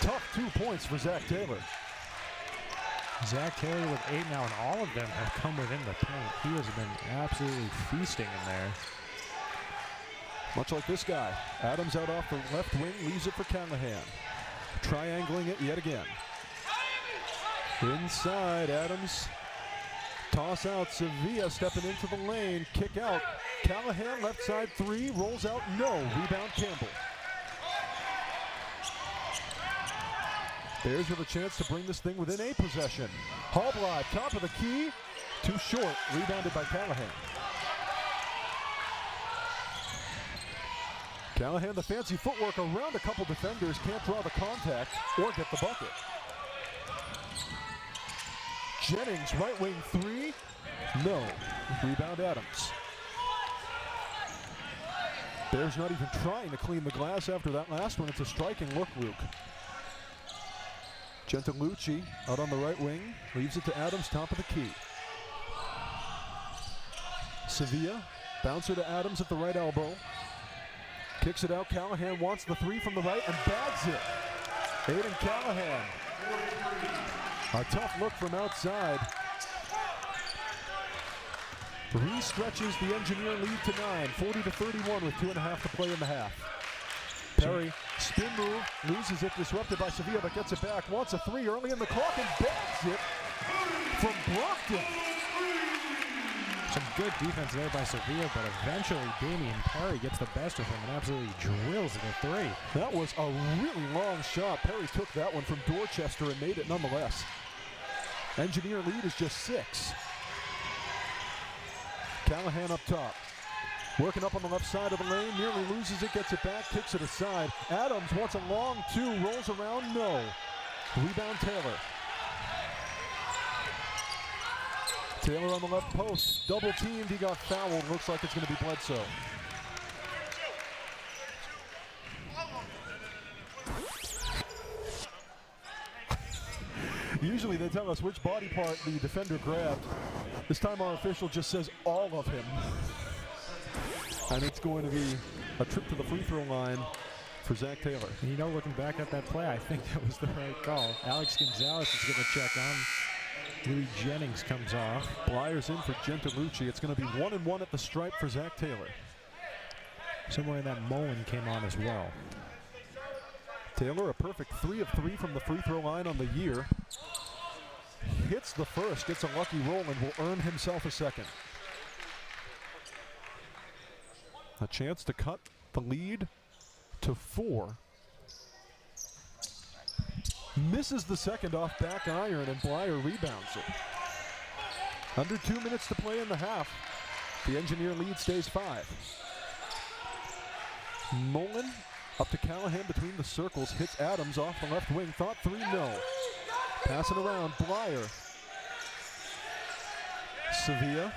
Tough 2 points for Zach Taylor. Zach Taylor with 8 now, and all of them have come within the paint. He has been absolutely feasting in there. Much like this guy. Adams out off the left wing, leaves it for Callahan. Triangling it yet again. Inside, Adams. Toss out, Sevilla stepping into the lane. Kick out. Callahan, left side 3, rolls out, no. Rebound, Campbell. Bears with a chance to bring this thing within a possession. Hallblad, top of the key. Too short, rebounded by Callahan. Callahan, the fancy footwork around a couple defenders, can't draw the contact or get the bucket. Jennings, right wing 3, no. Rebound Adams. Bears not even trying to clean the glass after that last one. It's a striking look, Luke. Gentillucci out on the right wing, leaves it to Adams, top of the key. Sevilla, bouncer to Adams at the right elbow. Kicks it out, Callahan wants the 3 from the right and bags it. Aiden Callahan. A tough look from outside. Re-stretches the Engineer lead to 9, 40-31 with 2.5 to play in the half. Perry, spin move, loses it, disrupted by Sevilla, but gets it back. Wants a 3 early in the clock and bags it from Brockton. Some good defense there by Sevilla, but eventually Damian Perry gets the best of him and absolutely drills the 3. That was a really long shot. Perry took that one from Dorchester and made it nonetheless. Engineer lead is just 6. Callahan up top. Working up on the left side of the lane, nearly loses it, gets it back, kicks it aside. Adams wants a long 2, rolls around, no. Rebound Taylor. Taylor on the left post, double teamed, he got fouled. Looks like it's going to be Bledsoe. Usually they tell us which body part the defender grabbed. This time our official just says all of him. And it's going to be a trip to the free throw line for Zach Taylor. And you know, looking back at that play, I think that was the right call. Alex Gonzalez is going to check on. Louis Jennings comes off. Blyer's in for Gentilucci. It's going to be 1-1 at the stripe for Zach Taylor. Somewhere that Mullen came on as well. Taylor, a perfect 3 of 3 from the free throw line on the year. Hits the first, gets a lucky roll, and will earn himself a second. A chance to cut the lead to 4. Misses the second off back iron, and Blyer rebounds it. Under 2 minutes to play in the half. The Engineer lead stays 5. Mullen up to Callahan between the circles, hits Adams off the left wing, thought 3, no. Passing around, Blyer. Sevilla.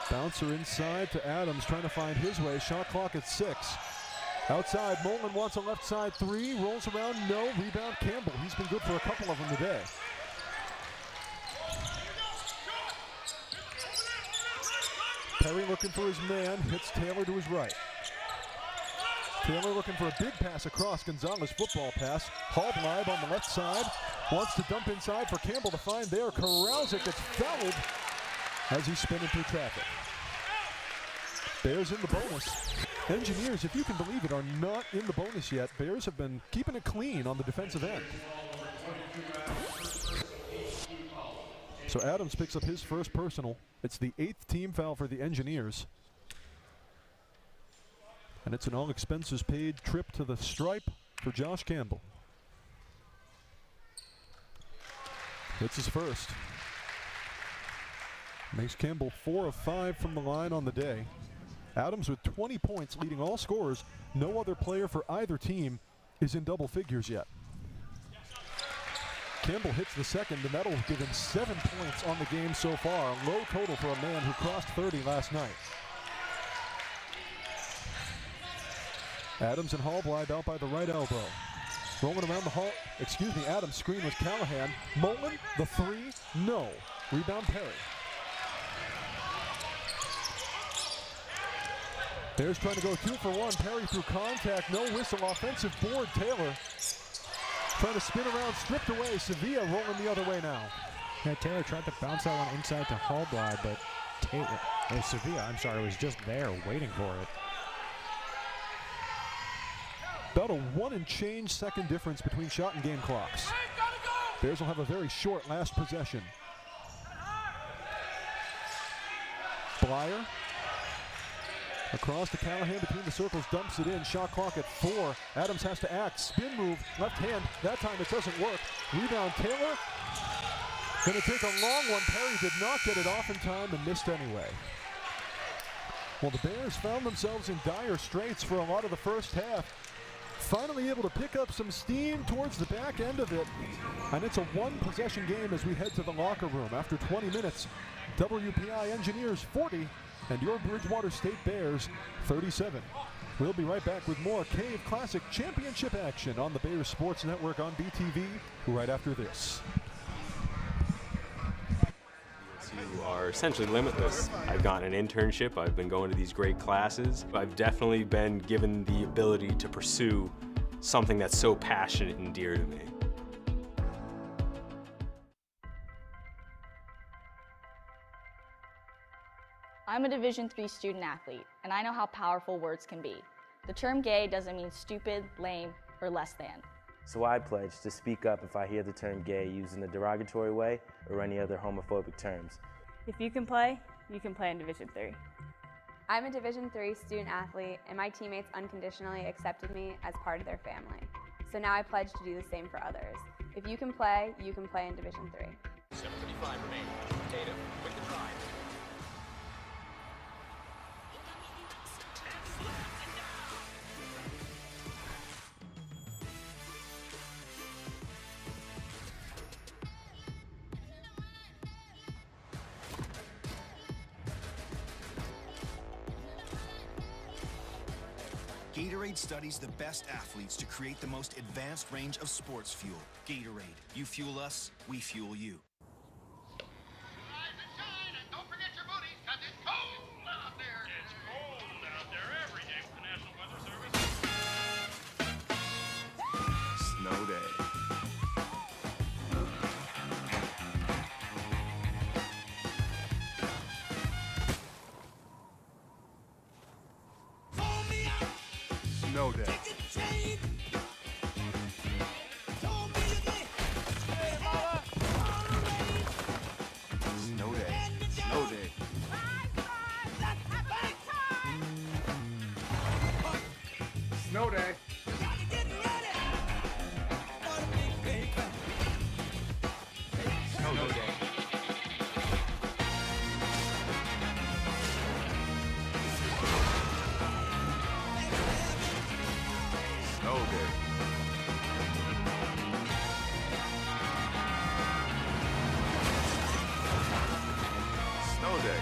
Bouncer inside to Adams, trying to find his way. Shot clock at 6. Outside, Mullen wants a left side 3, rolls around, no. Rebound, Campbell. He's been good for a couple of them today. Perry looking for his man, hits Taylor to his right. Taylor looking for a big pass across. Gonzalez football pass. Hallbleib on the left side. Wants to dump inside for Campbell to find there. Karalzik gets fouled as he's spinning through traffic. Bears in the bonus. Engineers, if you can believe it, are not in the bonus yet. Bears have been keeping it clean on the defensive end. So Adams picks up his first personal. It's the 8th team foul for the Engineers. And it's an all-expenses-paid trip to the stripe for Josh Campbell. Hits his first. Makes Campbell 4 of 5 from the line on the day. Adams with 20 points, leading all scorers. No other player for either team is in double figures yet. Campbell hits the second, and that'll give him 7 points on the game so far. A low total for a man who crossed 30 last night. Adams and Hallbleib out by the right elbow. Rolling around the hall, Adams' screen was Callahan. Mullen, the 3, no. Rebound Perry. Bears trying to go 2 for 1. Perry through contact, no whistle. Offensive board, Taylor. Trying to spin around, stripped away. Sevilla rolling the other way now. Yeah, Taylor tried to bounce that one inside to Hallbleib, but Sevilla, was just there waiting for it. About a 1 and change second difference between shot and game clocks. Bears will have a very short last possession. Blyer. Across to Callahan between the circles, dumps it in. Shot clock at 4. Adams has to act. Spin move, left hand. That time it doesn't work. Rebound Taylor. Going to take a long one. Perry did not get it off in time and missed anyway. Well, the Bears found themselves in dire straits for a lot of the first half. Finally able to pick up some steam towards the back end of it. And it's a 1-possession game as we head to the locker room. After 20 minutes, WPI Engineers 40 and your Bridgewater State Bears 37. We'll be right back with more Cave Classic Championship action on the Bears Sports Network on BTV right after this. You are essentially limitless. I've gotten an internship, I've been going to these great classes. I've definitely been given the ability to pursue something that's so passionate and dear to me. I'm a Division III student athlete, and I know how powerful words can be. The term gay doesn't mean stupid, lame, or less than. So I pledge to speak up if I hear the term gay used in a derogatory way or any other homophobic terms. If you can play in Division III. I'm a Division III student athlete, and my teammates unconditionally accepted me as part of their family. So now I pledge to do the same for others. If you can play in Division III. 7:35 remaining. Tatum with the drive. Gatorade studies the best athletes to create the most advanced range of sports fuel. Gatorade. You fuel us, we fuel you. Snow day. Snow day. Snow day. Snow day. Snow day. Snow day. Snow day.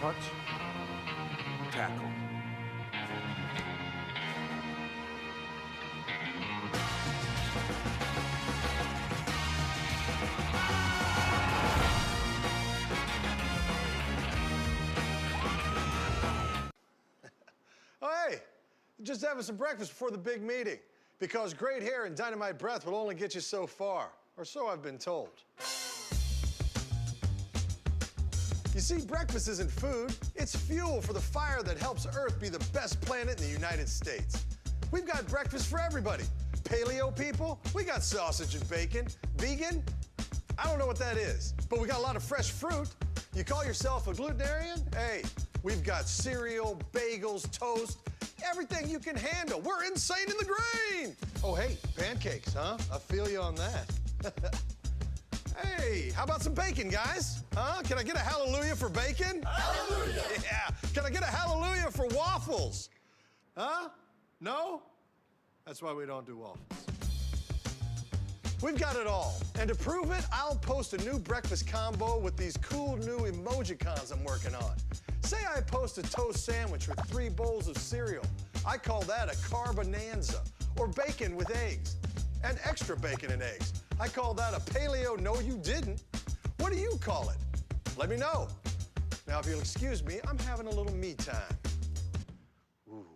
Touch. Tackle. Oh, hey, just having some breakfast before the big meeting. Because great hair and dynamite breath will only get you so far, or so I've been told. You see, breakfast isn't food, it's fuel for the fire that helps Earth be the best planet in the United States. We've got breakfast for everybody. Paleo people, we got sausage and bacon. Vegan, I don't know what that is, but we got a lot of fresh fruit. You call yourself a glutenarian? Hey, we've got cereal, bagels, toast, everything you can handle. We're insane in the grain. Oh, hey, pancakes, huh? I feel you on that. Hey, how about some bacon, guys? Huh? Can I get a hallelujah for bacon? Hallelujah! Yeah. Can I get a hallelujah for waffles? Huh? No? That's why we don't do waffles. We've got it all. And to prove it, I'll post a new breakfast combo with these cool new emojicons I'm working on. Say I post a toast sandwich with 3 bowls of cereal. I call that a carbonanza. Or bacon with eggs. And extra bacon and eggs. I call that a paleo no you didn't. What do you call it? Let me know. Now, if you'll excuse me, I'm having a little me time. Ooh,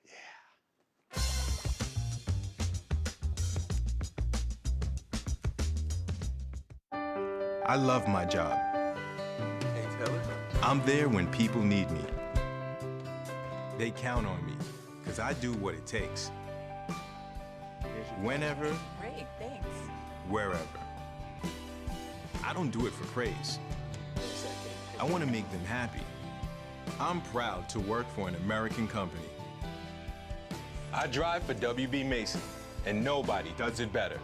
yeah. I love my job. Hey, Taylor. I'm there when people need me. They count on me, because I do what it takes. Whenever, Great, thanks. wherever. I don't do it for praise. I want to make them happy. I'm proud to work for an American company. I drive for WB Mason, and nobody does it better.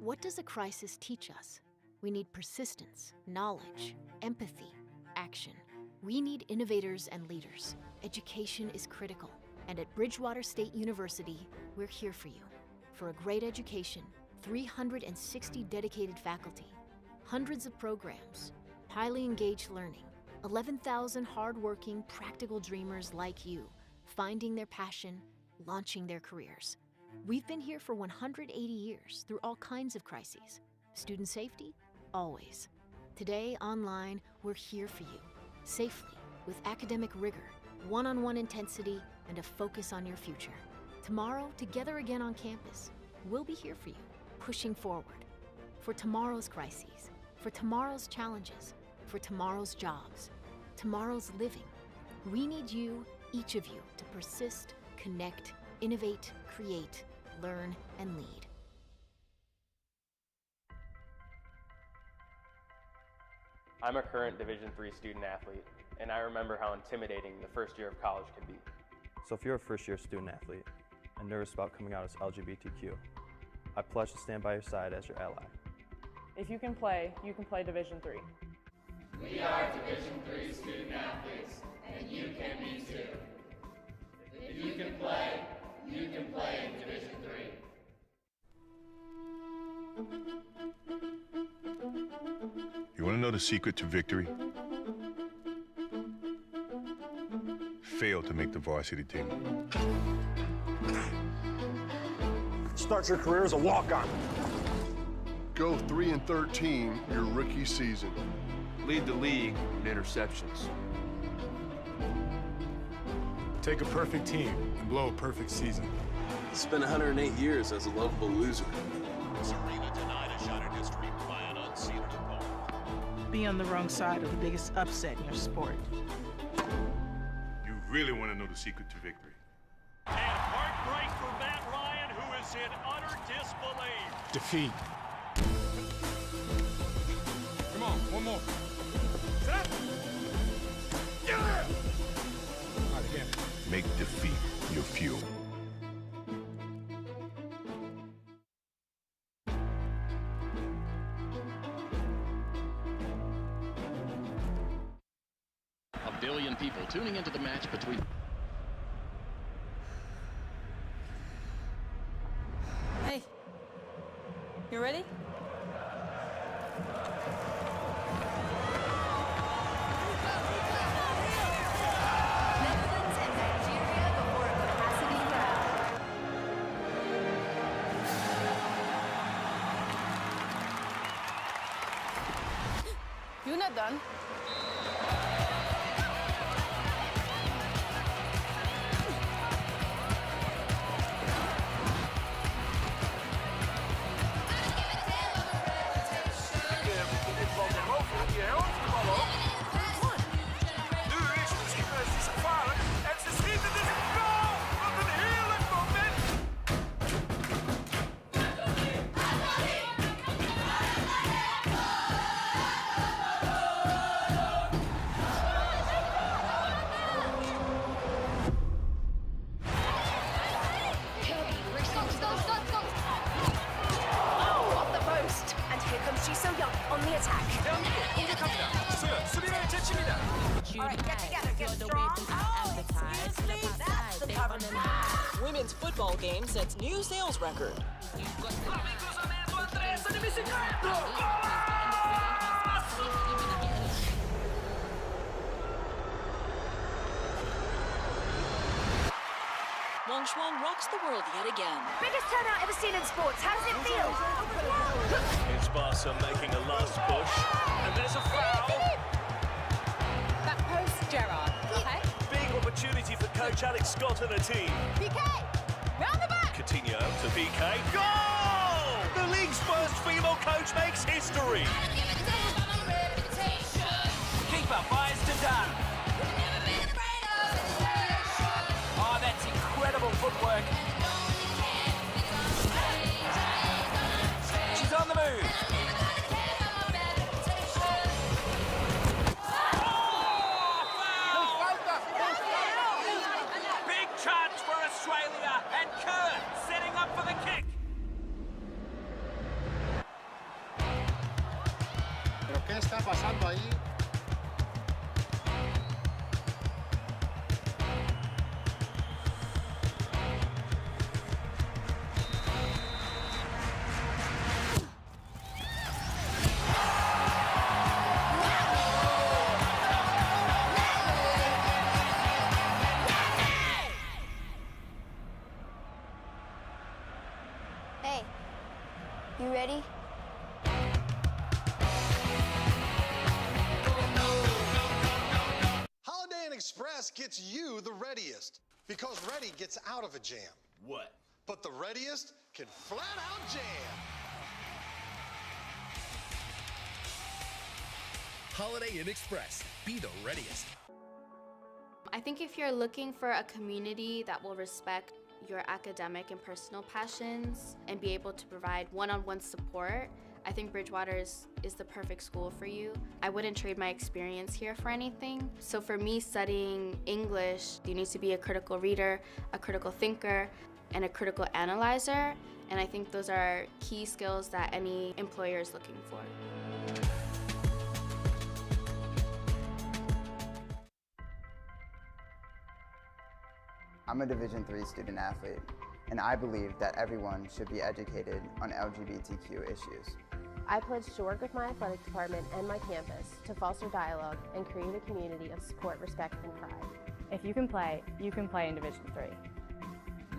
What does a crisis teach us? We need persistence, knowledge, empathy, action. We need innovators and leaders. Education is critical. And at Bridgewater State University, we're here for you. For a great education, 360 dedicated faculty, hundreds of programs, highly engaged learning, 11,000 hardworking, practical dreamers like you, finding their passion, launching their careers. We've been here for 180 years through all kinds of crises. Student safety, always. Today, online, we're here for you, safely, with academic rigor, one-on-one intensity, and a focus on your future. Tomorrow, together again on campus, we'll be here for you, pushing forward. For tomorrow's crises, for tomorrow's challenges, for tomorrow's jobs, tomorrow's living. We need you, each of you, to persist, connect, innovate, create, learn, and lead. I'm a current Division III student athlete, and I remember how intimidating the first year of college can be. So if you're a first-year student athlete and nervous about coming out as LGBTQ, I pledge to stand by your side as your ally. If you can play Division III. We are Division III student athletes, and you can be too. If you can play in Division III. You want to know the secret to victory? Fail to make the varsity team. Start your career as a walk-on. Go 3-13 your rookie season. Lead the league in interceptions. Take a perfect team and blow a perfect season. Spend 108 years as a lovable loser. This arena denied a shot at history by an unseeded opponent. Be on the wrong side of the biggest upset in your sport. You really want to know the secret to victory? And heartbreak for Matt Ryan, who is in utter disbelief. Defeat. Come on, one more. Set. Yeah! All right, again. Make defeat your fuel. A billion people tuning into the match between... Hey, you ready? Netherlands and Nigeria before a capacity crowd. You're not done. on the attack. Alright, get together, get strong. That's the cover. Women's football game sets new sales record. Shuang rocks the world yet again. Biggest turnout ever seen in sports. How does it feel? It's Barca making a last push, and there's a foul. That post, Gerard. Okay. Big opportunity for coach Alex Scott and the team. PK! Round the back! Coutinho to PK. Goal! The league's first female coach makes history. Keeper fires to Dunn. Oh, that's incredible footwork. She's on the move. Big chance for Australia, and Kerr setting up for the kick. ¿Pero qué está pasando ahí? Hey, you ready? Holiday Inn Express gets you the readiest, because ready gets out of a jam. What? But the readiest can flat out jam. Holiday Inn Express. Be the readiest. I think if you're looking for a community that will respect your academic and personal passions and be able to provide one-on-one support, I think Bridgewater is the perfect school for you. I wouldn't trade my experience here for anything. So for me, studying English, you need to be a critical reader, a critical thinker, and a critical analyzer. And I think those are key skills that any employer is looking for. I'm a Division III student athlete, and I believe that everyone should be educated on LGBTQ issues. I pledge to work with my athletic department and my campus to foster dialogue and create a community of support, respect, and pride. If you can play in Division III.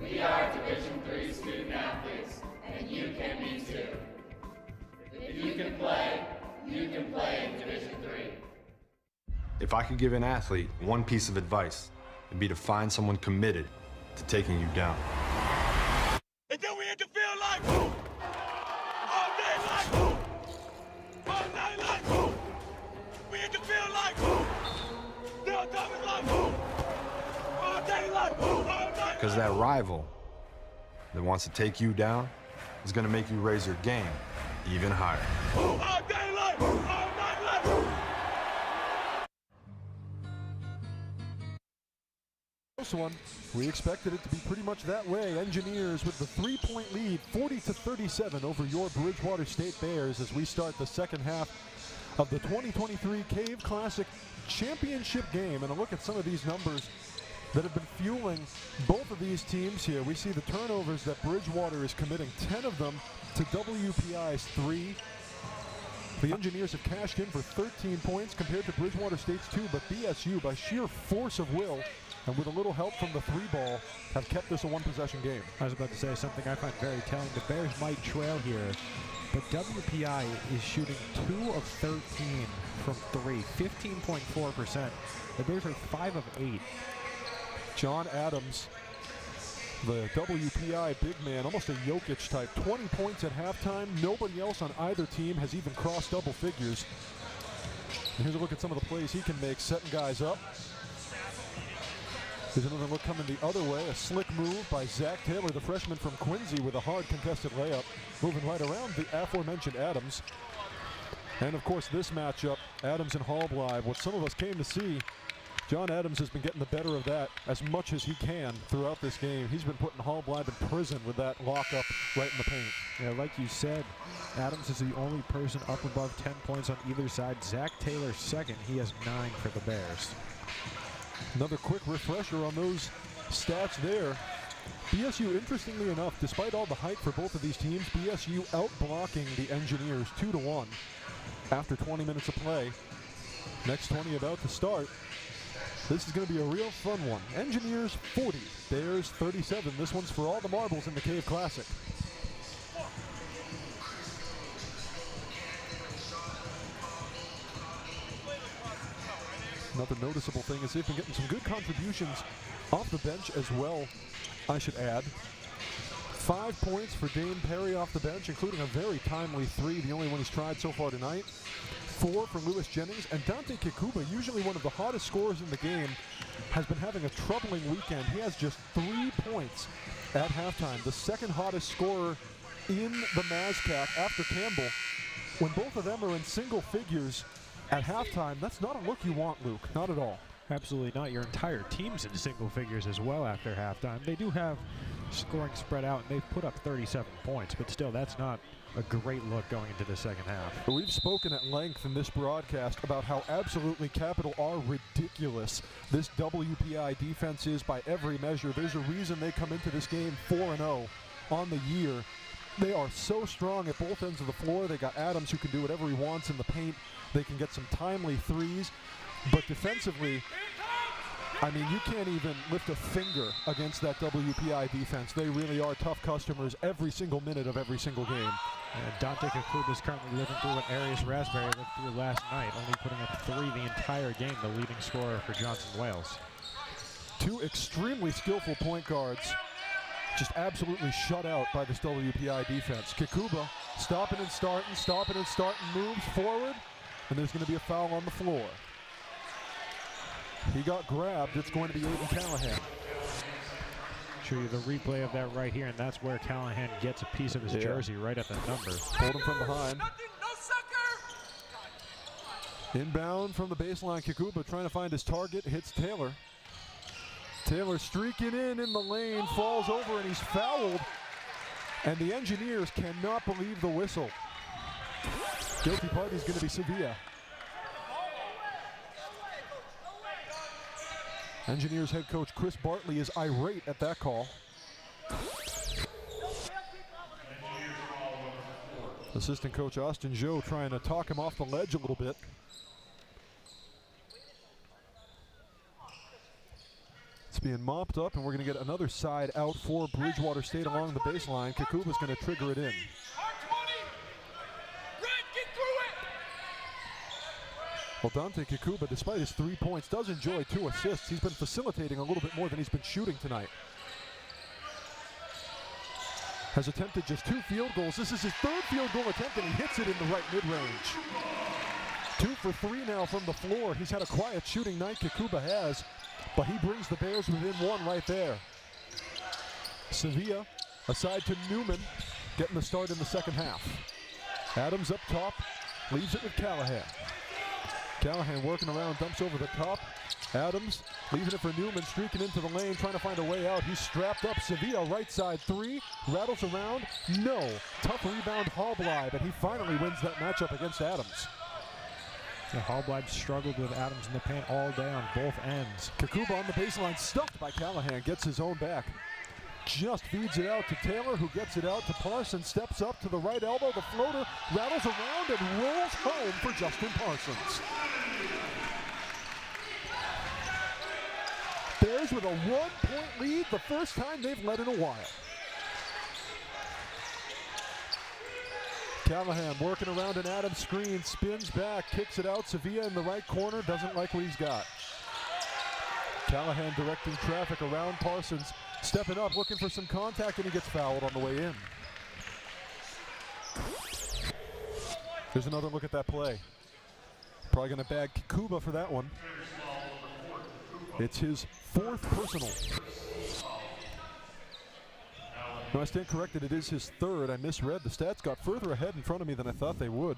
We are Division III student athletes, and you can be too. If you can play in Division III. If I could give an athlete one piece of advice, it'd be to find someone committed to taking you down. And then we hit the field like boom! All day like boom! All night like boom! We hit the field like boom! Still coming like boom! All day like boom! All night. Because that rival that wants to take you down is going to make you raise your game even higher. All day like boom! All night like boom! This one, we expected it to be pretty much that way. Engineers with the 3-point lead, 40-37 over your Bridgewater State Bears as we start the second half of the 2023 Cave Classic Championship game. And a look at some of these numbers that have been fueling both of these teams here. We see the turnovers that Bridgewater is committing, 10 of them to WPI's 3. The Engineers have cashed in for 13 points compared to Bridgewater State's 2, but BSU, by sheer force of will, and with a little help from the 3-ball, have kept this a one-possession game. I was about to say something I find very telling. The Bears might trail here, but WPI is shooting 2 of 13 from 3, 15.4%. The Bears are 5 of 8. John Adams, the WPI big man, almost a Jokic type, 20 points at halftime. Nobody else on either team has even crossed double figures. And here's a look at some of the plays he can make, setting guys up. There's another look coming the other way, a slick move by Zach Taylor, the freshman from Quincy, with a hard contested layup, moving right around the aforementioned Adams. And of course this matchup, Adams and Hallbleib, what some of us came to see. John Adams has been getting the better of that as much as he can throughout this game. He's been putting Hallbleib in prison with that lockup right in the paint. Yeah, like you said, Adams is the only person up above 10 points on either side. Zach Taylor second. He has 9 for the Bears. Another quick refresher on those stats there. BSU, interestingly enough, despite all the hype for both of these teams, BSU out-blocking the Engineers 2-1 after 20 minutes of play. Next 20 about to start. This is going to be a real fun one. Engineers 40, Bears 37. This one's for all the marbles in the Cave Classic. Another noticeable thing is they've been getting some good contributions off the bench as well, I should add. 5 points for Dane Perry off the bench, including a very timely 3, the only one he's tried so far tonight. 4 for Lewis Jennings, and Dante Kikuba, usually one of the hottest scorers in the game, has been having a troubling weekend. He has just 3 points at halftime, the second hottest scorer in the MASCAC after Campbell. When both of them are in single figures at halftime, that's not a look you want, Luke, not at all. Absolutely not. Your entire team's in single figures as well after halftime. They do have scoring spread out, and they've put up 37 points, but still, that's not a great look going into the second half. We've spoken at length in this broadcast about how absolutely capital R ridiculous this WPI defense is by every measure. There's a reason they come into this game 4-0 on the year. They are so strong at both ends of the floor. They got Adams, who can do whatever he wants in the paint. They can get some timely threes, but defensively, I mean, you can't even lift a finger against that WPI defense. They really are tough customers every single minute of every single game. And Dante Kikuba is currently living through what Arias Raspberry lived through last night, only putting up 3 the entire game, the leading scorer for Johnson Wales. 2 extremely skillful point guards, just absolutely shut out by this WPI defense. Kikuba stopping and starting, moves forward, and there's going to be a foul on the floor. He got grabbed. It's going to be Aiden Callahan. Show you the replay of that right here, and that's where Callahan gets a piece of his jersey right at the number. Pulled him from behind. Inbound from the baseline, Kikuba trying to find his target, hits Taylor. Taylor streaking in the lane, falls over, and he's fouled. And the Engineers cannot believe the whistle. Guilty party is going to be Sevilla. Engineers head coach Chris Bartley is irate at that call. Assistant coach Austin Joe trying to talk him off the ledge a little bit. It's being mopped up, and we're going to get another side out for Bridgewater State along the baseline. Kakuba's going to trigger it in. Well, Dante Kakuba, despite his 3 points, does enjoy 2 assists. He's been facilitating a little bit more than he's been shooting tonight. Has attempted just 2 field goals. This is his 3rd field goal attempt, and he hits it in the right mid-range. 2 for 3 now from the floor. He's had a quiet shooting night, Kakuba has, but he brings the Bears within 1 right there. Sevilla, aside to Newman, getting the start in the second half. Adams up top, leaves it with Callahan. Callahan working around, dumps over the top. Adams leaving it for Newman, streaking into the lane, trying to find a way out. He's strapped up. Sevilla, right side 3, rattles around. No. Tough rebound, Hallbleib, and he finally wins that matchup against Adams. Yeah, Hallbleib struggled with Adams in the paint all day on both ends. Kakuba on the baseline, stuffed by Callahan, gets his own back. Just feeds it out to Taylor, who gets it out to Parsons, steps up to the right elbow, the floater rattles around and rolls home for Justin Parsons. Bears with a 1-point lead, the first time they've led in a while. Callahan working around an Adams screen, spins back, kicks it out. Sevilla in the right corner, doesn't like what he's got. Callahan directing traffic around Parsons, stepping up, looking for some contact, and he gets fouled on the way in. Here's another look at that play. Probably going to bag Kakuba for that one. It's his 4th personal. No, I stand corrected. It is his 3rd. I misread. The stats got further ahead in front of me than I thought they would.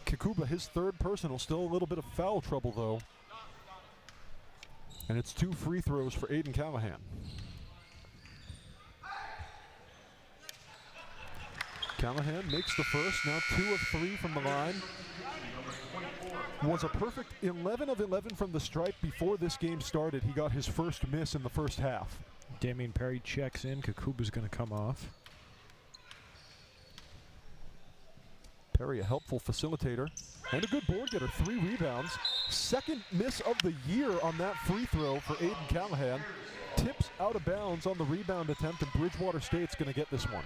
Kakuba, his 3rd personal. Still a little bit of foul trouble, though. And it's 2 free throws for Aiden Callahan. Callahan makes the first, now 2 of 3 from the line. Was a perfect 11 of 11 from the stripe before this game started. He got his first miss in the first half. Damian Perry checks in. Kakuba's going to come off. Perry, a helpful facilitator and a good board getter. 3 rebounds. 2nd miss of the year on that free throw for Aiden Callahan. Tips out of bounds on the rebound attempt, and Bridgewater State's going to get this one.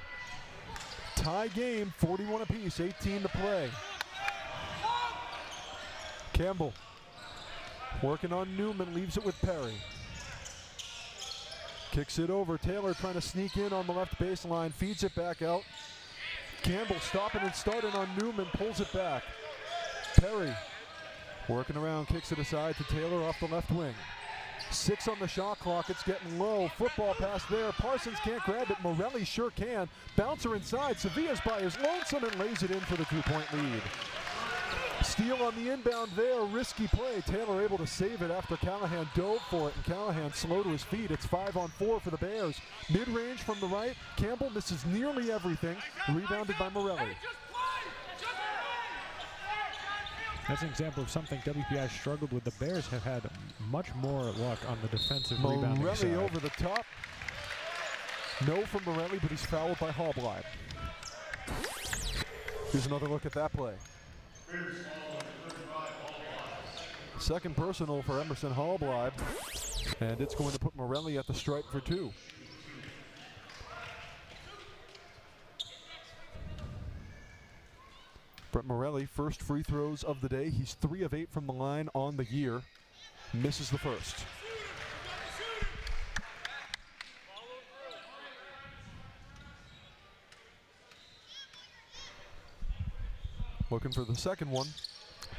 Tie game, 41 apiece, 18 to play. Campbell working on Newman, leaves it with Perry. Kicks it over. Taylor trying to sneak in on the left baseline, feeds it back out. Campbell stopping and starting on Newman, pulls it back. Perry working around, kicks it aside to Taylor off the left wing. 6 on the shot clock, it's getting low. Football pass there, Parsons can't grab it, Morelli sure can. Bouncer inside, Sevilla's by his lonesome and lays it in for the 2-point lead. Steal on the inbound there, risky play. Taylor able to save it after Callahan dove for it, and Callahan slow to his feet. It's 5-on-4 for the Bears. Mid-range from the right, Campbell misses nearly everything, rebounded by Morelli. That's an example of something WPI struggled with. The Bears have had much more luck on the defensive rebounding side. Morelli over the top. No from Morelli, but he's fouled by Hallbleib. Here's another look at that play. 2nd personal for Emerson Hallbleib, and it's going to put Morelli at the stripe for 2. Brett Morelli, first free throws of the day. He's 3 of 8 from the line on the year. Misses the first. Looking for the second one.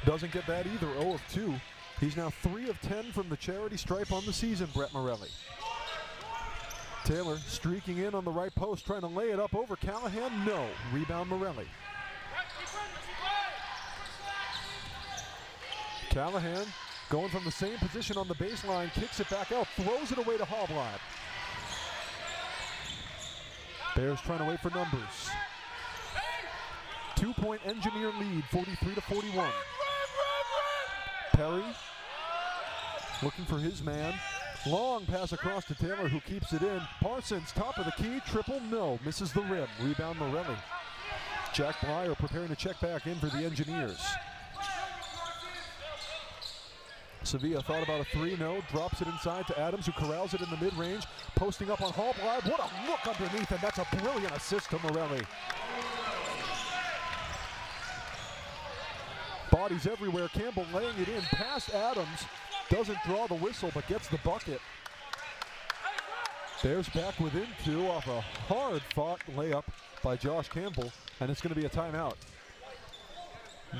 Doesn't get that either, 0 of 2. He's now 3 of 10 from the charity stripe on the season, Brett Morelli. Taylor streaking in on the right post, trying to lay it up over Callahan. No. Rebound Morelli. Callahan going from the same position on the baseline, kicks it back out, throws it away to Hallbleib. Bears trying to wait for numbers. 2-point engineer lead, 43-41. Perry looking for his man. Long pass across to Taylor, who keeps it in. Parsons, top of the key, triple, no. Misses the rim. Rebound Morelli. Jack Blyer preparing to check back in for the Engineers. Sevilla thought about a 3-0, drops it inside to Adams, who corrals it in the mid-range, posting up on Hallblad. What a look underneath, and that's a brilliant assist to Morelli. Bodies everywhere, Campbell laying it in past Adams, doesn't draw the whistle, but gets the bucket. Bears back within 2 off a hard-fought layup by Josh Campbell, and it's going to be a timeout.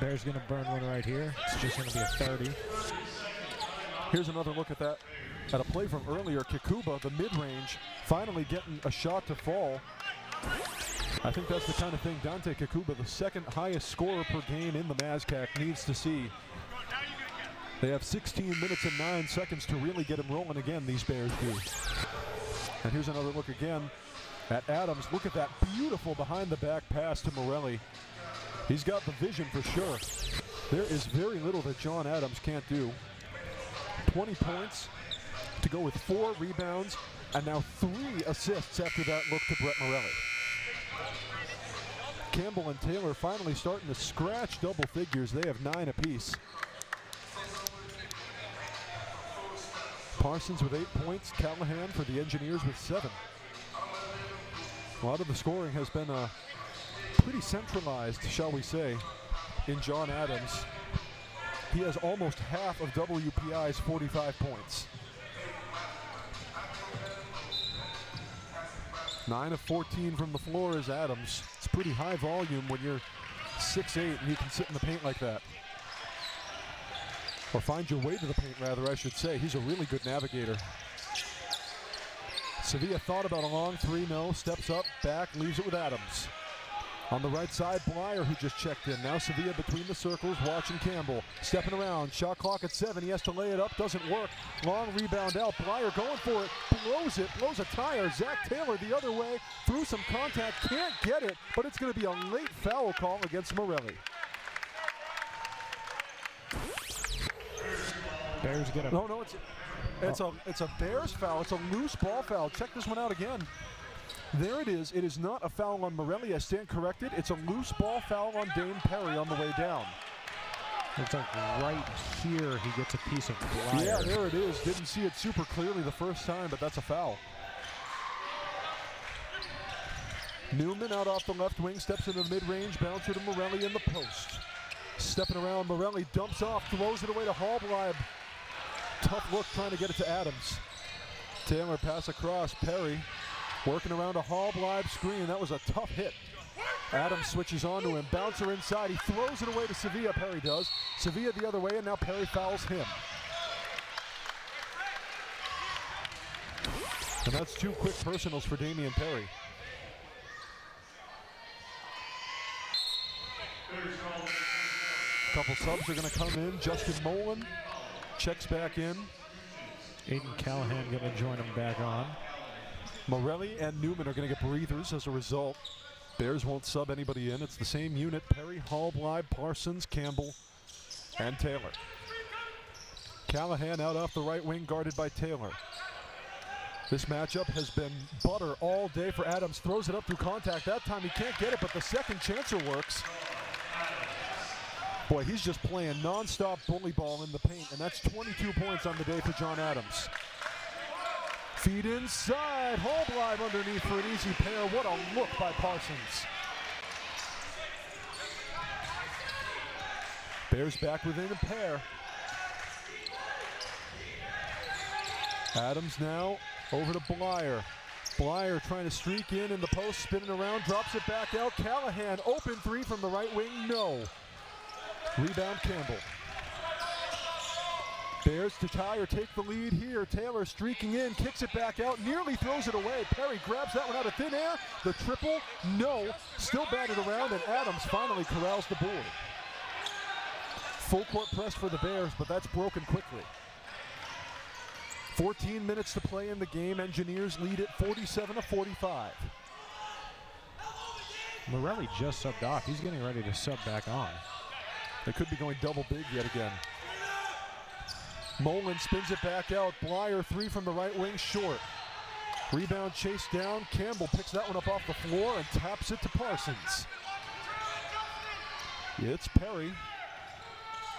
Bears going to burn one right here. It's just going to be a 30. Here's another look at that. At a play from earlier, Kikuba, the mid-range, finally getting a shot to fall. I think that's the kind of thing Dante Kikuba, the second highest scorer per game in the MASCAC, needs to see. They have 16 minutes and 9 seconds to really get him rolling again, these Bears do. And here's another look again at Adams. Look at that beautiful behind-the-back pass to Morelli. He's got the vision for sure. There is very little that John Adams can't do. 20 points to go with 4 rebounds and now 3 assists after that look to Brett Morelli. Campbell and Taylor finally starting to scratch double figures. They have 9 apiece. Parsons with 8 points, Callahan for the Engineers with 7. A lot of the scoring has been pretty centralized, shall we say, in John Adams. He has almost half of WPI's 45 points. 9 of 14 from the floor is Adams. It's pretty high volume when you're 6'8" and you can sit in the paint like that. Or find your way to the paint, rather, I should say. He's a really good navigator. Sevilla thought about a long 3-0, steps up, back, leaves it with Adams. On the right side, Blyer, who just checked in. Now Sevilla between the circles, watching Campbell. Stepping around, shot clock at 7. He has to lay it up, doesn't work. Long rebound out, Blyer going for it, blows a tire. Zach Taylor the other way, through some contact, can't get it, but it's going to be a late foul call against Morelli. Bears get a... No, it's a Bears foul. It's a loose ball foul. Check this one out again. There it is. It is not a foul on Morelli. I stand corrected. It's a loose ball foul on Dane Perry on the way down. It's like right here he gets a piece of Blyer. Yeah, there it is. Didn't see it super clearly the first time, but that's a foul. Newman out off the left wing, steps into the mid-range, bouncer to Morelli in the post. Stepping around, Morelli dumps off, throws it away to Hallblad. Tough look trying to get it to Adams. Taylor pass across, Perry working around a Hallblad screen. That was a tough hit. Adams switches onto him, bouncer inside. He throws it away to Sevilla, Perry does. Sevilla the other way, and now Perry fouls him. And that's 2 quick personals for Damian Perry. A couple subs are going to come in. Justin Mullen checks back in. Aiden Callahan going to join him back on. Morelli and Newman are going to get breathers as a result. Bears won't sub anybody in. It's the same unit. Perry, Hallblad, Parsons, Campbell, and Taylor. Callahan out off the right wing, guarded by Taylor. This matchup has been butter all day for Adams. Throws it up through contact. That time he can't get it, but the second chancer works. Boy, he's just playing non-stop bully ball in the paint, and that's 22 points on the day for John Adams. Feed inside, Hallblad underneath for an easy pair. What a look by Parsons. Bears back within a pair. Adams now over to Blyer. Blyer trying to streak in the post, spinning around, drops it back out. Callahan, open 3 from the right wing, no. Rebound Campbell. Bears to tie or take the lead here. Taylor streaking in, kicks it back out, nearly throws it away. Perry grabs that one out of thin air. The triple, no. Still batted around, and Adams finally corrals the board. Full court press for the Bears, but that's broken quickly. 14 minutes to play in the game. Engineers lead it 47-45. Morelli just subbed off. He's getting ready to sub back on. They could be going double big yet again. Mullen spins it back out. Blyer 3 from the right wing, short. Rebound chased down. Campbell picks that one up off the floor and taps it to Parsons. It's Perry.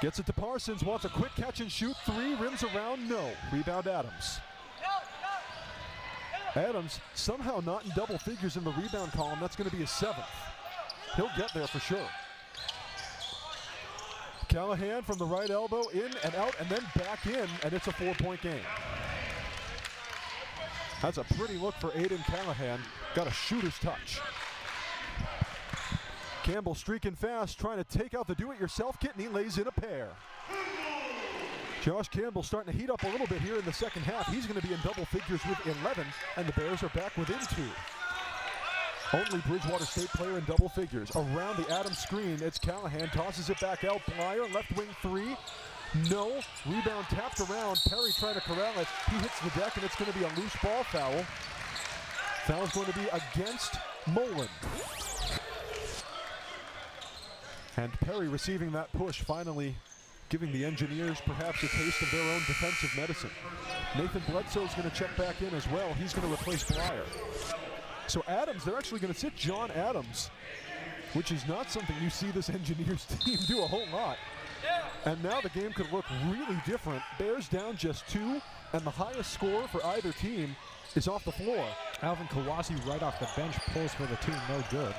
Gets it to Parsons, wants a quick catch and shoot. 3, rims around, no. Rebound Adams. Adams somehow not in double figures in the rebound column. That's going to be his 7th. He'll get there for sure. Callahan from the right elbow, in and out, and then back in, and it's a 4-point game. That's a pretty look for Aiden Callahan. Got a shooter's touch. Campbell streaking fast, trying to take out the do-it-yourself kit, and he lays in a pair. Josh Campbell starting to heat up a little bit here in the second half. He's going to be in double figures with 11, and the Bears are back within 2. Only Bridgewater State player in double figures. Around the Adams screen, it's Callahan, tosses it back out. Blyer, left wing 3. No. Rebound tapped around. Perry trying to corral it. He hits the deck, and it's going to be a loose ball foul. Foul's going to be against Mullen. And Perry receiving that push, finally giving the Engineers perhaps a taste of their own defensive medicine. Nathan Bledsoe's going to check back in as well. He's going to replace Blyer. So Adams, they're actually going to sit John Adams, which is not something you see this Engineers team do a whole lot. And now the game could look really different. Bears down just 2, and the highest score for either team is off the floor. Alvin Kawasi right off the bench pulls for the 2, no good.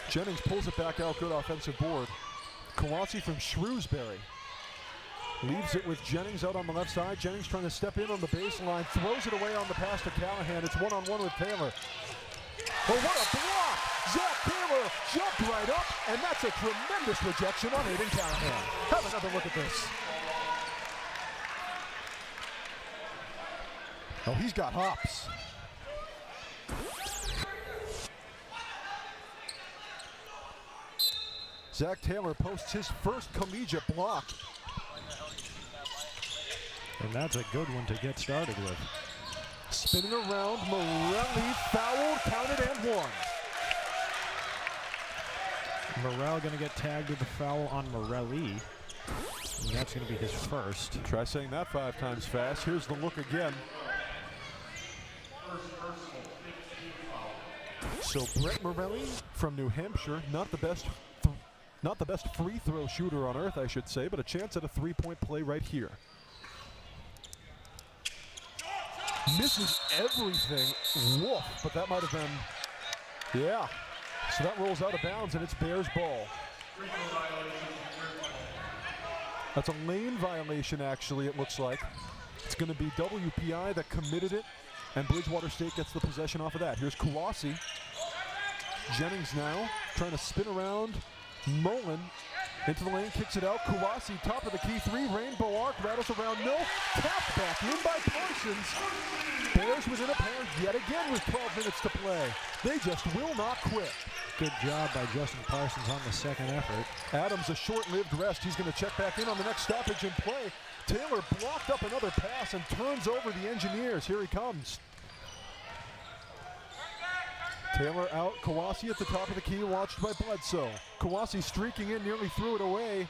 Jennings pulls it back out, good offensive board. Kawasi from Shrewsbury leaves it with Jennings out on the left side. Jennings trying to step in on the baseline, throws it away on the pass to Callahan. It's one-on-one with Taylor. Oh, what a block! Zach Taylor jumped right up, and that's a tremendous rejection on Aiden Callahan. Have another look at this. Oh, he's got hops. Zach Taylor posts his first collegiate block. And that's a good one to get started with. Spinning around, Morelli fouled, counted, and 1. Morel going to get tagged with the foul on Morelli. And that's going to be his first. Try saying that 5 times fast. Here's the look again. So Brett Morelli from New Hampshire, not the best free throw shooter on earth, I should say, but a chance at a 3-point play right here. Misses everything. Woof, but that might have been, yeah. So that rolls out of bounds, and it's Bears ball. That's a lane violation, actually, it looks like. It's going to be WPI that committed it, and Bridgewater State gets the possession off of that. Here's Kawasi. Jennings now trying to spin around. Mullen into the lane, kicks it out. Kawasi, top of the key 3, rainbow arc, rattles around, no. Tapped back in by Parsons. Bears within a pair yet again with 12 minutes to play. They just will not quit. Good job by Justin Parsons on the second effort. Adams, a short-lived rest. He's going to check back in on the next stoppage and play. Taylor blocked up another pass and turns over the Engineers. Here he comes. Taylor out, Kawasi at the top of the key, watched by Bledsoe. Kawasi streaking in, nearly threw it away,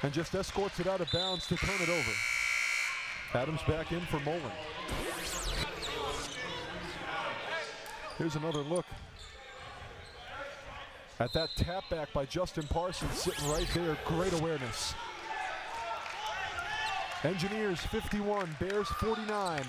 and just escorts it out of bounds to turn it over. Adams back in for Mullen. Here's another look at that tap back by Justin Parsons, sitting right there, great awareness. Engineers 51, Bears 49.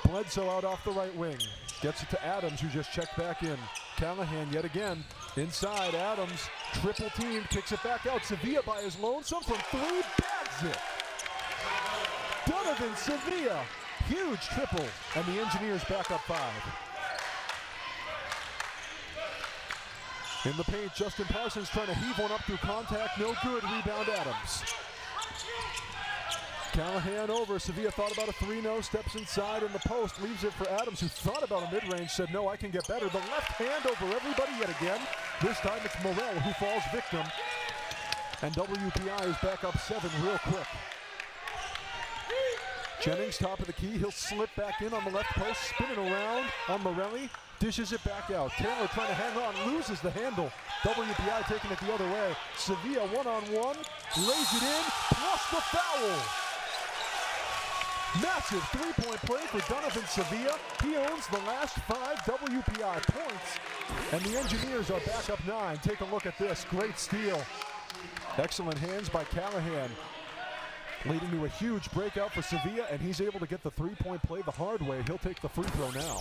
Bledsoe out off the right wing. Gets it to Adams, who just checked back in. Callahan yet again. Inside, Adams, triple team, kicks it back out. Sevilla by his lonesome from 3, bags it. Donovan Sevilla, huge triple, and the Engineers back up 5. In the paint, Justin Parsons trying to heave one up through contact, no good, rebound Adams. Callahan over, Sevilla thought about a 3-0, steps inside in the post, leaves it for Adams, who thought about a mid-range, said no, I can get better. The left hand over everybody yet again. This time it's Morel who falls victim. And WPI is back up 7 real quick. Jennings, top of the key, he'll slip back in on the left post, spinning around on Morelli, dishes it back out. Taylor trying to hang on, loses the handle. WPI taking it the other way. Sevilla one-on-one, lays it in, plus the foul. Massive three-point play for Donovan Sevilla. He owns the last 5 WPI points. And the Engineers are back up 9. Take a look at this. Great steal. Excellent hands by Callahan, leading to a huge breakout for Sevilla, and he's able to get the three-point play the hard way. He'll take the free throw now.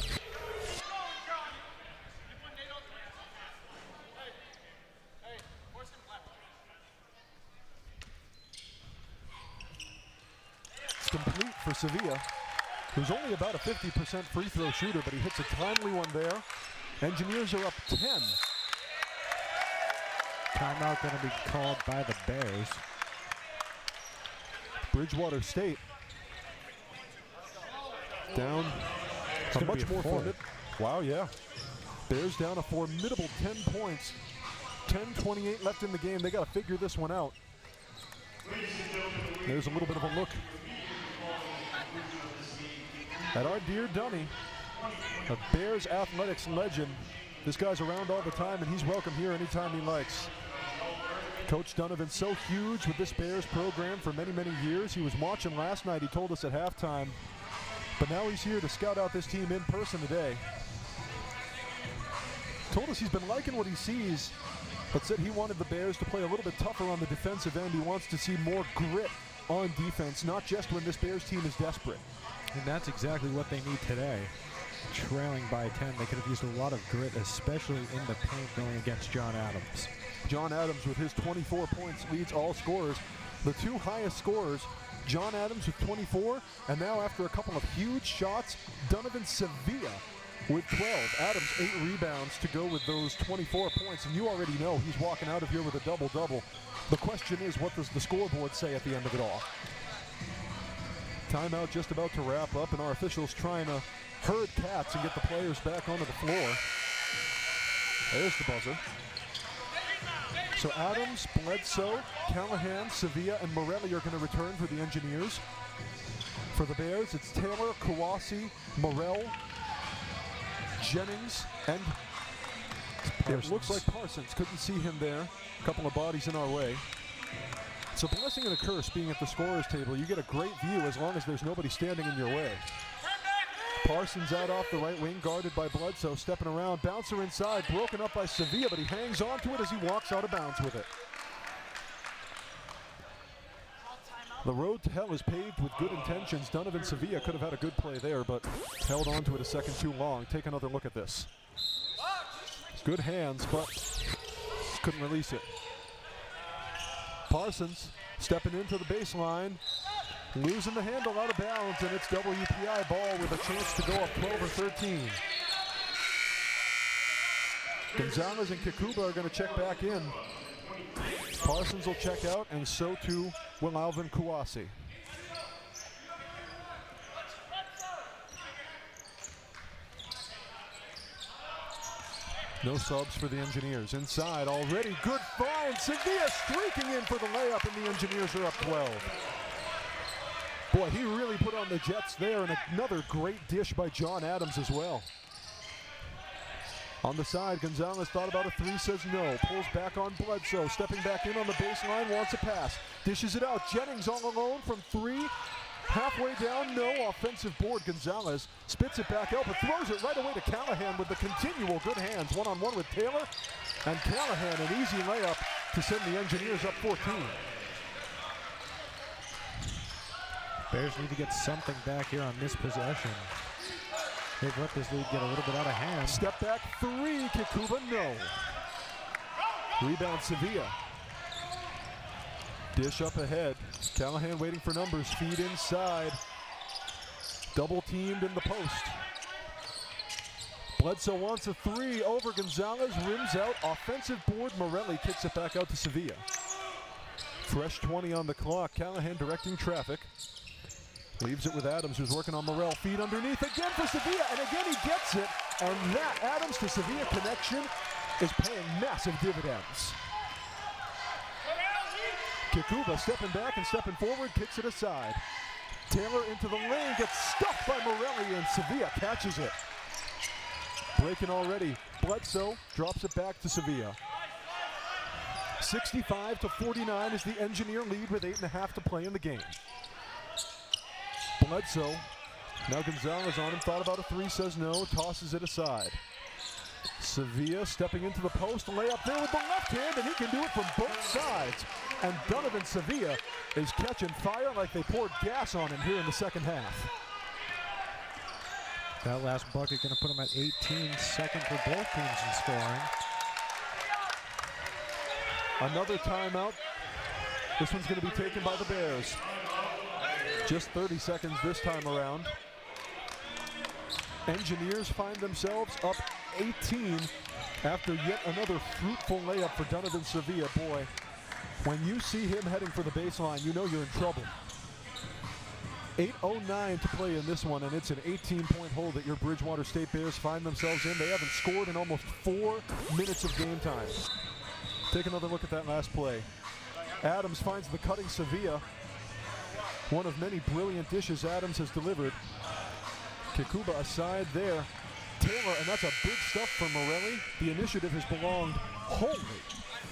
It's complete for Sevilla, who's only about a 50% free throw shooter, but he hits a timely one there. Engineers are up 10. Timeout going to be called by the Bears. Bridgewater State down a much more formidable. Wow, yeah. Bears down a formidable 10 points. 10:28 left in the game. They got to figure this one out. There's a little bit of a look at our dear Dunny, a Bears athletics legend. This guy's around all the time, and he's welcome here anytime he likes. Coach Donovan's so huge with this Bears program for many, many years. He was watching last night, he told us at halftime, but now he's here to scout out this team in person today. Told us he's been liking what he sees, but said he wanted the Bears to play a little bit tougher on the defensive end. He wants to see more grit on defense, not just when this Bears team is desperate. And that's exactly what they need today. Trailing by 10, they could have used a lot of grit, especially in the paint going against John Adams. John Adams with his 24 points leads all scorers. The two highest scorers, John Adams with 24, and now after a couple of huge shots, Donovan Sevilla with 12. Adams 8 rebounds to go with those 24 points, and you already know he's walking out of here with a double-double. The question is, what does the scoreboard say at the end of it all? Timeout just about to wrap up, and our officials trying to herd cats and get the players back onto the floor. There's the buzzer. So Adams, Bledsoe, Callahan, Sevilla, and Morelli are going to return for the Engineers. For the Bears, it's Taylor, Kawasi, Morrell, Jennings, and it looks like Parsons. Couldn't see him there. A couple of bodies in our way. It's a blessing and a curse being at the scorer's table. You get a great view as long as there's nobody standing in your way. Parsons out off the right wing, guarded by Bledsoe, stepping around, bouncer inside, broken up by Sevilla, but he hangs on to it as he walks out of bounds with it. The road to hell is paved with good intentions. Donovan Sevilla could have had a good play there, but held on to it a second too long. Take another look at this. Good hands, but couldn't release it. Parsons stepping into the baseline, losing the handle out of bounds, and it's WPI ball with a chance to go up 12 or 13. Gonzalez and Kikuba are going to check back in. Parsons will check out, and so too will Alvin Kouassi. No subs for the Engineers. Inside already, good find. Sevilla streaking in for the layup, and the Engineers are up 12. Boy, he really put on the Jets there, and another great dish by John Adams as well. On the side, Gonzalez thought about a three, says no. Pulls back on Bledsoe, stepping back in on the baseline, wants a pass. Dishes it out, Jennings all alone from three. Halfway down, no offensive board. Gonzalez spits it back out, but throws it right away to Callahan with the continual good hands. One-on-one with Taylor, and Callahan an easy layup to send the Engineers up 14. Bears need to get something back here on this possession. They've let this lead get a little bit out of hand. Step back three, Kikuba, no. Rebound Sevilla. Dish up ahead. Callahan waiting for numbers, feed inside. Double teamed in the post. Bledsoe wants a three over Gonzalez, rims out, offensive board. Morelli kicks it back out to Sevilla. Fresh 20 on the clock, Callahan directing traffic. Leaves it with Adams, who's working on Morrell. Feed underneath again for Sevilla, and again he gets it. And that Adams to Sevilla connection is paying massive dividends. Kikuba stepping back and stepping forward, kicks it aside. Taylor into the lane, gets stuck by Morelli, and Sevilla catches it. Breaking already, Bledsoe drops it back to Sevilla. 65-49 is the Engineer lead with 8.5 to play in the game. Bledsoe. Now Gonzalez on him, thought about a three, says no, tosses it aside. Sevilla stepping into the post, layup there with the left hand, and he can do it from both sides. And Donovan Sevilla is catching fire like they poured gas on him here in the second half. That last bucket going to put him at 18, second for both teams in scoring. Another timeout. This one's going to be taken by the Bears. Just 30 seconds this time around. Engineers find themselves up 18 after yet another fruitful layup for Donovan Sevilla. Boy, when you see him heading for the baseline, you know you're in trouble. 8:09 to play in this one, and it's an 18-point hole that your Bridgewater State Bears find themselves in. They haven't scored in almost 4 minutes of game time. Take another look at that last play. Adams finds the cutting Sevilla. One of many brilliant dishes Adams has delivered. Kikuba aside there. Taylor, and that's a big stuff from Morelli. The initiative has belonged wholly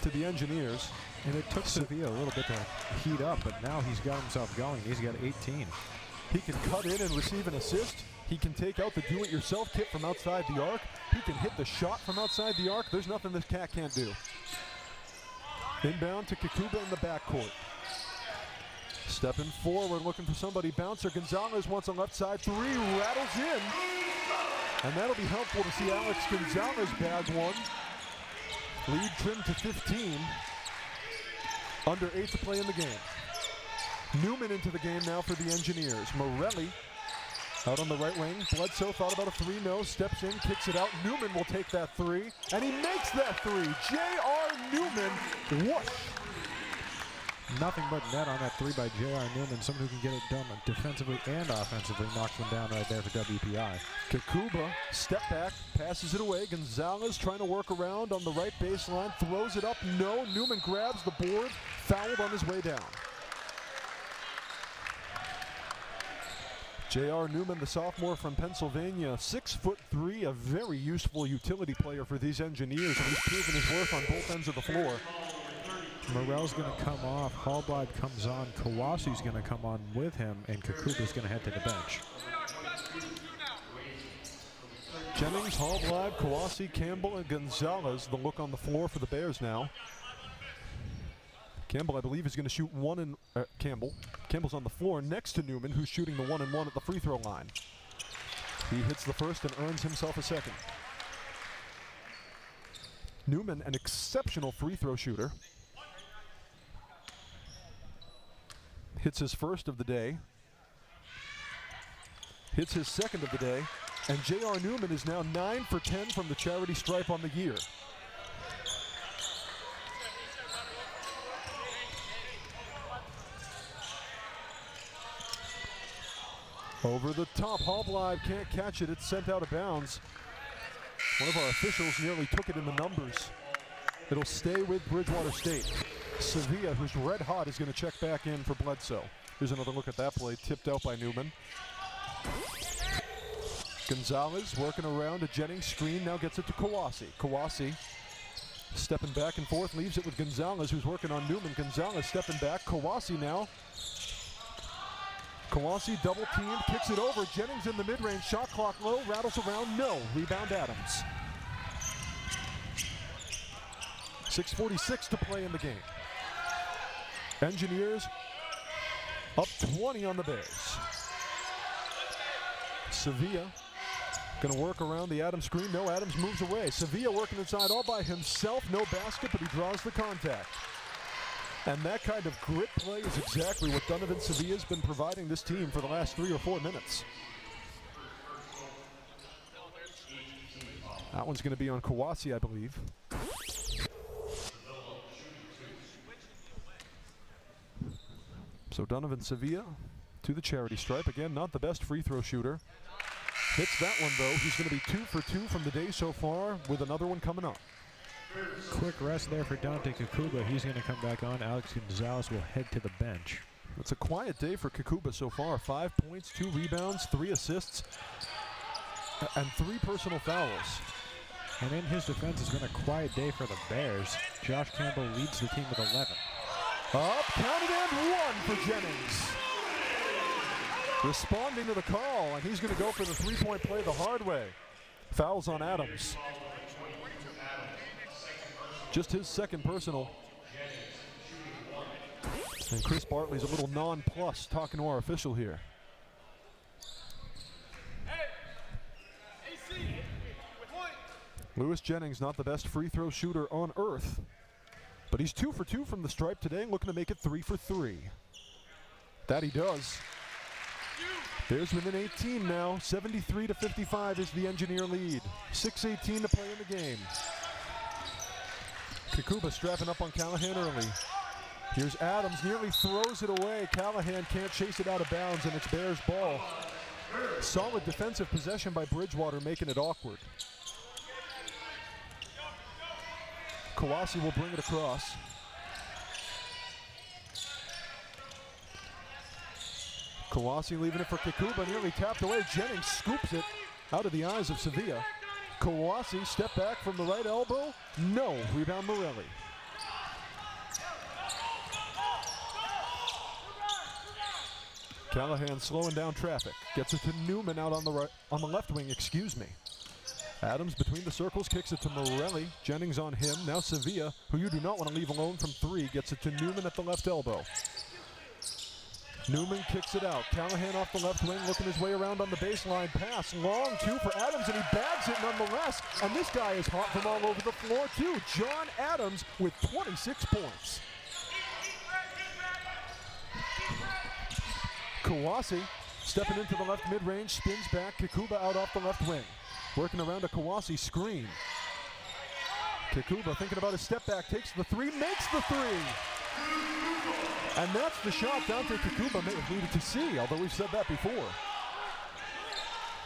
to the Engineers. And it took Sevilla a little bit to heat up, but now he's got himself going. He's got 18. He can cut in and receive an assist. He can take out the do-it-yourself kit from outside the arc. He can hit the shot from outside the arc. There's nothing this cat can't do. Inbound to Kikuba in the backcourt. Stepping forward, looking for somebody. Bouncer Gonzalez wants a left side three, rattles in. And that'll be helpful to see Alex Gonzalez bag one. Lead trimmed to 15. Under 8 to play in the game. Newman into the game now for the Engineers. Morelli out on the right wing. Bledsoe thought about a three, no. Steps in, kicks it out. Newman will take that three, and he makes that three. J.R. Newman, whoosh. Nothing but net on that three by J.R. Newman. Someone who can get it done defensively and offensively. Knocks one down right there for WPI. Kikuba, step back, passes it away. Gonzalez trying to work around on the right baseline. Throws it up, no. Newman grabs the board. Fouled on his way down. J.R. Newman, the sophomore from Pennsylvania, 6'3", a very useful utility player for these Engineers, and he's proven his worth on both ends of the floor. Morell's going to come off. Hallblad comes on. Kawasi's going to come on with him, and Kakuba's going to head to the bench. Jennings, Hallblad, Kawasi, Campbell, and Gonzalez, the look on the floor for the Bears now. Campbell, I believe, is going to shoot one and Campbell's on the floor next to Newman, who's shooting the 1-and-1 at the free throw line. He hits the first and earns himself a second. Newman, an exceptional free throw shooter. Hits his first of the day. Hits his second of the day. And J.R. Newman is now 9 for 10 from the charity stripe on the year. Over the top, Hallblad can't catch it. It's sent out of bounds. One of our officials nearly took it in the numbers. It'll stay with Bridgewater State. Sevilla, who's red hot, is going to check back in for Bledsoe. Here's another look at that play, tipped out by Newman. Gonzalez working around a Jennings screen, now gets it to Kawasi. Kawasi stepping back and forth, leaves it with Gonzalez, who's working on Newman. Gonzalez stepping back, Kawasi now. Kawasi double teamed, kicks it over. Jennings in the mid-range, shot clock low, rattles around, no. Rebound Adams. 6:46 to play in the game. Engineers up 20 on the Bears. Sevilla gonna work around the Adams screen. No, Adams moves away. Sevilla working inside all by himself. No basket, but he draws the contact. And that kind of grit play is exactly what Donovan Sevilla's been providing this team for the last 3 or 4 minutes. That one's gonna be on Kawasi, I believe. So Donovan Sevilla to the charity stripe. Again, not the best free throw shooter. Hits that one though. He's going to be 2 for 2 from the day so far with another one coming up. Quick rest there for Dante Kikuba. He's going to come back on. Alex Gonzalez will head to the bench. It's a quiet day for Kikuba so far. 5 points, 2 rebounds, 3 assists, and 3 personal fouls. And in his defense, it's been a quiet day for the Bears. Josh Campbell leads the team with 11. Up, counted, and 1 for Jennings. responding to the call, and he's going to go for the three-point play the hard way. Fouls on Adams. Just his second personal. And Chris Bartley's a little nonplussed talking to our official here. Lewis Jennings, not the best free throw shooter on earth, but he's 2 for 2 from the stripe today and looking to make it 3 for 3. That he does. Bears within 18 now. 73-55 is the Engineer lead. 6:18 to play in the game. Kikuba strapping up on Callahan early. Here's Adams, nearly throws it away. Callahan can't chase it out of bounds, and it's Bears ball. Solid defensive possession by Bridgewater, making it awkward. Kawasi will bring it across. Kawasi leaving it for Kikuba, nearly tapped away. Jennings scoops it out of the eyes of Sevilla. Kawasi, step back from the right elbow. No, rebound Morelli. Callahan slowing down traffic. Gets it to Newman out on the left wing, excuse me. Adams between the circles, kicks it to Morelli. Jennings on him. Now Sevilla, who you do not want to leave alone from 3, gets it to Newman at the left elbow. Newman kicks it out. Callahan off the left wing, looking his way around on the baseline. Pass, long 2 for Adams, and he bags it nonetheless. And this guy is hot from all over the floor too. John Adams with 26 points. Kawasi stepping into the left mid-range, spins back. Kikuba out off the left wing. Working around a Kawasi screen. Kikuba thinking about his step back, takes the 3, makes the 3. And that's the shot Dante Kikuba may have needed to see, although we've said that before.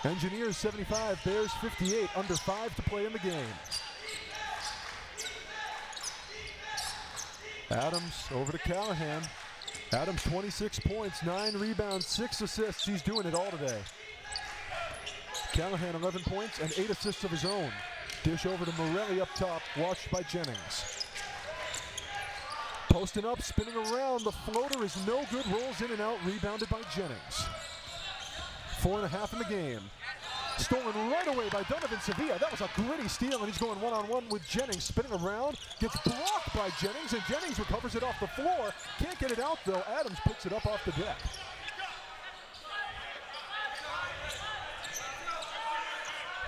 Engineers 75, Bears 58, under 5 to play in the game. Adams over to Callahan. Adams 26 points, 9 rebounds, 6 assists. He's doing it all today. Callahan 11 points and 8 assists of his own. Dish over to Morelli up top, watched by Jennings. Posting up, spinning around, the floater is no good, rolls in and out, rebounded by Jennings. 4.5 in the game. Stolen right away by Donovan Sevilla. That was a gritty steal, and he's going one-on-one with Jennings. Spinning around, gets blocked by Jennings, and Jennings recovers it off the floor. Can't get it out, though. Adams picks it up off the deck.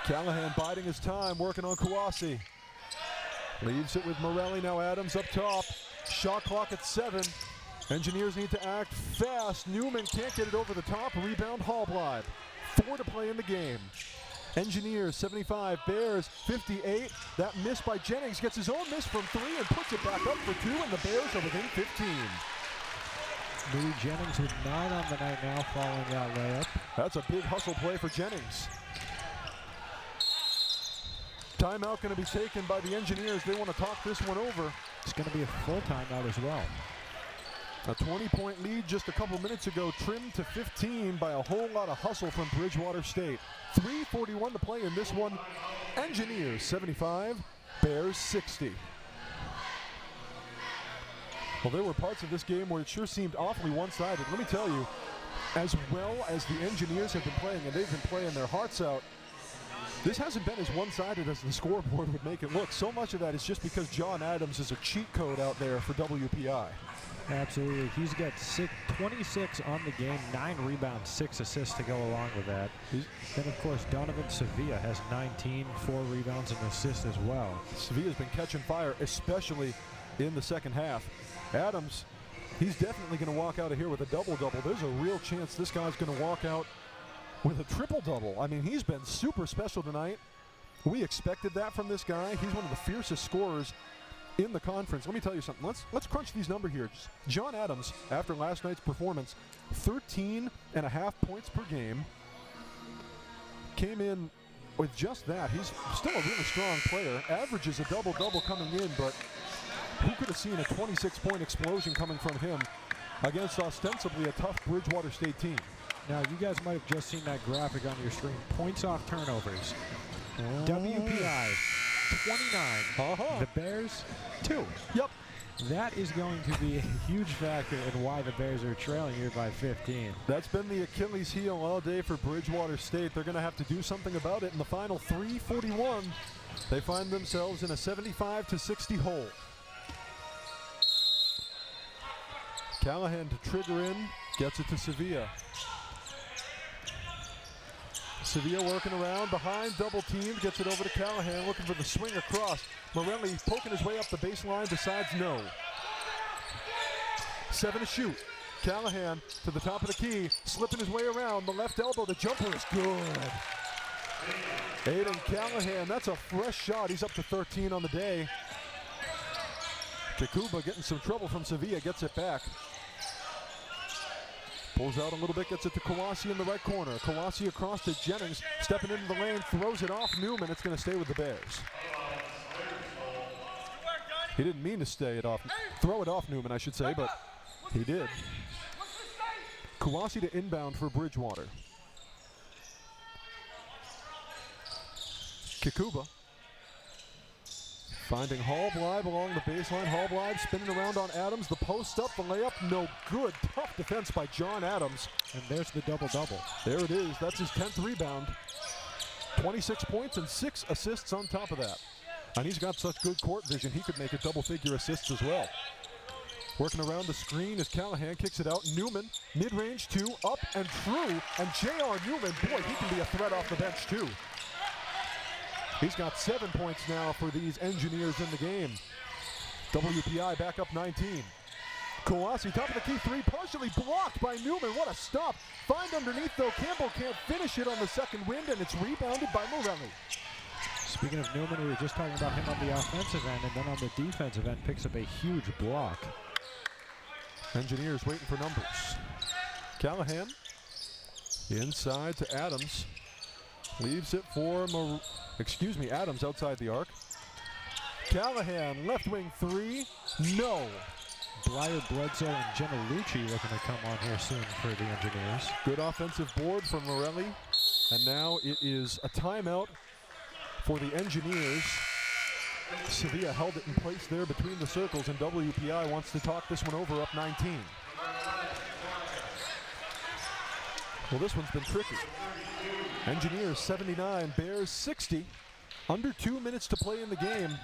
Callahan biding his time, working on Kawasi. Leaves it with Morelli, now Adams up top. Shot clock at 7. Engineers need to act fast. Newman can't get it over the top. Rebound Hallbleib. 4 to play in the game. Engineers 75, Bears 58. That miss by Jennings gets his own miss from 3 and puts it back up for 2, and the Bears are within 15. Louis Jennings with 9 on the night now following that layup. That's a big hustle play for Jennings. Timeout going to be taken by the Engineers. They want to talk this one over. It's going to be a full timeout as well. A 20-point lead just a couple minutes ago, trimmed to 15 by a whole lot of hustle from Bridgewater State. 3:41 to play in this one. Engineers 75, Bears 60. Well, there were parts of this game where it sure seemed awfully one-sided. Let me tell you, as well as the Engineers have been playing, and they've been playing their hearts out, this hasn't been as one-sided as the scoreboard would make it look. So much of that is just because John Adams is a cheat code out there for WPI. Absolutely. He's got 26 on the game, 9 rebounds, 6 assists to go along with that. Then, of course, Donovan Sevilla has 19, 4 rebounds and assists as well. Sevilla's been catching fire, especially in the second half. Adams, he's definitely going to walk out of here with a double-double. There's a real chance this guy's going to walk out with a triple-double. I mean, he's been super special tonight. We expected that from this guy. He's one of the fiercest scorers in the conference. Let me tell you something. Let's crunch these numbers here. John Adams, after last night's performance, 13.5 points per game. Came in with just that. He's still a really strong player. Averages a double-double coming in, but who could have seen a 26-point explosion coming from him against ostensibly a tough Bridgewater State team? Now, you guys might have just seen that graphic on your screen. Points off turnovers. WPI 29. The Bears 2. Yep. That is going to be a huge factor in why the Bears are trailing here by 15. That's been the Achilles heel all day for Bridgewater State. They're going to have to do something about it in the final 3:41. They find themselves in a 75-60 hole. Callahan to trigger in, gets it to Sevilla. Sevilla working around behind, double teamed, gets it over to Callahan, looking for the swing across. Morelli poking his way up the baseline, decides no. 7 to shoot. Callahan to the top of the key, slipping his way around. The left elbow, the jumper is good. Aiden Callahan, that's a fresh shot. He's up to 13 on the day. Kikuba getting some trouble from Sevilla, gets it back. Pulls out a little bit, gets it to Kawasi in the right corner. Kawasi across to Jennings, stepping into the lane, throws it off Newman. It's going to stay with the Bears. He didn't mean to throw it off Newman, I should say, but he did. Kawasi to inbound for Bridgewater. Kikuba finding Hallbleib along the baseline. Hallbleib spinning around on Adams. The post up, the layup, no good. Tough defense by John Adams. And there's the double-double. There it is. That's his 10th rebound. 26 points and 6 assists on top of that. And he's got such good court vision, he could make it double-figure assists as well. Working around the screen as Callahan kicks it out. Newman, mid-range 2, up and through. And J.R. Newman, boy, he can be a threat off the bench too. He's got 7 points now for these Engineers in the game. WPI back up 19. Kawasi, top of the key 3, partially blocked by Newman. What a stop. Find underneath though. Campbell can't finish it on the second wind, and it's rebounded by Morelli. Speaking of Newman, we were just talking about him on the offensive end, and then on the defensive end picks up a huge block. Engineers waiting for numbers. Callahan inside to Adams. Leaves it for Adams outside the arc. Callahan, left wing 3, no. Blyer, Bledsoe, and Genalucci looking to come on here soon for the Engineers. Good offensive board from Morelli. And now it is a timeout for the Engineers. Sevilla held it in place there between the circles, and WPI wants to talk this one over, up 19. Well, this one's been tricky. Engineers 79, Bears 60. Under 2 minutes to play in the game.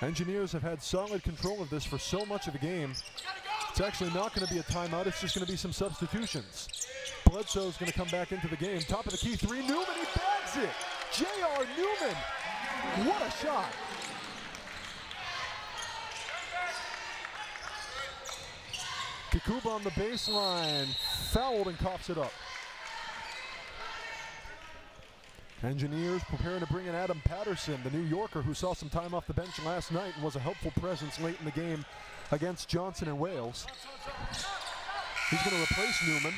Engineers have had solid control of this for so much of the game. It's actually not going to be a timeout, it's just going to be some substitutions. Bledsoe's going to come back into the game. Top of the key 3, Newman, he bags it! J.R. Newman, what a shot! Kikuba on the baseline, fouled and coughs it up. Engineers preparing to bring in Adam Patterson, the New Yorker who saw some time off the bench last night and was a helpful presence late in the game against Johnson and Wales. He's going to replace Newman,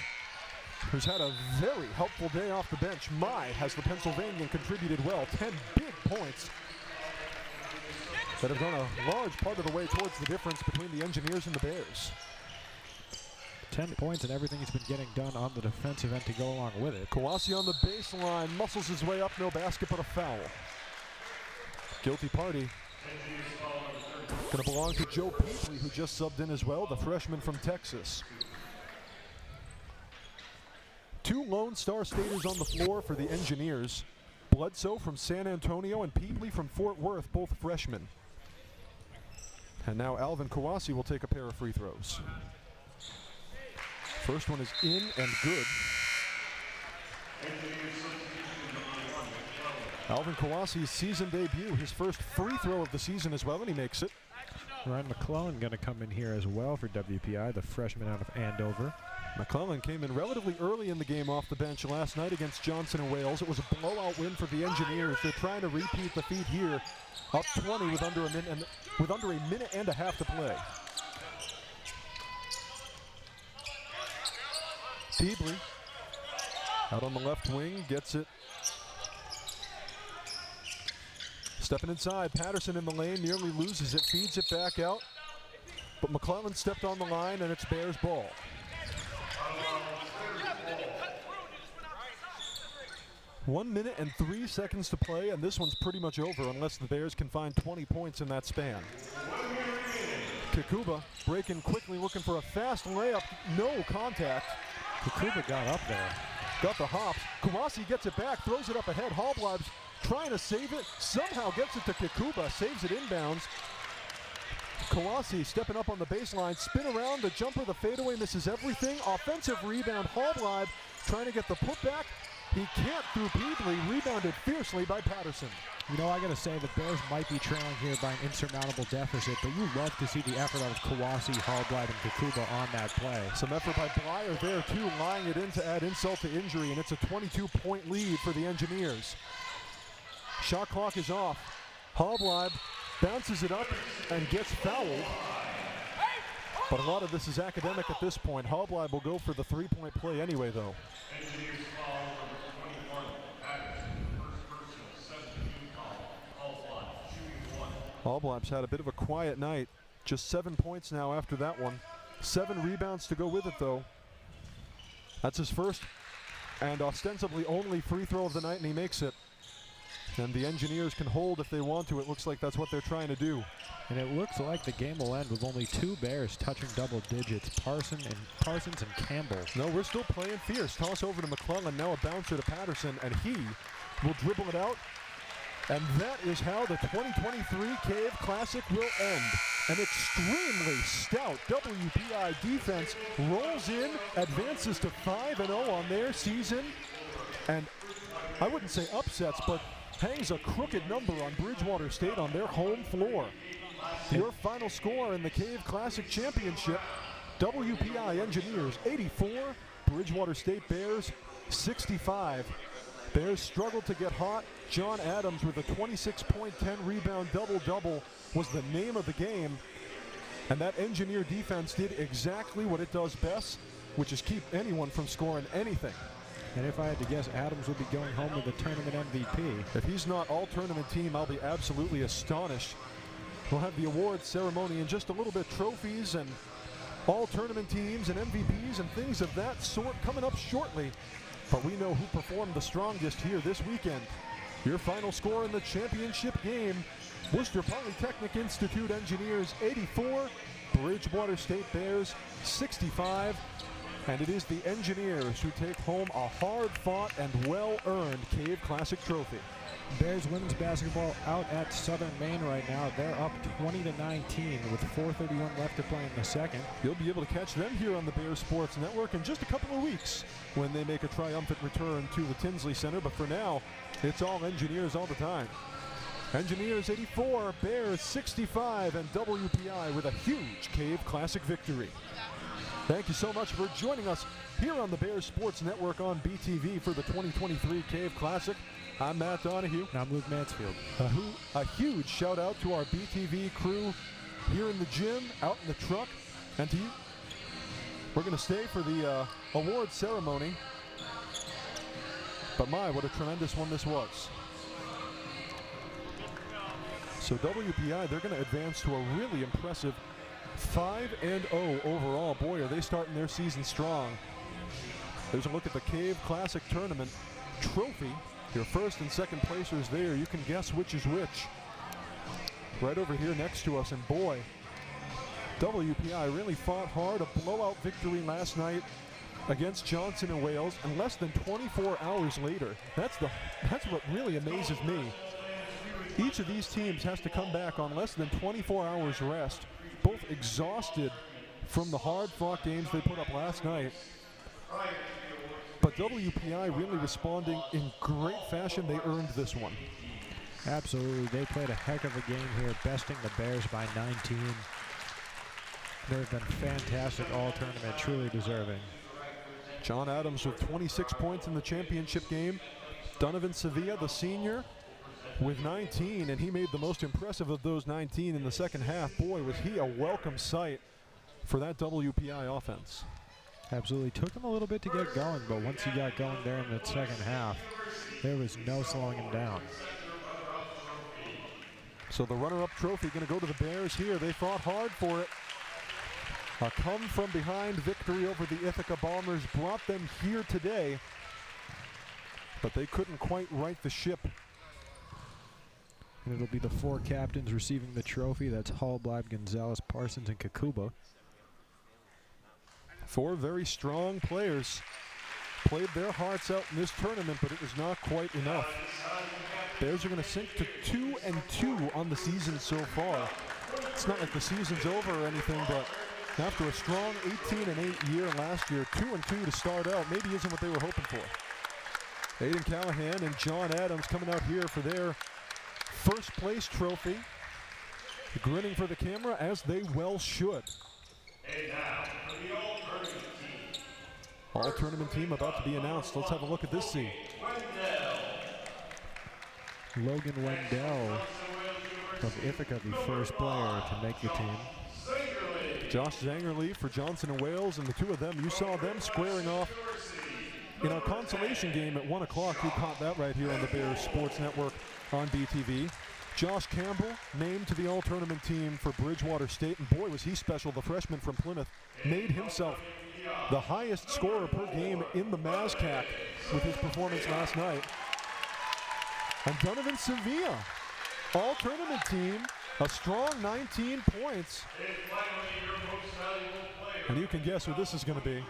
who's had a very helpful day off the bench. Has the Pennsylvanian contributed well. 10 big points that have gone a large part of the way towards the difference between the Engineers and the Bears. 10 points and everything he's been getting done on the defensive end to go along with it. Kawasi on the baseline, muscles his way up, no basket, but a foul. Guilty party. Gonna belong to Joe Peasley, who just subbed in as well, the freshman from Texas. 2 Lone Star Staters on the floor for the Engineers. Bledsoe from San Antonio and Peasley from Fort Worth, both freshmen. And now Alvin Kawasi will take a pair of free throws. First one is in and good. Alvin Kawasi's season debut, his first free throw of the season as well, and he makes it. Ryan McClellan going to come in here as well for WPI, the freshman out of Andover. McClellan came in relatively early in the game off the bench last night against Johnson and Wales. It was a blowout win for the Engineers. They're trying to repeat the feat here, up 20 with under a minute and a half to play. Peasley out on the left wing, gets it. Stepping inside, Patterson in the lane, nearly loses it, feeds it back out. But McClellan stepped on the line, and it's Bears ball. One minute and 3 seconds to play, and this one's pretty much over unless the Bears can find 20 points in that span. Kikuba breaking quickly, looking for a fast layup. No contact. Kikuba got up there. Got the hops. Kawasi gets it back, throws it up ahead. Hallbleib's trying to save it. Somehow gets it to Kikuba, saves it inbounds. Kawasi stepping up on the baseline, spin around, the jumper, the fadeaway, misses everything. Offensive rebound, Hallbleib trying to get the putback. He can't through Peedley, rebounded fiercely by Patterson. You know, I got to say, the Bears might be trailing here by an insurmountable deficit, but you love to see the effort out of Kawasi, Hallbleib, and Kikuba on that play. Some effort by Blyer there, too, lying it in to add insult to injury, and it's a 22-point lead for the Engineers. Shot clock is off. Hallbleib bounces it up and gets fouled. But a lot of this is academic at this point. Hallbleib will go for the three-point play anyway, though. Hallbleib's had a bit of a quiet night. Just 7 points now after that one. 7 rebounds to go with it, though. That's his first and ostensibly only free throw of the night, and he makes it. And the Engineers can hold if they want to. It looks like that's what they're trying to do. And it looks like the game will end with only 2 Bears touching double digits, Parsons and Campbell. No, we're still playing fierce. Toss over to McClellan, now a bouncer to Patterson, and he will dribble it out. And that is how the 2023 Cave Classic will end. An extremely stout WPI defense rolls in, advances to 5-0 on their season, and I wouldn't say upsets, but hangs a crooked number on Bridgewater State on their home floor. Your final score in the Cave Classic Championship, WPI Engineers 84, Bridgewater State Bears 65. Bears struggled to get hot. John Adams with a 26-point, 10-rebound double-double was the name of the game. And that Engineer defense did exactly what it does best, which is keep anyone from scoring anything. And if I had to guess, Adams would be going home with the tournament MVP. If he's not all-tournament team, I'll be absolutely astonished. We'll have the awards ceremony and just a little bit trophies and all-tournament teams and MVPs and things of that sort coming up shortly. But we know who performed the strongest here this weekend. Your final score in the championship game, Worcester Polytechnic Institute Engineers 84, Bridgewater State Bears 65. And it is the Engineers who take home a hard-fought and well-earned Cave Classic trophy. Bears women's basketball out at Southern Maine right now. They're up 20-19 with 4:31 left to play in the second. You'll be able to catch them here on the Bears Sports Network in just a couple of weeks when they make a triumphant return to the Tinsley Center. But for now, it's all Engineers all the time. Engineers 84, Bears 65, and WPI with a huge Cave Classic victory. Thank you so much for joining us here on the Bears Sports Network on BTV for the 2023 Cave Classic. I'm Matt Donahue. And I'm Luke Mansfield. A huge shout out to our BTV crew here in the gym, out in the truck, and to you. We're going to stay for the award ceremony. But my, what a tremendous one this was. So WPI, they're going to advance to a really impressive 5-0 overall. Boy, are they starting their season strong. There's a look at the Cave Classic Tournament trophy. Your first and second placers there. You can guess which is which. Right over here next to us, and boy, WPI really fought hard. A blowout victory last night against Johnson and Wales, and less than 24 hours later. That's what really amazes me. Each of these teams has to come back on less than 24 hours rest, both exhausted from the hard-fought games they put up last night. But WPI really responding in great fashion. They earned this one. Absolutely. They played a heck of a game here, besting the Bears by 19. They've been fantastic all tournament, truly deserving. John Adams with 26 points in the championship game. Donovan Sevilla, the senior, with 19, and he made the most impressive of those 19 in the second half. Boy, was he a welcome sight for that WPI offense. Absolutely. Took him a little bit to get going, but once he got going there in the second half, there was no slowing him down. So the runner-up trophy going to go to the Bears here. They fought hard for it. A come-from-behind victory over the Ithaca Bombers brought them here today, but they couldn't quite right the ship. And it'll be the 4 captains receiving the trophy. That's Hall, Blybe, Gonzalez, Parsons, and Kakuba. 4 very strong players played their hearts out in this tournament, but it was not quite enough. Bears are going to sink to 2-2 on the season so far. It's not like the season's over or anything, but after a strong 18-8 year last year, 2-2 to start out maybe isn't what they were hoping for. Aiden Callahan and John Adams coming out here for their first place trophy, grinning for the camera as they well should. And now for the all-tournament team. All-tournament team about to be announced. Let's have a look at this scene. Logan Wendell of Ithaca, the first player to make the team. Josh Zangerly for Johnson & Wales, and the two of them, you saw them squaring off in our consolation game at 1 o'clock. You caught that right here on the Bears Sports Network on BTV. Josh Campbell named to the all-tournament team for Bridgewater State, and boy was he special. The freshman from Plymouth made himself the highest scorer per game in the MASCAC with his performance last night. And Donovan Sevilla, all-tournament team, a strong 19 points. And you can guess who this is going to be.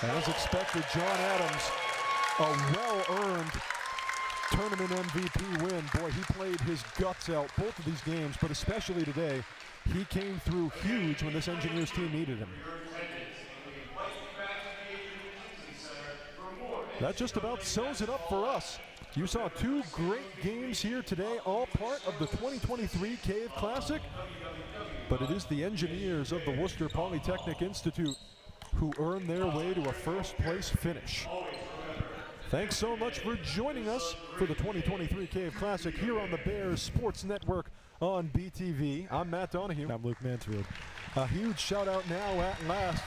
As expected, John Adams, a well-earned tournament MVP win. Boy, he played his guts out both of these games, but especially today, he came through huge when this Engineers team needed him. That just about sews it up for us. You saw 2 great games here today, all part of the 2023 Cave Classic. But it is the Engineers of the Worcester Polytechnic Institute who earned their way to a first-place finish. Thanks so much for joining us for the 2023 Cave Classic here on the Bears Sports Network on BTV. I'm Matt Donahue. I'm Luke Mansfield. A huge shout-out now at last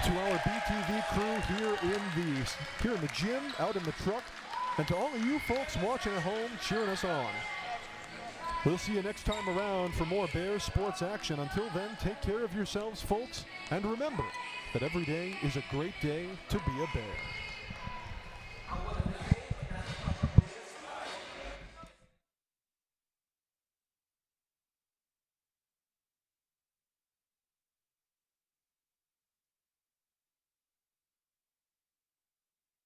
to our BTV crew here in the gym, out in the truck, and to all of you folks watching at home cheering us on. We'll see you next time around for more Bears sports action. Until then, take care of yourselves, folks, and remember that every day is a great day to be a Bear.